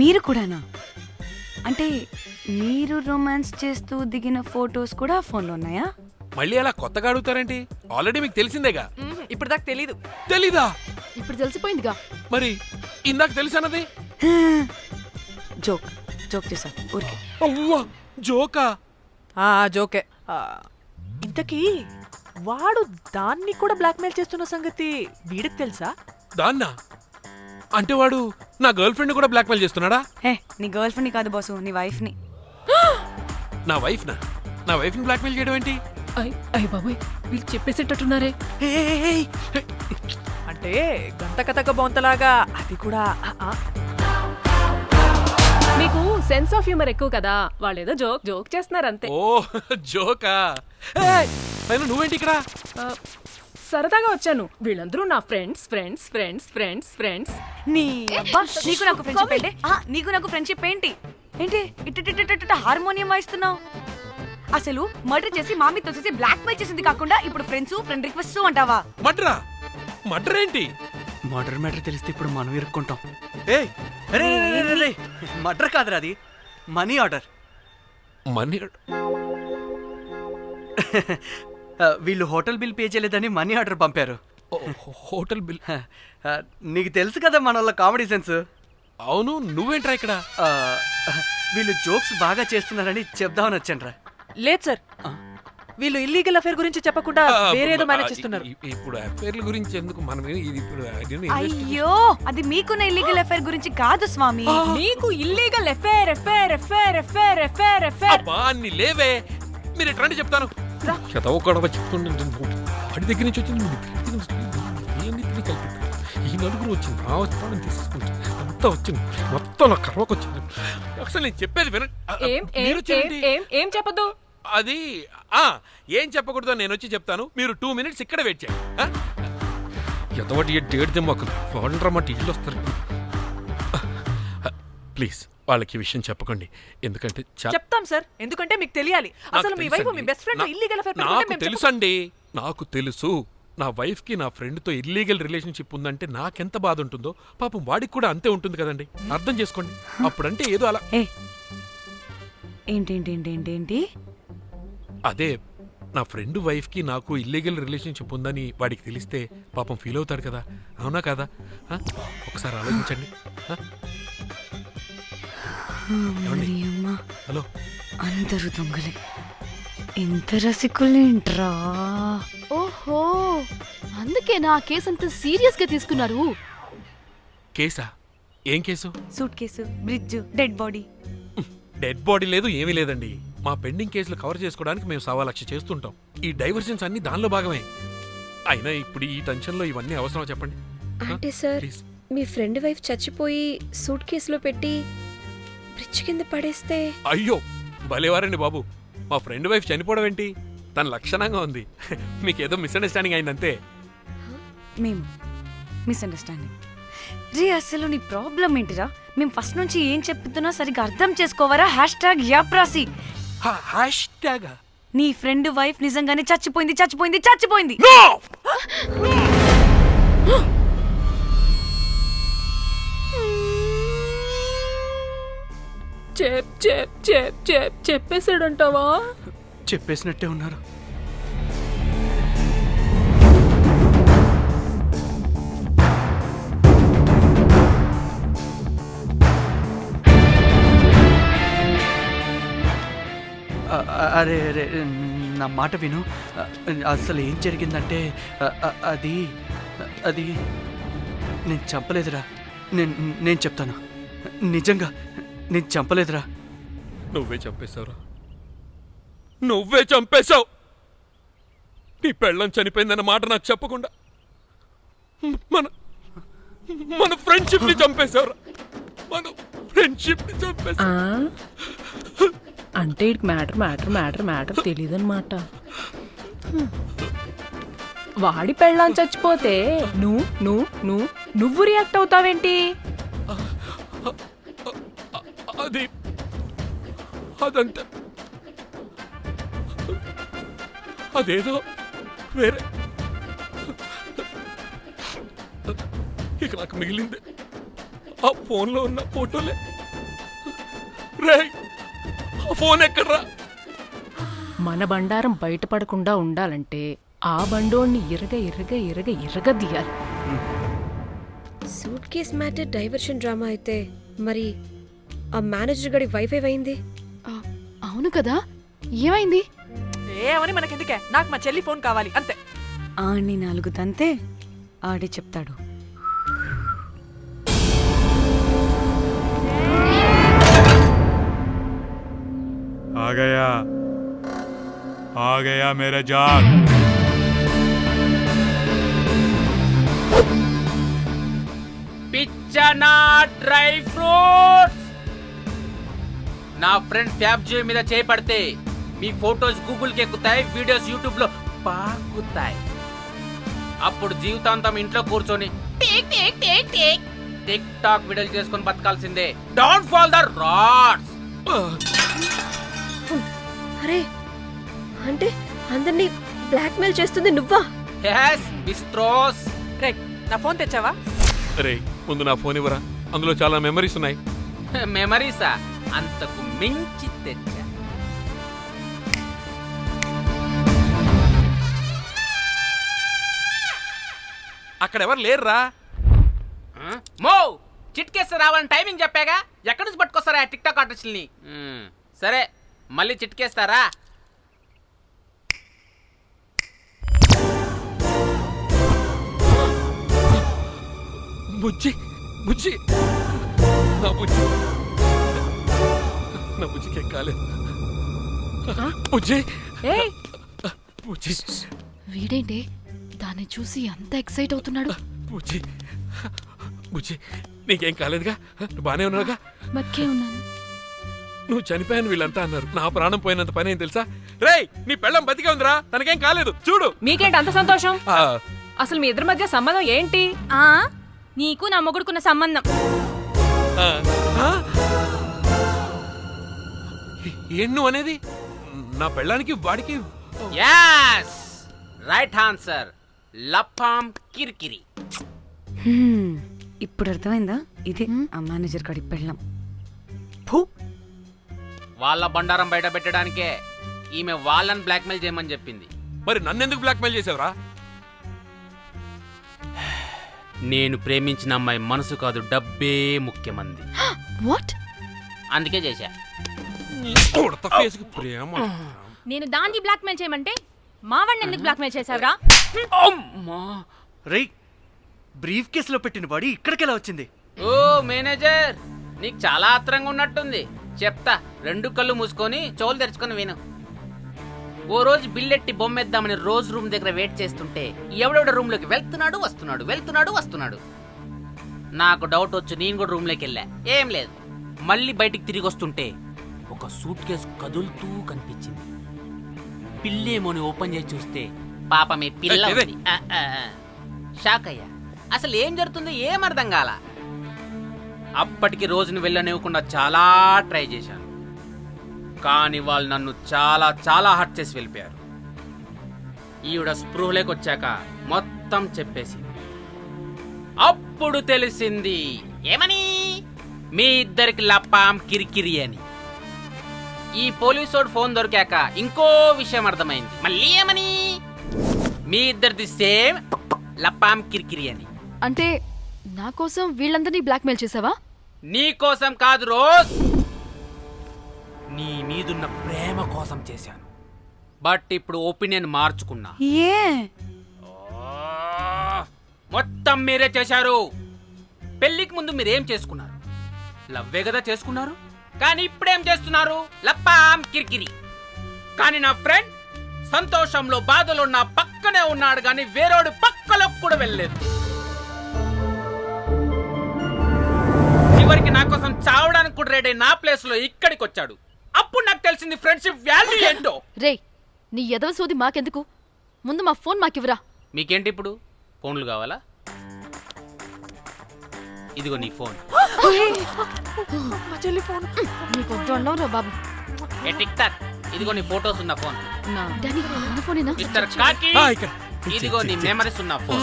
మీరు కూడానా? అంటే మీరు రొమాన్స్ చేస్తూ దిగిన ఫొటోస్ కూడా ఫోన్లో ఉన్నాయా? మళ్ళీ అలా కొత్తగా అడుగుతారేంటి? ఆల్రెడీ మీకు తెలిసిందేగా. ఇప్పుడు దాకా తెలీదు. తెలీదా? ఇప్పుడు తెలిసిపోయిందిగా. మరి ఇందాక తెలిసన్నది జోక్ జోక్ చేశా ఊరికే. అవ్వా జోకా? జోకే. ఇంతకీ వాడు దాన్ని కూడా బ్లాక్మెయిల్ చేస్తున్న సంగతి వీడికి తెలుసా? దాన్నా? అంటే వాడు నా గర్ల్ ఫ్రెండ్ కూడా బ్లాక్మెయిల్ చేస్తున్నాడా? నీ గర్ల్ ఫ్రెండ్ కాదు బాసు, నీ వైఫ్ ని. నా వైఫ్ ని బ్లాక్మెయిల్ చేయడం ఏంటి? అయ్య బాబోయ్, వీళ్ళు చెప్పేసేటట్టున్నారే. అంటే గంత కథక బొంతలాగా అది కూడా. మీకు సెన్స్ ఆఫ్ హ్యూమర్ ఎక్కువ కదా, వాళ్ళేదో జోక్ జోక్ చేస్తున్నారు అంతే. ఓ జోకా? నువ్వేంటి ఇక్కడ? సరదాగా వచ్చాను. వీళ్ళందరూ నా friends friends friends friends friends. నీకు నాకు ఫ్రెండ్షిప్ ఏంటి? నీకు నాకు ఫ్రెండ్షిప్ ఏంటి? ఏంటి ఇట్ట హార్మోనియం వాయిస్తున్నావు? అసలు మర్డర్ చేసి మామితో చేసి బ్లాక్ మెయిల్ చేసింది కాకుండా ఇప్పుడు ఫ్రెండ్స్ ఫ్రెండ్ రిక్వెస్ట్ అంటావా? మర్డర్ ఏంటి? మర్డర్ మ్యాటర్ తెలిస్తే ఇప్పుడు మనం ఇరుక్కుంటాం. మర్డర్ కాదురా, అది మనీ ఆర్డర్. మనీ? వీళ్ళు హోటల్ బిల్ పే చేయలేదని మనీ ఆర్డర్ పంపారు. Hotel bill. నీకు తెలుసు కదా మన వాళ్ళ కామెడీ సెన్స్. అవును, నువ్వేంట్రా ఇక్కడ? వీళ్ళు జోక్స్ బాగా చేస్తున్నారని చెప్దామని వచ్చానురా. లేదు సార్, వీళ్ళు ఇల్లీగల్ అఫేర్ గురించి చెప్పకుండా వేరేదో మేనేజ్ చేస్తున్నారు. ఇప్పుడు అఫేర్ల గురించి ఎందుకు మనం ఇది ఇప్పుడు అయ్యో, అది మీకున్న ఇల్లీగల్ అఫేర్ గురించి కాదు స్వామి. నీకు illegal affair affair affair affair affair affair. అబ్బా అన్ని లేవే, మీరు ఎట్లా చెప్తాను. చదవ గొడవ చెప్తుండే వాడి దగ్గర నుంచి వచ్చింది, ఈ నలుగురు వచ్చింది, ఆ వస్తామని తీసుకుంటే అంతా వచ్చింది, మొత్తం నా కర్వకు వచ్చింది. అసలు నేను చెప్పేది వినండి. ఏం చెప్పదు? అది ఏం చెప్పకూడదో నేను వచ్చి చెప్తాను, మీరు 2 minutes ఇక్కడ వెయిట్ చేయండి. ఎంతవాటి డేట్ దెమ్మకలు వాడంటారన్నమాట, ఇల్లు వస్తారు. ప్లీజ్ వాళ్ళకి విషయం చెప్పకండి, ఎందుకంటే చెప్తాం సార్, ఎందుకంటే మీకు తెలియాలి. అసలు మీ వైఫ్ మీ బెస్ట్ ఫ్రెండ్ ఇల్లీగల్ అఫేర్ నాకు తెలుసండి, నాకు తెలుసు. నా వైఫ్కి నా ఫ్రెండ్తో ఇల్లీగల్ రిలేషన్షిప్ ఉందంటే నాకెంత బాధ ఉంటుందో పాపం వాడికి కూడా అంతే ఉంటుంది కదండి, అర్థం చేసుకోండి. అప్పుడంటే ఏదో అలా. ఏంటి అదే నా ఫ్రెండ్ వైఫ్కి నాకు ఇల్లీగల్ రిలేషన్షిప్ ఉందని వాడికి తెలిస్తే పాపం ఫీల్ అవుతారు కదా, అవునా కదా? ఒకసారి ఆలోచించండి. హలో, అందరూ దొంగలే, ఎంత రసికులేంట్రా. ఓహో, అందుకే నా కేసు అంత సీరియస్ గా తీసుకున్నారు. కేసా? ఏం case? Suit case, bridge, dead body. Dead body లేదు, ఏమీ లేదండి. మా పెండింగ్ కేసులు కవర్ చేసుకోవడానికి మేము 1,00,000 చేస్తుంటాం. ఈ డైవర్షన్స్ అన్ని దానిలో భాగమే. అయినా ఇప్పుడు ఈ టెన్షన్లో ఇవన్నీ అవసరం చెప్పండి. అంటే సార్, మీ ఫ్రెండ్ వైఫ్ చచ్చిపోయి సూట్ కేసులో పెట్టి బ్రిడ్జ్ కింద పడేస్తే? అయ్యో భలేవారండి బాబు, మా ఫ్రెండ్ వైఫ్ చనిపోవడం ఏంటి, తన లక్షణంగా ఉంది. మీకేదో మిస్అండర్స్టాండింగ్ అయిందంతే. మేము మిస్అండర్స్టాండింగ్ రీ, అసలు నీ ప్రాబ్లం ఏంటిరా? మేము ఫస్ట్ నుంచి ఏం చెప్తున్నా సరిగ్గా అర్థం చేసుకోవరా? #యాప్రాసి. నీ ఫ్రెండ్ వైఫ్ నిజంగానే చచ్చిపోయింది. చెప్పేసాడంటావా? చెప్పేసినట్టే ఉన్నారు. అరే అరే, నా మాట విను. అసలు ఏం జరిగిందంటే అది అది నేను చంపలేదురా. నేను చెప్తాను, నిజంగా నేను చంపలేదురా. నువ్వే చంపేశావురా, నువ్వే చంపేశావు. నీ పెళ్ళం చనిపోయిందన్న మాట నాకు చెప్పకుండా మన ఫ్రెండ్షిప్ ని చంపేశావురా, మన ఫ్రెండ్షిప్ ని చంపేశావు. అంటే మ్యాటర్ తెలియదన్నమాట. వాడి పెళ్ళాం చచ్చిపోతే నువ్వు రియాక్ట్ అవుతావేంటి? అదంటే అదేదో వేరే. ఇక నాకు మిగిలింది ఆ ఫోన్లో ఉన్న ఫోటోలే. రే, ఆ ఫోన్ ఎక్కడ్రా? మన బండారం బయటపడకుండా ఉండాలంటే ఆ బండోడిని ఇరగ తీయాలి. Suit case matter diversion drama అయితే మరి ఆ మేనేజర్ గడి వైఫై అయింది. అవును కదా, ఏమైంది? ఏమని మనకెందుకే, నాకు మా చెల్లి ఫోన్ కావాలి అంతే. ఆడిని 4 తంతే ఆడే చెప్తాడు. आ गया मेरा जान. పిచ్చనా డ్రై ఫ్రూట్స్. నా ఫ్రెండ్ ఫ్యాబ్ జే మీద చేపడితే మీ ఫోటోస్ గూగుల్కి ఎక్కుతాయి, వీడియోస్ యూట్యూబ్ లో పాకుతాయి. అప్పుడు జీవితాంతం ఇంట్లో కూర్చొని టిక్ టాక్ వీడియోలు చేసుకొని బతకాల్సిందే. Don't fall the rods. అరే, అంటే అందరినీ బ్లాక్మెయిల్ చేస్తుంది నువ్వా? yes బిస్ట్రోస్. రే, నా ఫోన్ తెచ్చావా? రే, ముందు నా ఫోన్ ఇవ్వరా, అందులో చాలా మెమరీస్ ఉన్నాయి. మెమరీసా? అంతకు మించి తెచ్చా. అక్కడ ఎవరు లేరురా. మో చిట్కేస్తే రావాలని టైమింగ్ చెప్పాగా, ఎక్కడి నుంచి పట్టుకొస్తారా ఆ టిక్ టాక్ ఆర్టిస్టుల్ని? సరే మళ్ళీ చిట్కేస్తారా? బుజ్జి బుజ్జి నా బుజ్జి నా బుజ్జికి ఏం కాలేదు. బుజ్జి బుజ్జి వీడేంటి దాన్ని చూసి అంత ఎక్సైట్ అవుతున్నాడు? బుజ్జి బుజ్జి నీకేం కాలేదుగా? నువ్వు బానే ఉన్నావుగా? బతికే ఉన్నాను. నువ్వు చనిపోయాను వీళ్ళంతా అన్నారు. నా ప్రాణం పోయినంత పని ఏం తెలుసా? రేయ్ నీ పెళ్ళం బతికే ఉందిరా, తనకేం కాలేదు చూడు. మీకేంటి అంత సంతోషం? అసలు మీ ఇద్దరి మధ్య సంబంధం ఏంటి? నీకు నా మొగుడుకున్న సంబంధం. ఏం నువ్వు అనేది? నా పెళ్ళానికి వాడికి యాస్ రైట్ ఆన్సర్. లపాం కిరికిరి. ఇప్పుడు అర్థమైందా? ఇది ఆ మేనేజర్ కాడి పెళ్ళం. వాళ్ళ బండారం బయట పెట్టడానికే ఈమె వాళ్ళని బ్లాక్మెయిల్ చేయమని చెప్పింది. మరి నన్నెందుకు బ్లాక్మెయిల్ చేసావురా? నేను ప్రేమించిన అమ్మాయి మనసు కాదు, డబ్బే ముఖ్యమంది. వాట్? అందుకే చేశా. నేను దాన్ని బ్లాక్మెయిల్ చేయమంటే మావాడిని ఎందుకు బ్లాక్మెయిల్ చేశావురా? రేయ్ బ్రీఫ్ కేసులో పెట్టిన బాడీ ఇక్కడికెలా వచ్చింది? ఓ మేనేజర్, నీకు చాలా ఆత్రంగా ఉన్నట్టుంది. చెప్తా, రెండు కళ్ళు మూసుకొని చెవులు తెరుచుకొని విను. ఓ రోజు బిల్లెట్టి బొమ్మేద్దామని రోజు రూమ్ దగ్గర వెయిట్ చేస్తుంటే ఎవడెవడ రూమ్లోకి వెళ్తున్నాడు వస్తున్నాడు. నాకు డౌట్ వచ్చి నేను కూడా రూమ్లోకి వెళ్ళా. ఏం లేదు. మళ్ళీ బయటికి తిరిగి వస్తుంటే ఒక సూట్ కేసు కదులుతూ కనిపించింది. పిల్లేమోని ఓపెన్ చేసి చూస్తే పాపమే పిల్ల ఉంది. షాక్ అయ్యా. అసలు ఏం జరుగుతుందో ఏం అర్థం కాల. అప్పటికి రోజును వెళ్ళనివ్వకుండా చాలా ట్రై చేశాను, కానీ వాళ్ళు నన్ను చాలా చాలా హర్ట్ చేసి వెళ్ళిపోయారు. ఈవిడ స్పృహలోకి వచ్చాక మొత్తం చెప్పేసింది. అప్పుడు తెలిసింది ఏమని, మీ ఇద్దరికి లపాం కిరికిరి అని. ఈ పోలీసోడు ఫోన్ దొరికాక ఇంకో విషయం అర్థమైంది. మళ్ళీ ఏమని, మీ ఇద్దరిది సేమ్ లపాం కిరికిరి అని. అంటే నా కోసం వీళ్ళందరినీ బ్లాక్మెయిల్ చేసావా? నీ కోసం కాదు రోజ్, నీ మీదున్న ప్రేమ కోసం చేశాను. బట్ ఇప్పుడు ఒపీనియన్ మార్చుకున్నా. మొత్తం మీరే చేశారు. పెళ్లికి ముందు మీరేం చేసుకున్నారు? లవ్వే కదా చేసుకున్నారు. కానీ ఇప్పుడేం చేస్తున్నారు? లప్పాం కిరికిరి. కానీ నా ఫ్రెండ్ సంతోషంలో బాధలో నా పక్కనే ఉన్నాడు, కానీ వేరేవాడు పక్కలో కూడా వెళ్ళలేదు. చివరికి నా కోసం చావడానికి కూడా రెడీ నా ప్లేస్ లో ఇక్కడికి వచ్చాడు. అప్పుడు నాకు తెలిసింది ఫ్రెండ్షిప్ వాల్యూ ఏంటో. రే నీ ఎదవ సోది మాకెందుకు? ముందు మా ఫోన్ మాకివ్వరా. మీకేంటి ఇప్పుడు ఫోన్లు కావాలా? ఇదిగో నీ ఫోన్. నీకు వద్దు అన్నావు రా బాబు. ఏ టిక్ టాక్, ఇదిగో నీ ఫోటోస్ ఉన్న ఫోన్. మిస్టర్ కాకి, ఇదిగో నీ మెమరీస్ ఉన్న ఫోన్.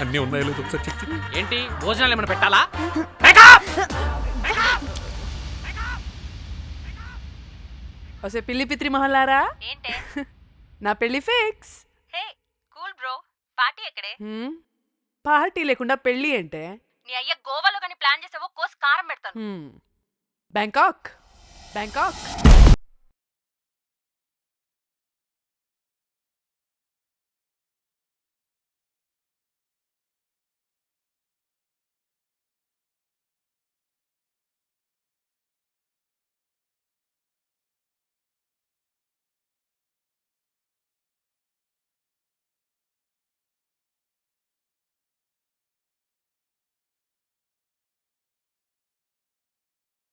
అన్నీ ఉన్నాయో లేదో ఒకసారి చెక్ చెయ్యి. ఏంటి భోజనాలు ఏమైనా పెట్టాలా? ఒసే పిల్లి పిత్రి మహల్లారా, ఏంటే నా పెళ్లి ఫిక్స్. హే కూల్ బ్రో, పార్టీ ఎక్కడే? పార్టీ లేకుండా పెళ్లి అంటే? నీ అయ్య గోవాలో కానీ ప్లాన్ చేసావో కోసి కారం పెడతాను. బ్యాంకాక్.